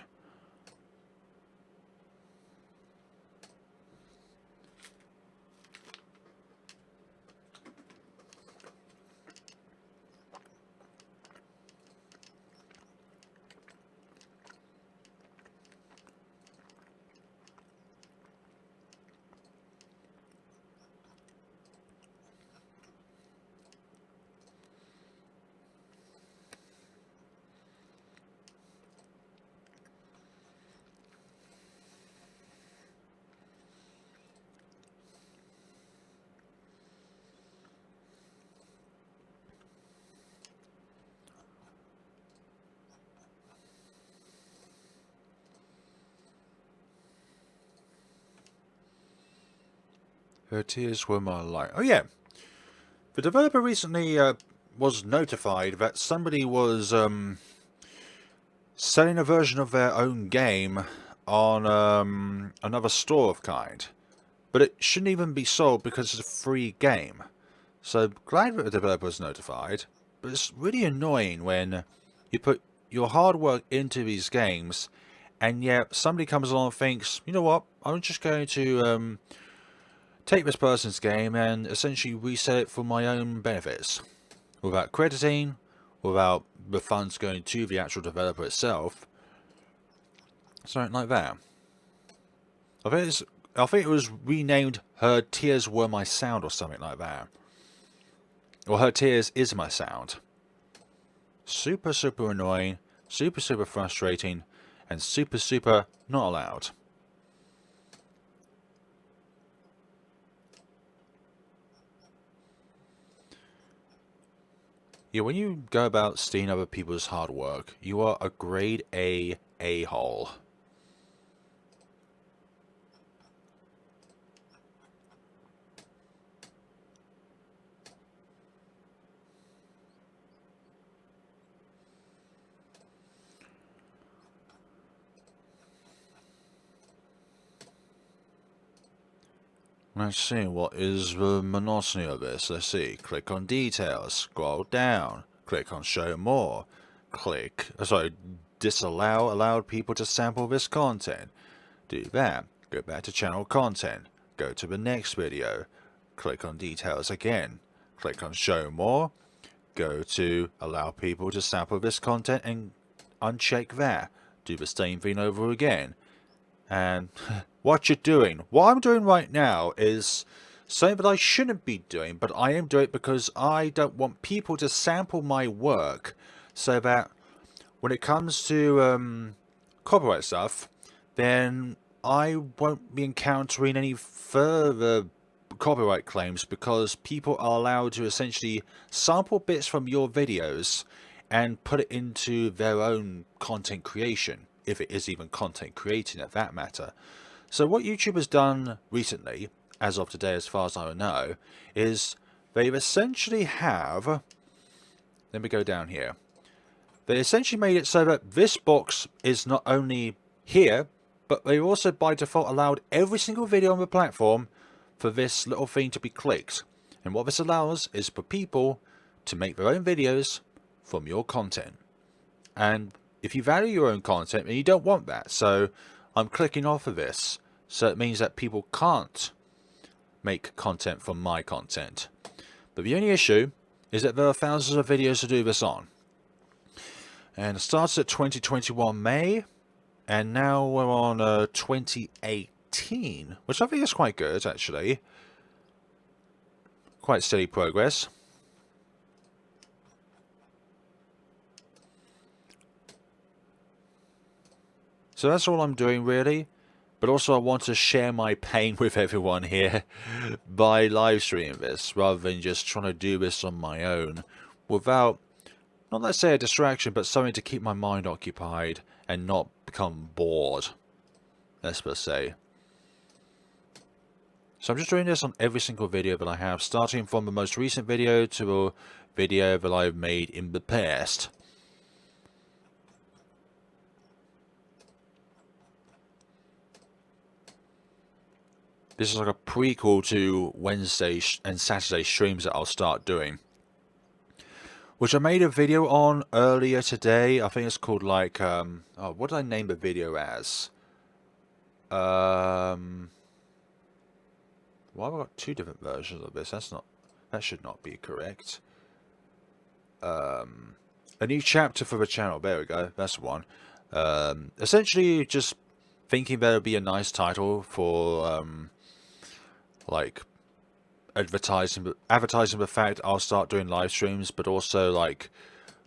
Her tears were my light. Oh yeah, the developer recently was notified that somebody was selling a version of their own game on another store of kind. But it shouldn't even be sold because it's a free game. So glad that the developer was notified, but it's really annoying when you put your hard work into these games and yet somebody comes along and thinks, you know what, I'm just going to take this person's game and essentially resell it for my own benefits. Without crediting, without the funds going to the actual developer itself. Something like that. I think it was renamed Her Tears Were My Sound or something like that. Or Her Tears Is My Sound. Super, super annoying, super, super frustrating, and super, super not allowed. Yeah, when you go about stealing other people's hard work, you are a grade A a-hole. Let's see, what is the monotony of this? Let's see, click on details, scroll down, click on show more, disallow allowed people to sample this content. Do that, go back to channel content, go to the next video, click on details again, click on show more, go to allow people to sample this content and uncheck that, do the same thing over again. And what you're doing, what I'm doing right now is something that I shouldn't be doing, but I am doing it because I don't want people to sample my work so that when it comes to copyright stuff, then I won't be encountering any further copyright claims because people are allowed to essentially sample bits from your videos and put it into their own content creation, if it is even content creating at that matter. So what YouTube has done recently, as of today as far as I know, is they've essentially have, let me go down here, they essentially made it so that this box is not only here, but they also by default allowed every single video on the platform for this little thing to be clicked. And what this allows is for people to make their own videos from your content. And if you value your own content, and you don't want that, so I'm clicking off of this. So it means that people can't make content from my content. But the only issue is that there are thousands of videos to do this on. And it starts at 2021 May, and now we're on 2018, which I think is quite good, actually. Quite steady progress. So that's all I'm doing, really. But also I want to share my pain with everyone here by live streaming this, rather than just trying to do this on my own without, not let's say a distraction, but something to keep my mind occupied and not become bored, let's just say. So I'm just doing this on every single video that I have, starting from the most recent video to a video that I've made in the past. This is like a prequel to Wednesday and Saturday streams that I'll start doing, which I made a video on earlier today. I think it's called like, oh, what did I name the video as? Why have I got two different versions of this? That should not be correct. A new chapter for the channel. There we go. That's one. Essentially, just thinking that would be a nice title for like advertising the fact I'll start doing live streams, but also like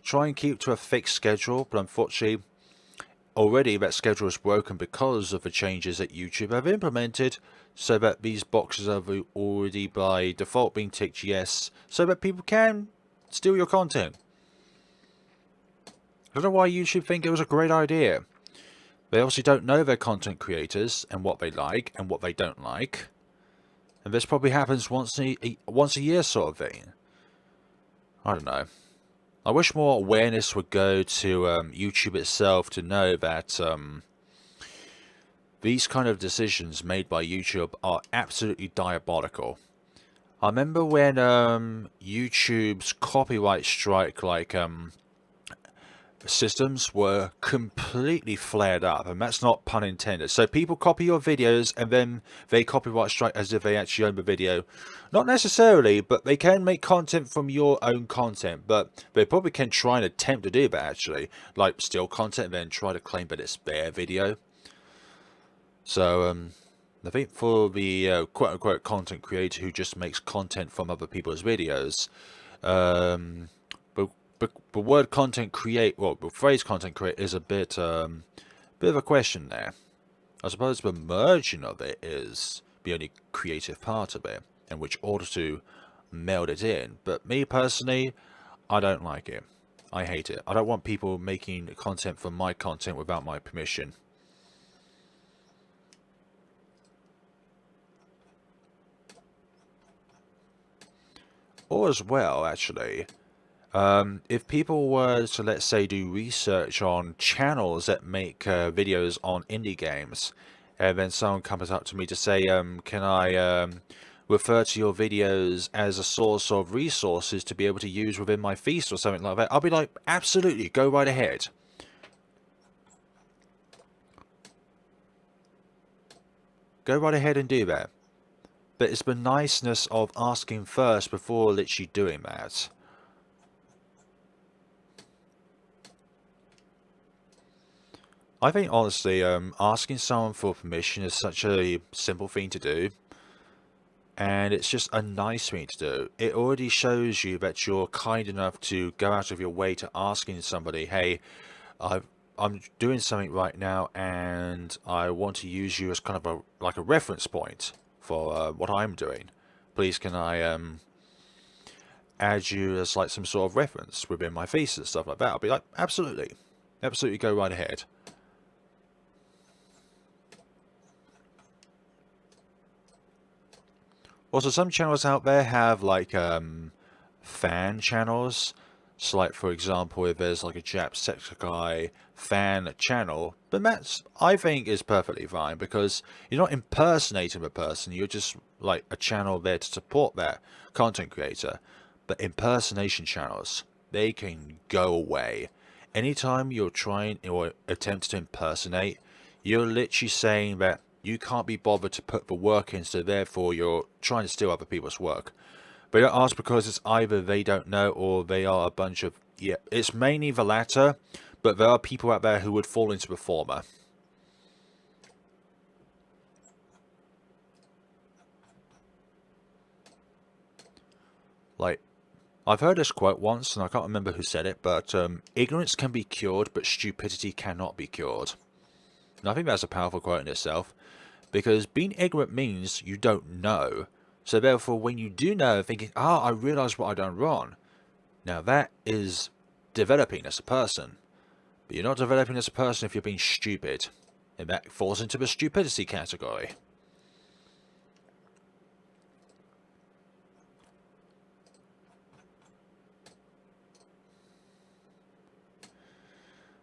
try and keep to a fixed schedule. But unfortunately, already that schedule is broken because of the changes that YouTube have implemented, so that these boxes are already by default being ticked yes, so that people can steal your content. I don't know why YouTube think it was a great idea. They obviously don't know their content creators and what they like and what they don't like. And this probably happens once a year sort of thing. I don't know. I wish more awareness would go to YouTube itself to know that these kind of decisions made by YouTube are absolutely diabolical. I remember when YouTube's copyright strike systems were completely flared up, and that's not pun intended. So people copy your videos and then they copyright strike as if they actually own the video. Not necessarily, but they can make content from your own content, but they probably can try and attempt to do that actually, like steal content and then try to claim that it's their video. So I think for the quote-unquote content creator who just makes content from other people's videos, but the word content create, well, the phrase content create is a bit of a question there. I suppose the merging of it is the only creative part of it, in which order to meld it in. But me personally, I don't like it. I hate it. I don't want people making content from my content without my permission. Or as well, actually, if people were to, let's say, do research on channels that make videos on indie games, and then someone comes up to me to say, can I refer to your videos as a source of resources to be able to use within my feast or something like that, I'll be like, absolutely, go right ahead. Go right ahead and do that. But it's the niceness of asking first before literally doing that. I think honestly, asking someone for permission is such a simple thing to do, and it's just a nice thing to do. It already shows you that you're kind enough to go out of your way to asking somebody, hey, I'm doing something right now and I want to use you as kind of a reference point for what I'm doing. Please can I add you as like some sort of reference within my feast and stuff like that? I'll be like, absolutely, absolutely, go right ahead. Also, some channels out there have like fan channels. So like, for example, if there's like a Jacksepticeye fan channel, then that's, I think, is perfectly fine, because you're not impersonating the person, you're just like a channel there to support that content creator. But impersonation channels, they can go away. Anytime you're trying or attempt to impersonate, you're literally saying that you can't be bothered to put the work in, so therefore you're trying to steal other people's work. But don't ask, because it's either they don't know or they are a bunch of... Yeah, it's mainly the latter, but there are people out there who would fall into the former. Like, I've heard this quote once, and I can't remember who said it, but ignorance can be cured, but stupidity cannot be cured. And I think that's a powerful quote in itself, because being ignorant means you don't know. So therefore, when you do know, thinking, ah, I realise what I've done wrong. Now that is developing as a person. But you're not developing as a person if you're being stupid. And that falls into the stupidity category.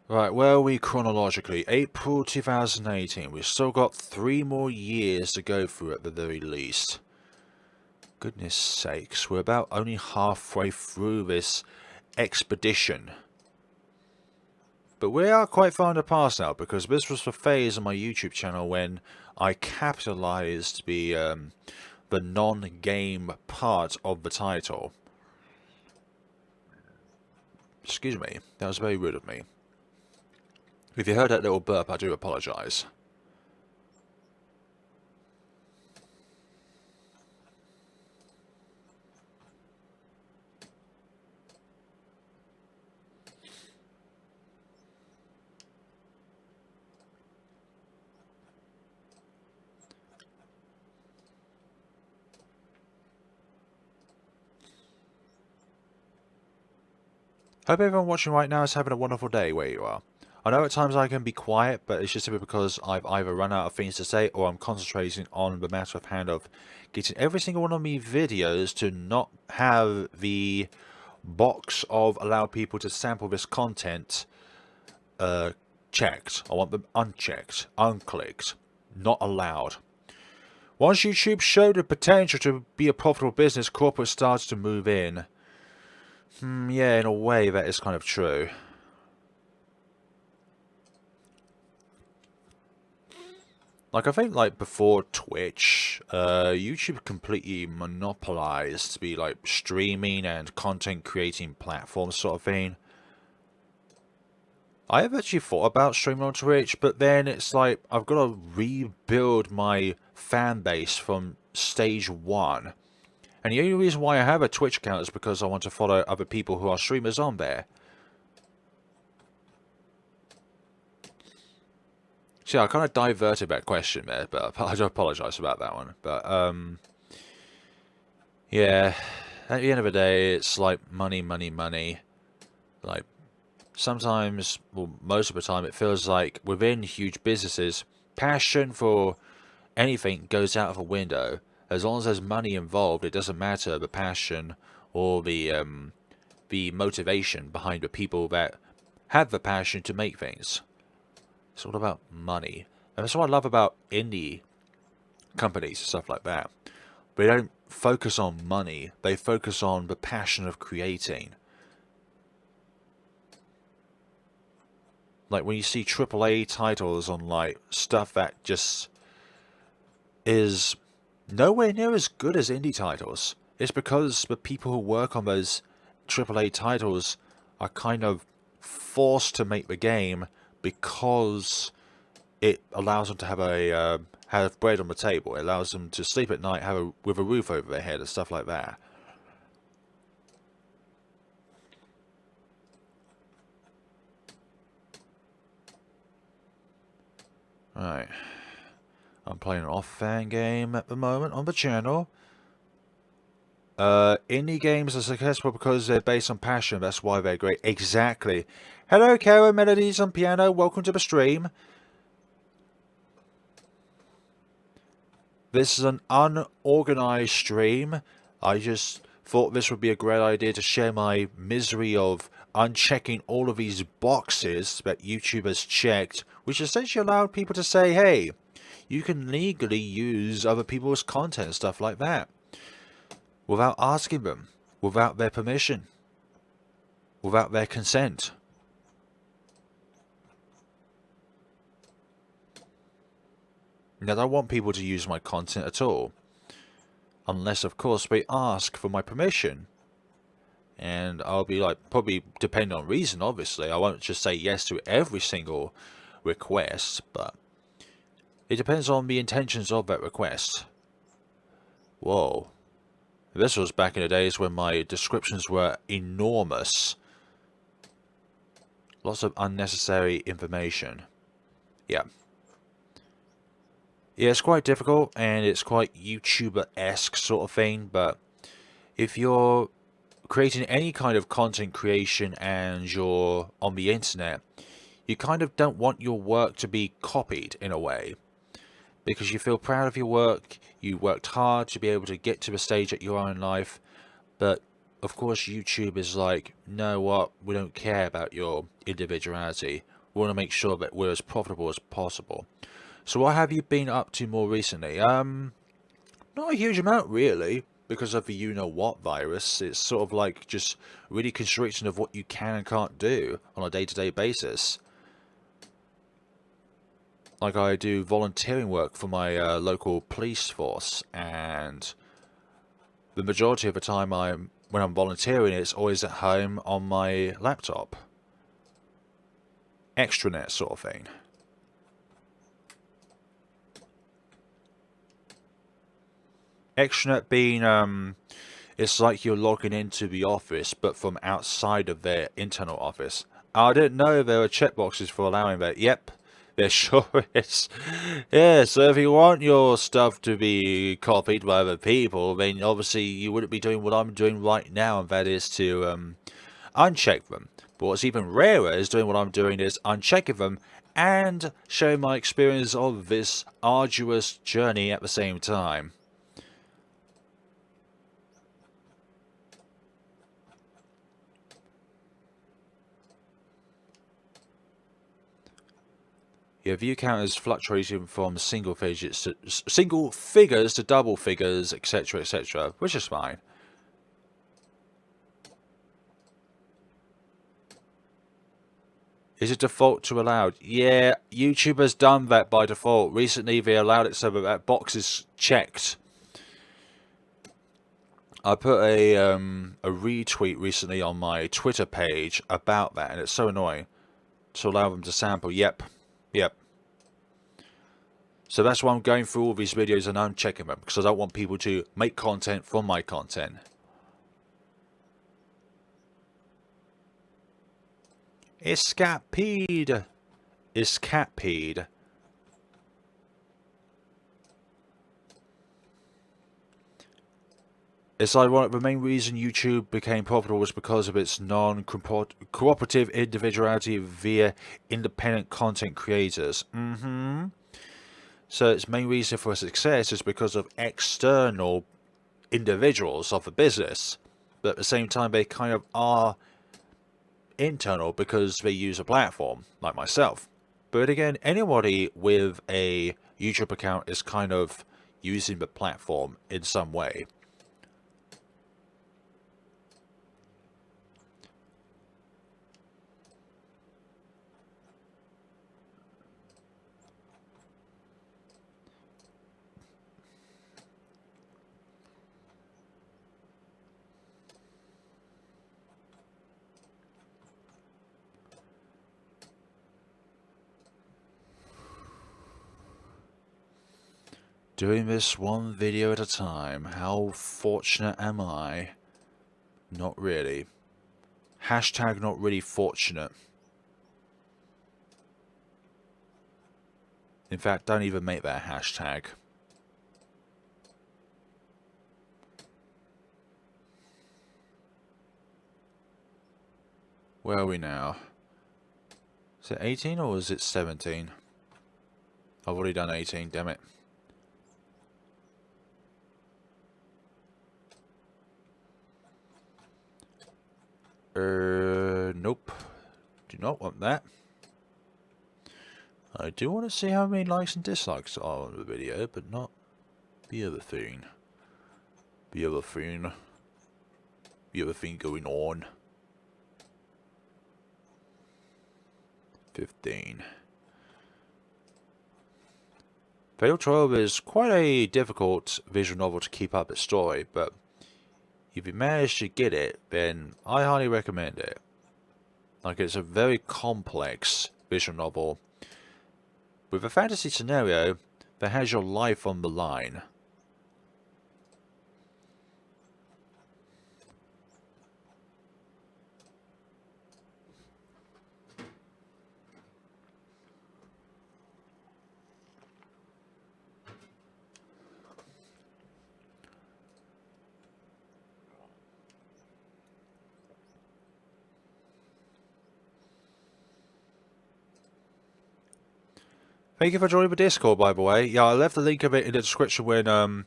Right, where are we chronologically? April 2018. We've still got 3 more years to go through at the very least. Goodness sakes, we're about only halfway through this expedition. But we are quite far in the past now, because this was the phase on my YouTube channel when I capitalized the non-game part of the title. Excuse me, that was very rude of me. If you heard that little burp, I do apologise. Hope everyone watching right now is having a wonderful day where you are. I know at times I can be quiet, but it's just simply because I've either run out of things to say or I'm concentrating on the matter of hand of getting every single one of me videos to not have the box of allow people to sample this content checked. I want them unchecked, unclicked, not allowed. Once YouTube showed the potential to be a profitable business, corporate starts to move in. Yeah, in a way that is kind of true. Like, I think, like, before Twitch, YouTube completely monopolized the, like, streaming and content creating platform sort of thing. I have actually thought about streaming on Twitch, but then it's like, I've got to rebuild my fan base from stage 1. And the only reason why I have a Twitch account is because I want to follow other people who are streamers on there. See, I kind of diverted that question there, but I do apologise about that one. But, yeah, at the end of the day, it's like money, money, money. Like, sometimes, well, most of the time, it feels like within huge businesses, passion for anything goes out of a window. As long as there's money involved, it doesn't matter the passion or the motivation behind the people that have the passion to make things. It's all about money. And that's what I love about indie companies and stuff like that. They don't focus on money. They focus on the passion of creating. Like when you see AAA titles on like stuff that just is nowhere near as good as indie titles. It's because the people who work on those AAA titles are kind of forced to make the game because it allows them to have bread on the table. It allows them to sleep at night, with a roof over their head and stuff like that. Right. I'm playing an off-fan game at the moment on the channel. Indie games are successful because they're based on passion. That's why they're great. Exactly. Hello, Kara Melodies on Piano. Welcome to the stream. This is an unorganized stream. I just thought this would be a great idea to share my misery of unchecking all of these boxes that YouTube has checked, which essentially allowed people to say, hey, you can legally use other people's content, stuff like that, without asking them, without their permission, without their consent. Now, I don't want people to use my content at all, unless, of course, they ask for my permission. And I'll be like, probably depending on reason, obviously. I won't just say yes to every single request, but it depends on the intentions of that request. Whoa. This was back in the days when my descriptions were enormous. Lots of unnecessary information. Yeah. Yeah, it's quite difficult and it's quite YouTuber-esque sort of thing, but if you're creating any kind of content creation and you're on the internet, you kind of don't want your work to be copied in a way, because you feel proud of your work, you worked hard to be able to get to the stage that you are in life, but of course YouTube is like, no, what, we don't care about your individuality, we want to make sure that we're as profitable as possible. So what have you been up to more recently? Not a huge amount really, because of the you-know-what virus. It's sort of like just really constricting of what you can and can't do on a day-to-day basis. Like I do volunteering work for my local police force, and the majority of the time when I'm volunteering, it's always at home on my laptop. Extranet sort of thing. Extranet being, it's like you're logging into the office, but from outside of their internal office. I didn't know there were checkboxes for allowing that. Yep, there sure is. Yeah, so if you want your stuff to be copied by other people, then obviously you wouldn't be doing what I'm doing right now, and that is to uncheck them. But what's even rarer is doing what I'm doing is unchecking them and showing my experience of this arduous journey at the same time. Your view count is fluctuating from single figures to double figures, etc., etc., which is fine. Is it default to allowed? Yeah, YouTube has done that by default. Recently, they allowed it so that box is checked. I put a retweet recently on my Twitter page about that, and it's so annoying to allow them to sample. Yep. So that's why I'm going through all these videos and I'm checking them, because I don't want people to make content from my content. Escapede. Escapede. It's ironic, the main reason YouTube became profitable was because of its non-cooperative individuality via independent content creators. So its main reason for success is because of external individuals of the business. But at the same time, they kind of are internal because they use a platform, like myself. But again, anybody with a YouTube account is kind of using the platform in some way. Doing this one video at a time. How fortunate am I? Not really. Hashtag not really fortunate. In fact, don't even make that a hashtag. Where are we now? Is it 18 or is it 17? I've already done 18, damn it. Nope. Do not want that. I do want to see how many likes and dislikes are on the video, but not the other thing. The other thing going on. 15. Fatal 12 is quite a difficult visual novel to keep up its story, but if you manage to get it, then I highly recommend it. Like, it's a very complex visual novel with a fantasy scenario that has your life on the line. Thank you for joining the Discord, by the way. Yeah, I left the link of it in the description when I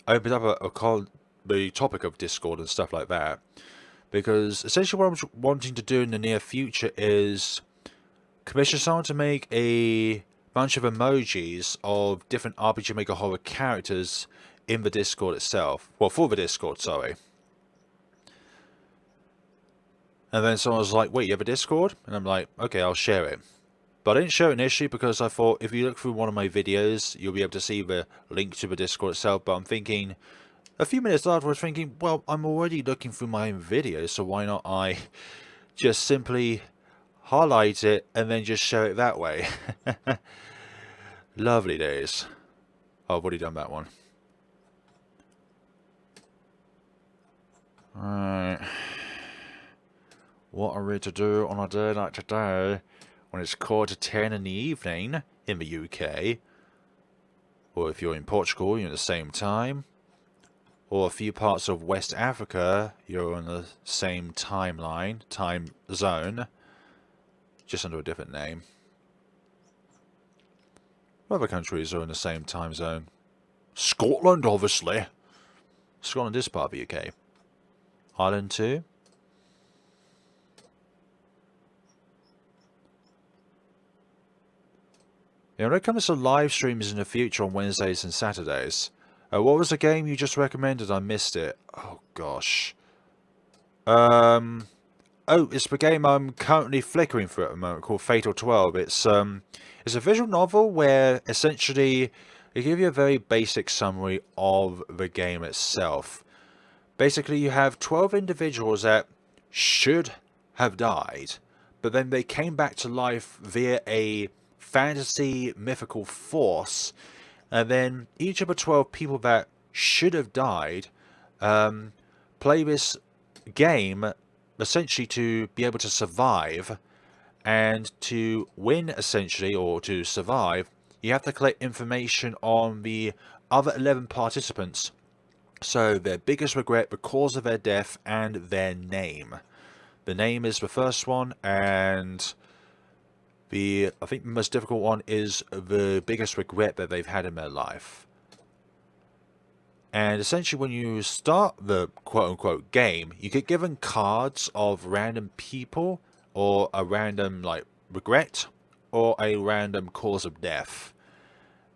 opened up the topic of Discord and stuff like that. Because essentially what I'm wanting to do in the near future is commission someone to make a bunch of emojis of different RPG Maker horror characters in the Discord itself. Well, for the Discord, sorry. And then someone was like, wait, you have a Discord? And I'm like, okay, I'll share it. But I didn't share it initially because I thought if you look through one of my videos, you'll be able to see the link to the Discord itself. But I'm thinking, a few minutes afterwards, thinking, well, I'm already looking through my own videos, so why not I just simply highlight it and then just show it that way. Lovely days. Oh, I've already done that one. Alright. What are we to do on a day like today when it's 10:15 in the evening in the UK? Or if you're in Portugal, you're at the same time. Or a few parts of West Africa, you're on the same time zone. Just under a different name. Other countries are in the same time zone. Scotland, obviously. Scotland is part of the UK. Ireland too. Yeah, when it comes to live streams in the future on Wednesdays and Saturdays, what was the game you just recommended? I missed it. Oh gosh. Oh, it's the game I'm currently flickering through at the moment called Fatal 12. It's a visual novel where essentially they give you a very basic summary of the game itself. Basically, you have 12 individuals that should have died, but then they came back to life via a fantasy mythical force, and then each of the 12 people that should have died play this game essentially to be able to survive, and to win essentially, or to survive, you have to collect information on the other 11 participants. So their biggest regret, the cause of their death, and their name. The name is the first one, and I think the most difficult one is the biggest regret that they've had in their life. And essentially when you start the quote-unquote game, you get given cards of random people, or a random like regret, or a random cause of death.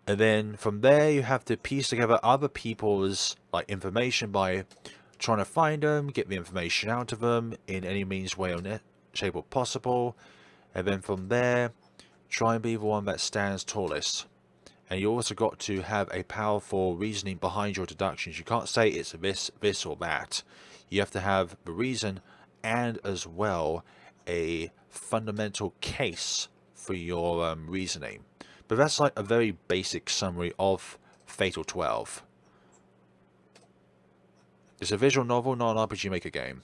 And then from there you have to piece together other people's like information by trying to find them, get the information out of them in any means, way, or shape or possible. And then from there, try and be the one that stands tallest. And you also got to have a powerful reasoning behind your deductions. You can't say it's this or that. You have to have the reason and as well a fundamental case for your reasoning. But that's like a very basic summary of Fatal 12. It's a visual novel, not an RPG Maker game.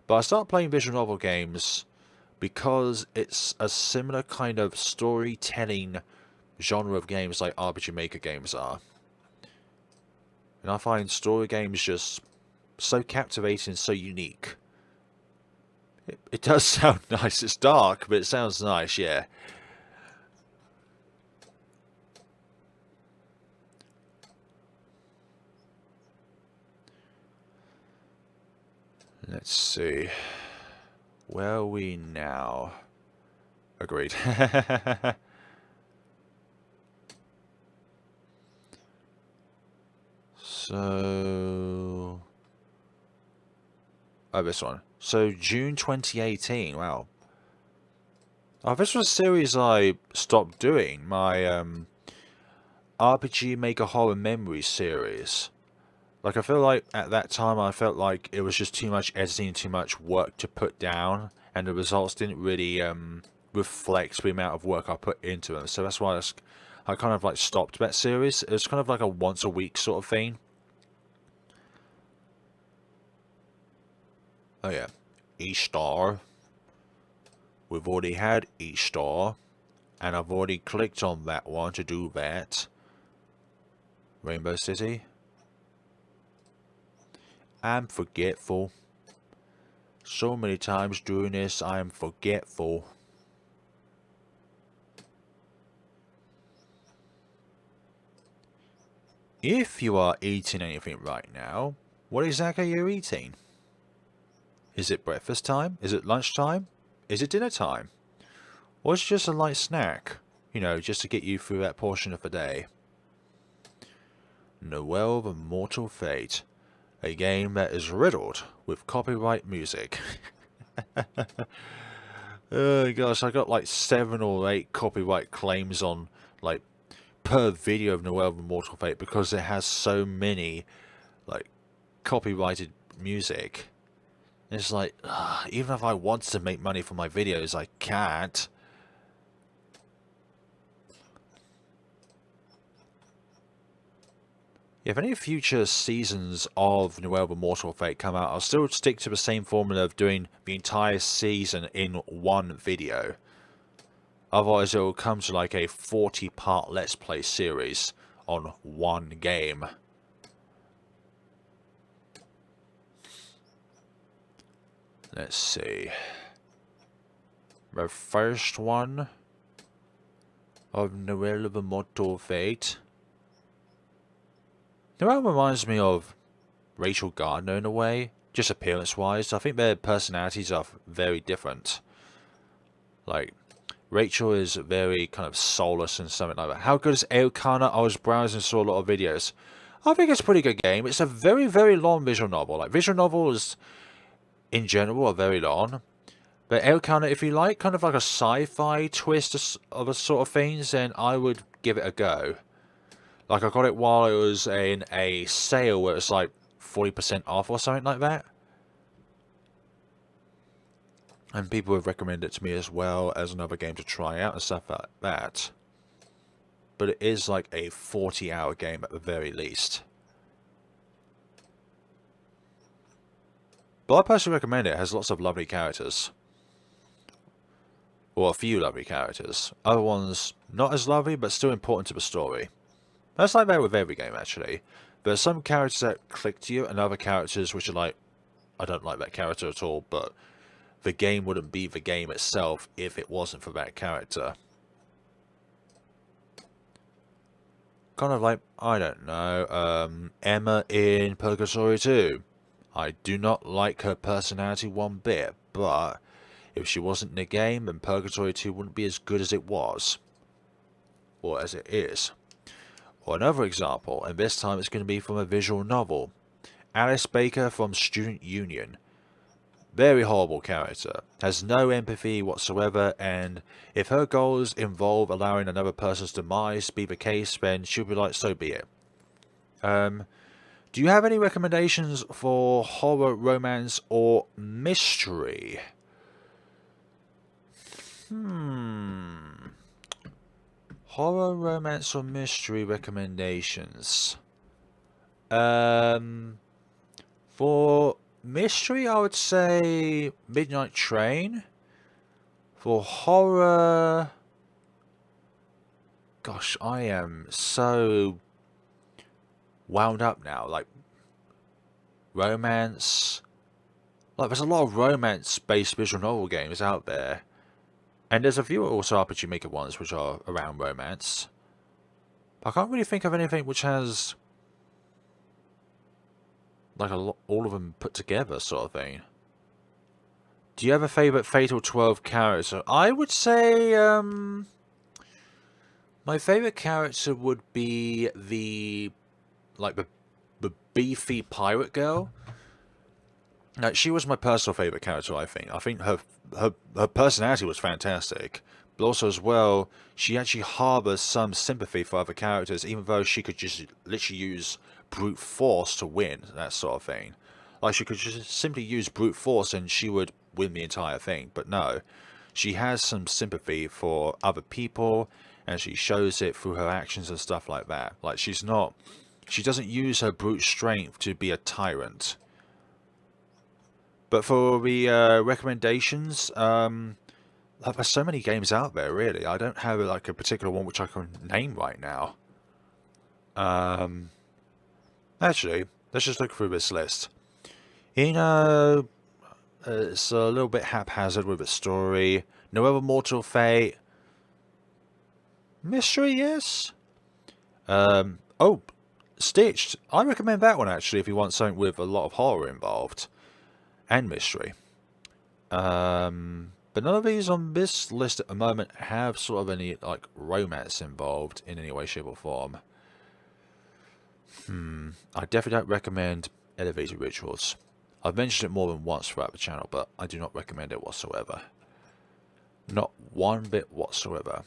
But I started playing visual novel games because it's a similar kind of storytelling genre of games like RPG Maker games are. And I find story games just so captivating, so unique. It does sound nice. It's dark, but it sounds nice, yeah. Let's see. Where are we now? Agreed. So... oh, this one. So, June 2018. Wow. Oh, this was a series I stopped doing. My RPG Maker Horror Memories series. Like, I feel like at that time I felt like it was just too much editing, too much work to put down, and the results didn't really reflect the amount of work I put into them. So that's why I kind of like stopped that series. It was kind of like a once a week sort of thing. Oh yeah, E-Star. We've already had E-Star, and I've already clicked on that one to do that. Rainbow City. I'm forgetful. So many times doing this, I am forgetful. If you are eating anything right now, what exactly are you eating? Is it breakfast time? Is it lunchtime? Is it dinner time? Or is it just a light snack? You know, just to get you through that portion of the day. Noel the Mortal Fate. A game that is riddled with copyright music. Oh gosh, I got like 7 or 8 copyright claims on, like, per video of Noel the Mortal Fate because it has so many, like, copyrighted music. It's like, even if I wanted to make money from my videos, I can't. If any future seasons of Noel the Mortal Fate come out, I'll still stick to the same formula of doing the entire season in one video. Otherwise, it will come to like a 40-part Let's Play series on one game. Let's see. The first one of Noel the Mortal Fate. Noel reminds me of Rachel Gardner in a way, just appearance-wise. I think their personalities are very different. Like, Rachel is very kind of soulless and something like that. How good is Aokana? I was browsing, saw a lot of videos. I think it's a pretty good game. It's a very, very long visual novel. Like, visual novels, in general, are very long. But Aokana, if you like kind of like a sci-fi twist of a sort of things, then I would give it a go. Like, I got it while it was in a sale where it was like 40% off or something like that. And people have recommended it to me as well as another game to try out and stuff like that. But it is like a 40-hour game at the very least. But I personally recommend it. It has lots of lovely characters. Or a few lovely characters. Other ones not as lovely, but still important to the story. That's like that with every game, actually. There's some characters that click to you, and other characters which are like, I don't like that character at all, but the game wouldn't be the game itself if it wasn't for that character. Kind of like, I don't know, Emma in Purgatory 2. I do not like her personality one bit, but if she wasn't in the game, then Purgatory 2 wouldn't be as good as it was. Or as it is. Or another example, and this time it's going to be from a visual novel. Alice Baker from Student Union. Very horrible character. Has no empathy whatsoever, and if her goals involve allowing another person's demise to be the case, then she'll be like, so be it. Do you have any recommendations for horror, romance, or mystery? Horror, romance, or mystery recommendations. For mystery, I would say Midnight Train. For horror, gosh, I am so wound up now. Like, romance. Like, there's a lot of romance-based visual novel games out there. And there's a few also RPG Maker ones which are around romance. I can't really think of anything which has like all of them put together sort of thing. Do you have a favourite Fatal 12 character? I would say my favourite character would be the beefy pirate girl. Now, she was my personal favourite character, I think. I think her personality was fantastic. But also as well, she actually harbours some sympathy for other characters, even though she could just literally use brute force to win, that sort of thing. Like, she could just simply use brute force and she would win the entire thing. But no, she has some sympathy for other people, and she shows it through her actions and stuff like that. Like, she doesn't use her brute strength to be a tyrant. But for the recommendations, there's so many games out there, really. I don't have like a particular one which I can name right now. Actually, let's just look through this list. It's a little bit haphazard with its story. Noel Mortal Fate. Mystery, yes. Oh, Stitched, I recommend that one actually if you want something with a lot of horror involved and mystery. But none of these on this list at the moment have sort of any like romance involved in any way, shape or form. I definitely don't recommend elevator rituals. I've mentioned it more than once throughout the channel, but I do not recommend it whatsoever. Not one bit whatsoever.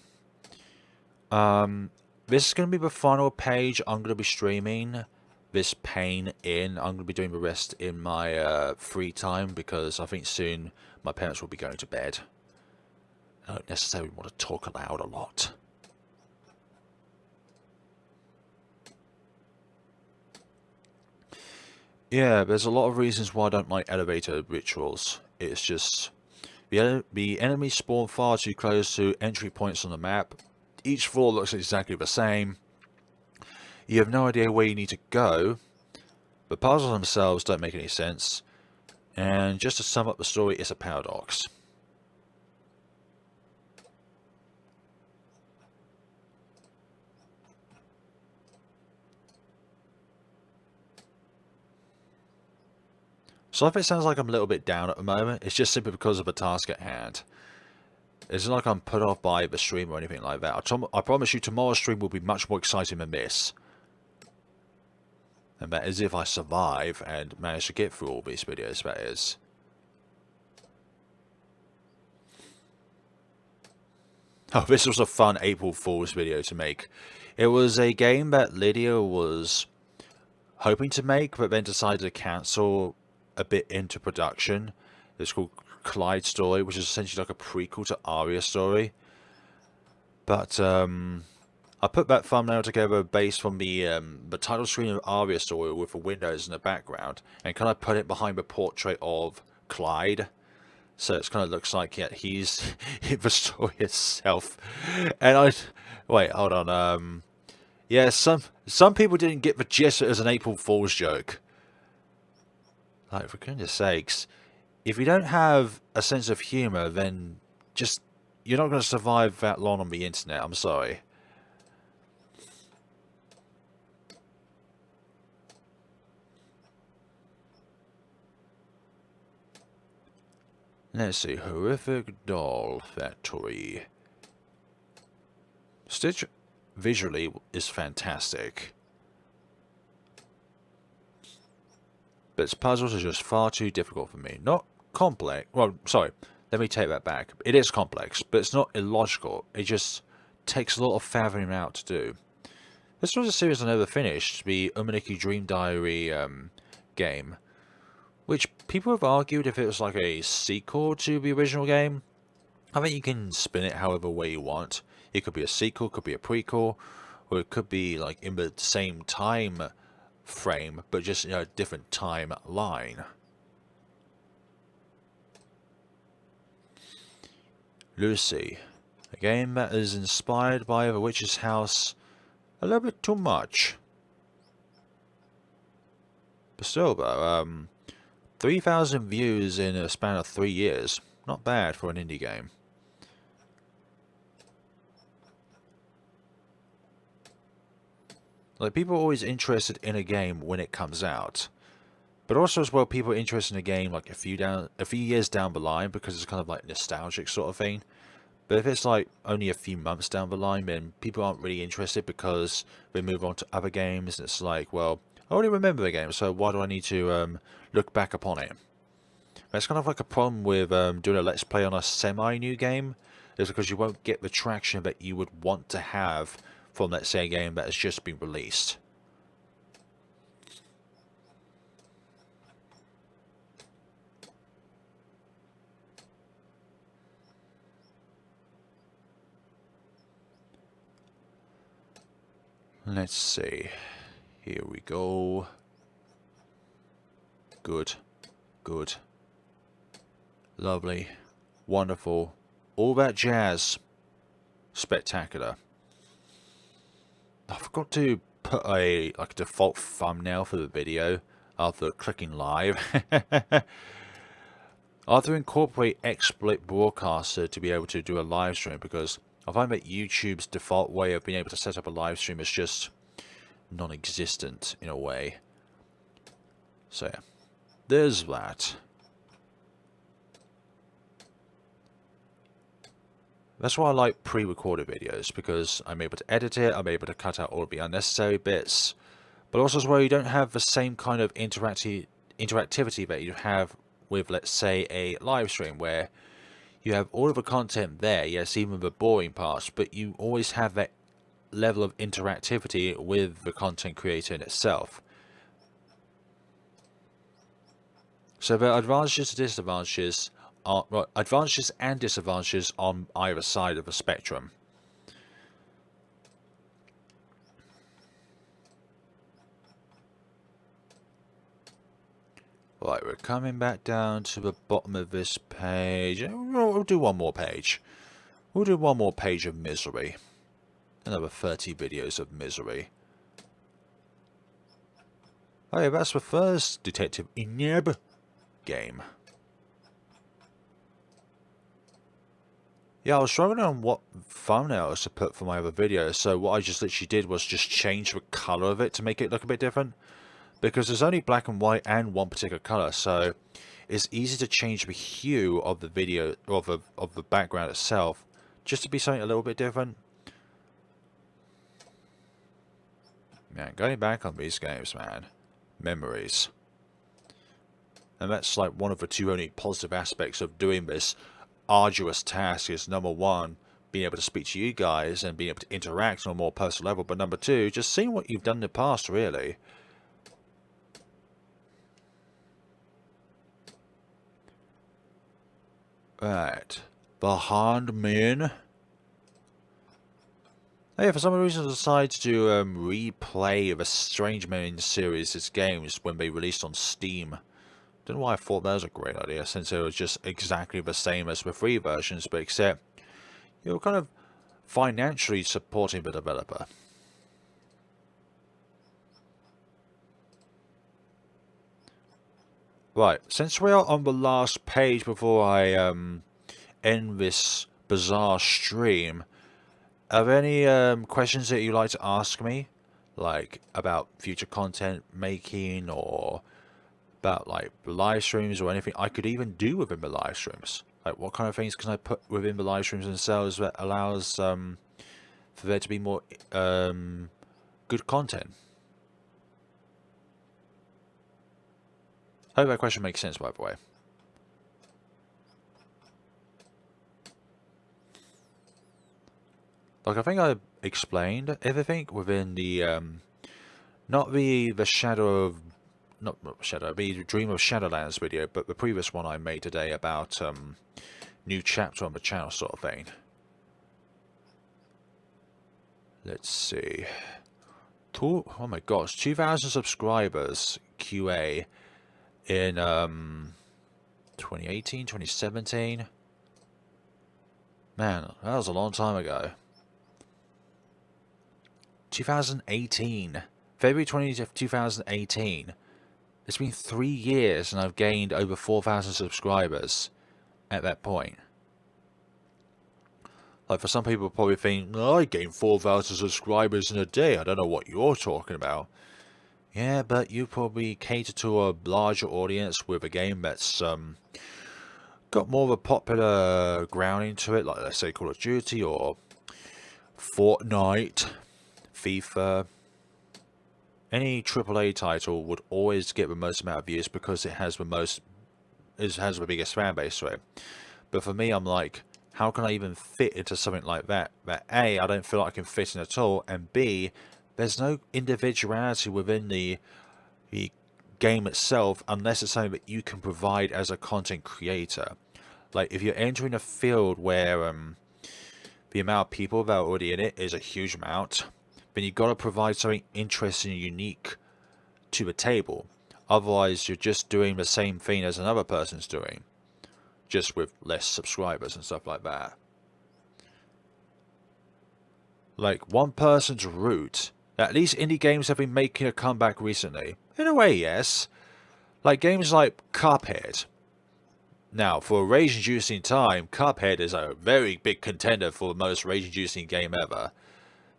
This is going to be the final page I'm going to be streaming this pain in. I'm going to be doing the rest in my free time because I think soon my parents will be going to bed. I don't necessarily want to talk aloud a lot. Yeah, there's a lot of reasons why I don't like elevator rituals. It's just the enemies spawn far too close to entry points on the map. Each floor looks exactly the same. You have no idea where you need to go. The puzzles themselves don't make any sense. And just to sum up the story, it's a paradox. So if it sounds like I'm a little bit down at the moment, it's just simply because of the task at hand. It's not like I'm put off by the stream or anything like that. I promise you tomorrow's stream will be much more exciting than this. And that is if I survive and manage to get through all these videos, that is. Oh, this was a fun April Fool's video to make. It was a game that Lydia was hoping to make, but then decided to cancel a bit into production. It's called Clyde Story, which is essentially like a prequel to Aria's story. But I put that thumbnail together based on the title screen of Aria's story with the windows in the background, and kind of put it behind the portrait of Clyde. So it kind of looks like he's in the story itself. And wait, hold on. Yeah, some people didn't get the gist as an April Fool's joke. Like, for goodness sakes, if you don't have a sense of humor, then just you're not going to survive that long on the internet. I'm sorry. Let's see, horrific doll factory. Stitch visually is fantastic, but its puzzles are just far too difficult for me. Not complex. Well, sorry, let me take that back. It is complex, but it's not illogical. It just takes a lot of fathoming out to do. This was a series I never finished, the Umaniki Dream Diary game, which people have argued if it was like a sequel to the original game. I think you can spin it however way you want. It could be a sequel, could be a prequel, or it could be like in the same time frame, but just a different timeline. Lucy, a game that is inspired by The Witch's House a little bit too much. But still though, 3,000 views in a span of 3 years. Not bad for an indie game. Like, people are always interested in a game when it comes out. But also as well, people are interested in a game like a few years down the line because it's kind of like nostalgic sort of thing. But if it's like only a few months down the line, then people aren't really interested because they move on to other games. And it's like, well, I already remember the game, so why do I need to look back upon it? That's kind of like a problem with doing a Let's Play on a semi-new game, is because you won't get the traction that you would want to have from, let's say, a game that has just been released. Let's see. Here we go. Good. Good. Lovely. Wonderful. All that jazz. Spectacular. I forgot to put a default thumbnail for the video after clicking live. I have to incorporate XSplit Broadcaster to be able to do a live stream because I find that YouTube's default way of being able to set up a live stream is just non-existent in a way. So yeah, there's that. That's why I like pre-recorded videos, because I'm able to edit it, I'm able to cut out all the unnecessary bits, but also as well you don't have the same kind of interactivity that you have with, let's say, a live stream, where you have all of the content there, yes, even the boring parts, but you always have that level of interactivity with the content creator in itself. So there are advantages and disadvantages, well, advantages and disadvantages on either side of the spectrum. Right, we're coming back down to the bottom of this page. We'll do one more page. We'll do one more page of misery. Another 30 videos of misery. Oh yeah, that's the first Detective Ineb game. Yeah, I was struggling on what thumbnails to put for my other videos, so what I just literally did was just change the colour of it to make it look a bit different. Because there's only black and white and one particular colour, so it's easy to change the hue of the video, of the background itself, just to be something a little bit different. Man, going back on these games, man. Memories. And that's like one of the two only positive aspects of doing this arduous task is, number one, being able to speak to you guys and being able to interact on a more personal level, but number two, just seeing what you've done in the past, really. Right. Behind Men. Oh yeah, for some reason I decided to replay the Strange Men series' games when they released on Steam. Don't know why I thought that was a great idea, since it was just exactly the same as the free versions, but except you're kind of financially supporting the developer. Right, since we are on the last page before I end this bizarre stream, are there any questions that you'd like to ask me? Like, about future content making, or about, like, live streams, or anything I could even do within the live streams? Like, what kind of things can I put within the live streams themselves that allows for there to be more good content? I hope that question makes sense, by the way. Like, I think I explained everything within the, not the Shadow of, not Shadow, the Dream of Shadowlands video, but the previous one I made today about, new chapter on the channel sort of thing. Let's see. Oh my gosh, 2,000 subscribers, QA, in, 2018, 2017. Man, that was a long time ago. 2018. February 20th, 2018. It's been 3 years and I've gained over 4,000 subscribers at that point. Like, for some people probably think, oh, I gained 4,000 subscribers in a day. I don't know what you're talking about. Yeah, but you probably cater to a larger audience with a game that's got more of a popular grounding to it, like, let's say, Call of Duty or Fortnite, FIFA. Any AAA title would always get the most amount of views because it has the biggest fan base to it. But for me, I'm like, how can I even fit into something like that? That A, I don't feel like I can fit in at all, and B, there's no individuality within the game itself unless it's something that you can provide as a content creator. Like, if you're entering a field where the amount of people that are already in it is a huge amount, then you've got to provide something interesting and unique to the table. Otherwise, you're just doing the same thing as another person's doing, just with less subscribers and stuff like that. Like, one person's route. At least indie games have been making a comeback recently. In a way, yes. Like games like Cuphead. Now, for a rage-inducing time, Cuphead is a very big contender for the most rage-inducing game ever.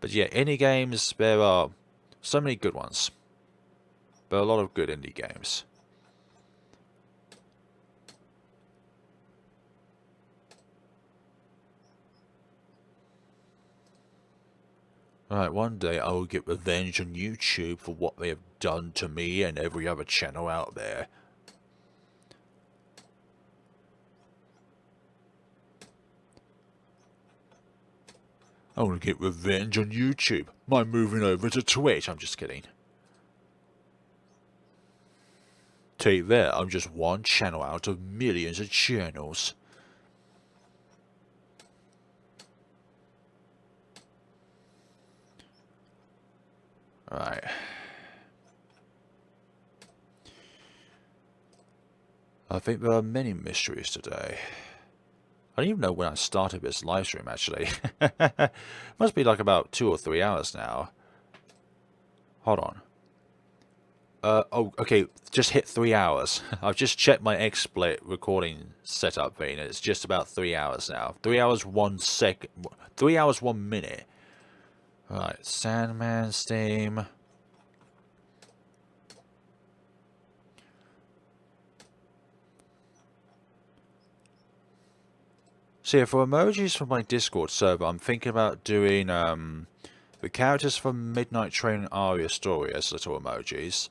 But yeah, indie games, there are So many good ones. But a lot of good indie games. Alright, one day I will get revenge on YouTube for what they have done to me and every other channel out there. I want to get revenge on YouTube by moving over to Twitch. I'm just kidding. Take that, I'm just one channel out of millions of channels. Alright. I think there are many mysteries today. I don't even know when I started this live stream, actually. Must be like about 2 or 3 hours now. Hold on. Oh, okay, just hit 3 hours. I've just checked my XSplit recording setup thing, and it's just about 3 hours now. 3 hours, 1 second. 3 hours, 1 minute. Alright, Sandman Steam. So yeah, for emojis from my Discord server, I'm thinking about doing the characters from Midnight Train and Aria Story as little emojis.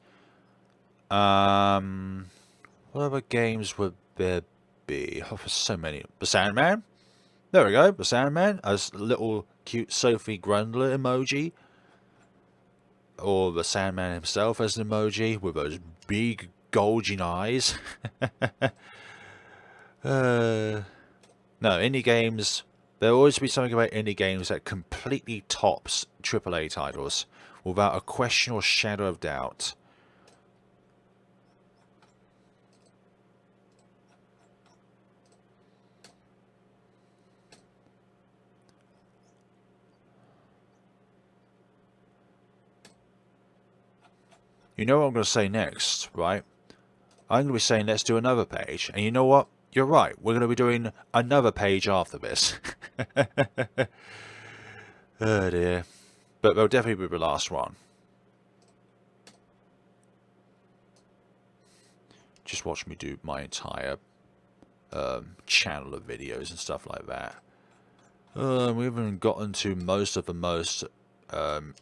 What other games would there be? Oh, there's so many. The Sandman? There we go, the Sandman as little cute Sophie Grundler emoji. Or the Sandman himself as an emoji with those big bulging eyes. No, indie games, there'll always be something about indie games that completely tops AAA titles, without a question or shadow of doubt. You know what I'm going to say next, right? I'm going to be saying let's do another page, and you know what? You're right, we're going to be doing another page after this. Oh dear. But they'll definitely be the last one. Just watch me do my entire channel of videos and stuff like that. We haven't gotten to most of the most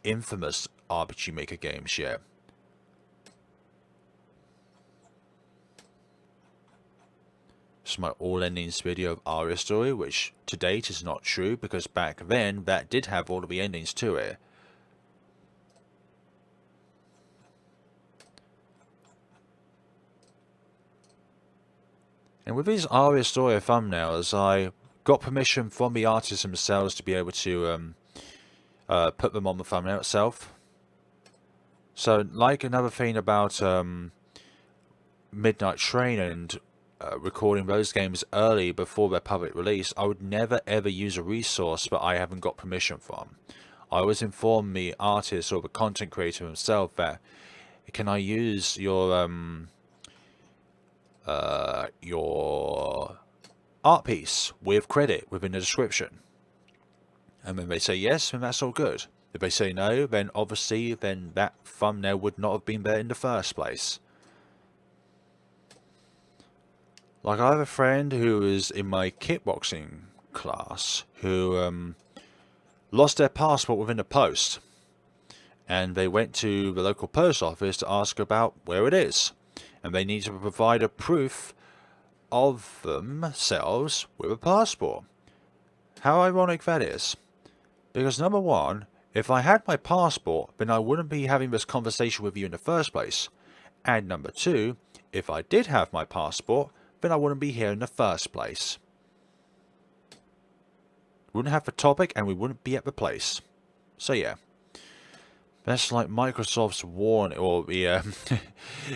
infamous RPG Maker games yet. This is my all endings video of Aria Story, which to date is not true because back then that did have all of the endings to it. And with these Aria Story thumbnails, I got permission from the artists themselves to be able to put them on the thumbnail itself. So, like another thing about Midnight Train and recording those games early before their public release, I would never ever use a resource that I haven't got permission from. I always inform the artist or the content creator himself that, can I use your art piece with credit within the description? And when they say yes, then that's all good. If they say no, then obviously then that thumbnail would not have been there in the first place. Like, I have a friend who is in my kickboxing class who lost their passport within the post. And they went to the local post office to ask about where it is. And they need to provide a proof of themselves with a passport. How ironic that is. Because number one, if I had my passport, then I wouldn't be having this conversation with you in the first place. And number two, if I did have my passport, then I wouldn't be here in the first place. We wouldn't have the topic and we wouldn't be at the place. So yeah. That's like Microsoft's warning or the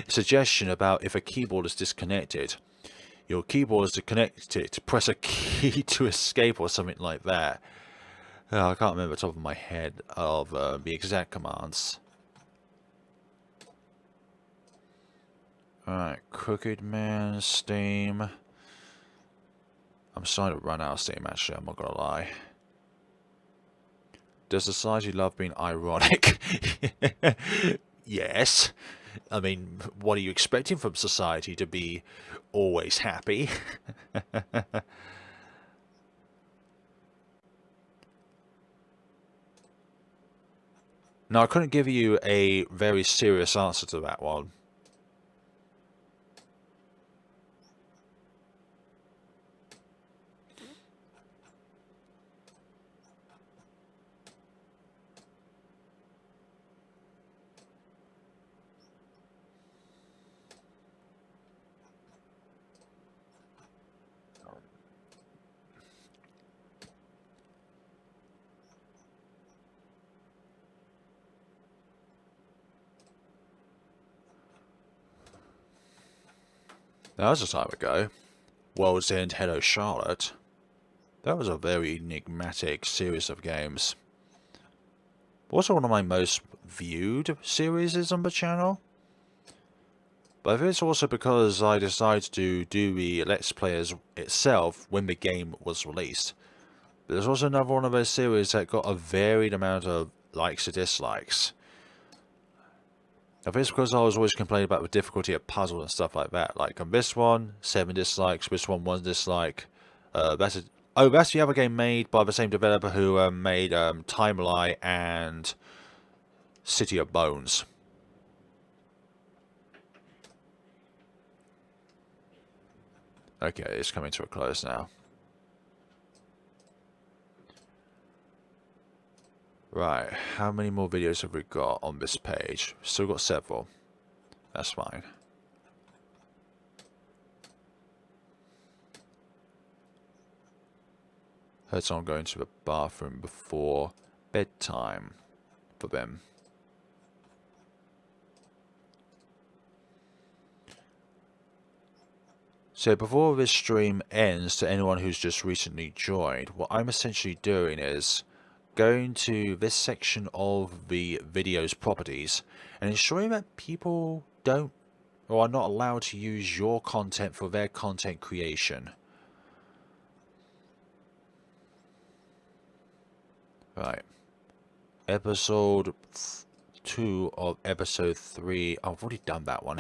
suggestion about if a keyboard is disconnected. Your keyboard is disconnected, press a key to escape or something like that. I can't remember the top of my head of the exact commands. Alright, Crooked Man, Steam. I'm starting to run out of steam actually, I'm not gonna lie. Does society love being ironic? Yes. I mean, what are you expecting from society? To be always happy? No, I couldn't give you a very serious answer to that one. That was a time ago. World's End Hello Charlotte. That was a very enigmatic series of games. Also one of my most viewed series on the channel. But I think it's also because I decided to do the Let's Players itself when the game was released. But there's also another one of those series that got a varied amount of likes or dislikes. I think it's because I was always complaining about the difficulty of puzzles and stuff like that. Like on this one, 7 dislikes, this one dislike. That's the other game made by the same developer who made Timeline and City of Bones. Okay, it's coming to a close now. Right, how many more videos have we got on this page? Still got several. That's fine. Heard someone going to the bathroom before bedtime for them. So before this stream ends, to anyone who's just recently joined, what I'm essentially doing is going to this section of the video's properties and ensuring that people don't or are not allowed to use your content for their content creation. Right. Episode 2 of episode 3. Oh, I've already done that one.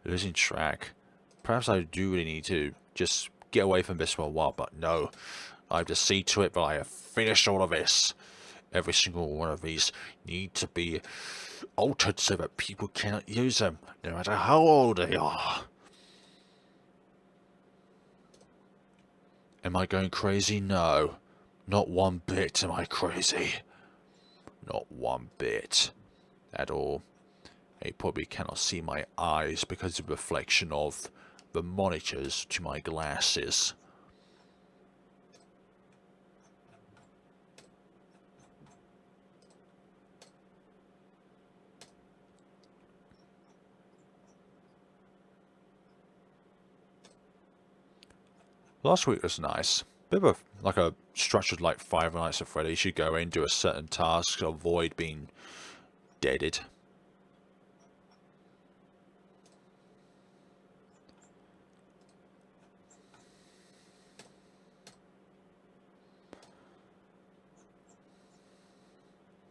Losing track. Perhaps I do really need to just get away from this for a while, but no. I have to see to it that I have finished all of this. Every single one of these need to be altered so that people cannot use them, no matter how old they are. Am I going crazy? No. Not one bit am I crazy. Not one bit. At all. You probably cannot see my eyes because of the reflection of the monitors to my glasses. Last week was nice. Bit of like a structured like Five Nights at Freddy's. You go in, do a certain task to avoid being deaded.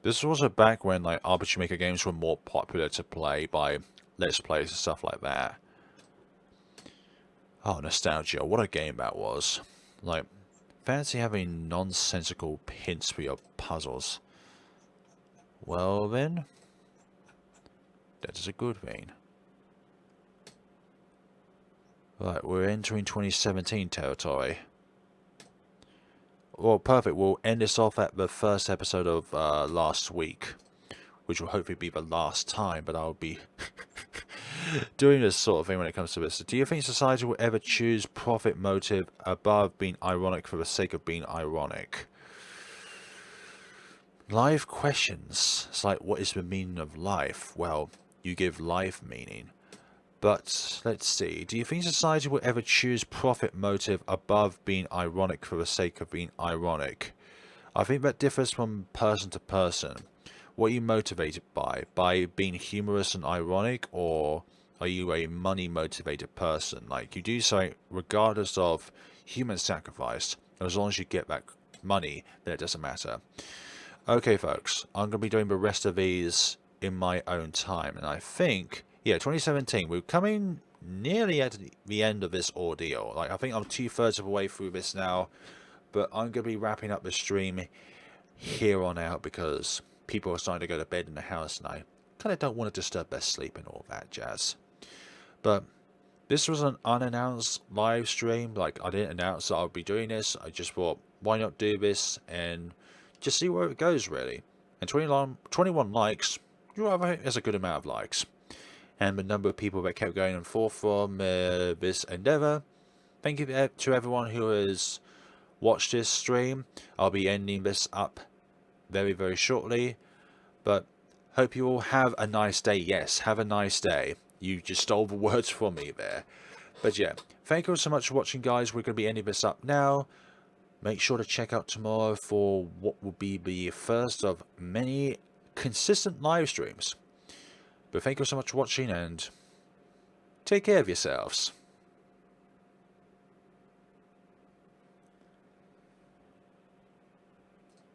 This was also back when like RPG Maker games were more popular to play by Let's Plays and stuff like that. Oh, nostalgia. What a game that was. Like, fancy having nonsensical hints for your puzzles. Well then, that is a good thing. Right, we're entering 2017 territory. Well, perfect. We'll end this off at the first episode of last week, which will hopefully be the last time, but I'll be doing this sort of thing when it comes to this. Do you think society will ever choose profit motive above being ironic for the sake of being ironic? Life questions. It's like, what is the meaning of life? Well, you give life meaning. But, let's see, do you think society will ever choose profit motive above being ironic for the sake of being ironic? I think that differs from person to person. What are you motivated by? By being humorous and ironic, or are you a money motivated person? Like, you do something regardless of human sacrifice, as long as you get that money, then it doesn't matter. Okay, folks, I'm going to be doing the rest of these in my own time. And I think, yeah, 2017, we're coming nearly at the end of this ordeal. Like, I think I'm 2/3 of the way through this now. But I'm going to be wrapping up the stream here on out because people are starting to go to bed in the house and I kind of don't want to disturb their sleep and all that jazz. But this was an unannounced live stream. Like, I didn't announce that I would be doing this. I just thought, why not do this and just see where it goes, really. And 21 likes, I think that's a good amount of likes. And the number of people that kept going forth from this endeavor. Thank you to everyone who has watched this stream. I'll be ending this up very, very shortly. But hope you all have a nice day. Yes, have a nice day. You just stole the words from me there. But yeah, thank you all so much for watching, guys. We're going to be ending this up now. Make sure to check out tomorrow for what will be the first of many consistent live streams. But thank you so much for watching and take care of yourselves.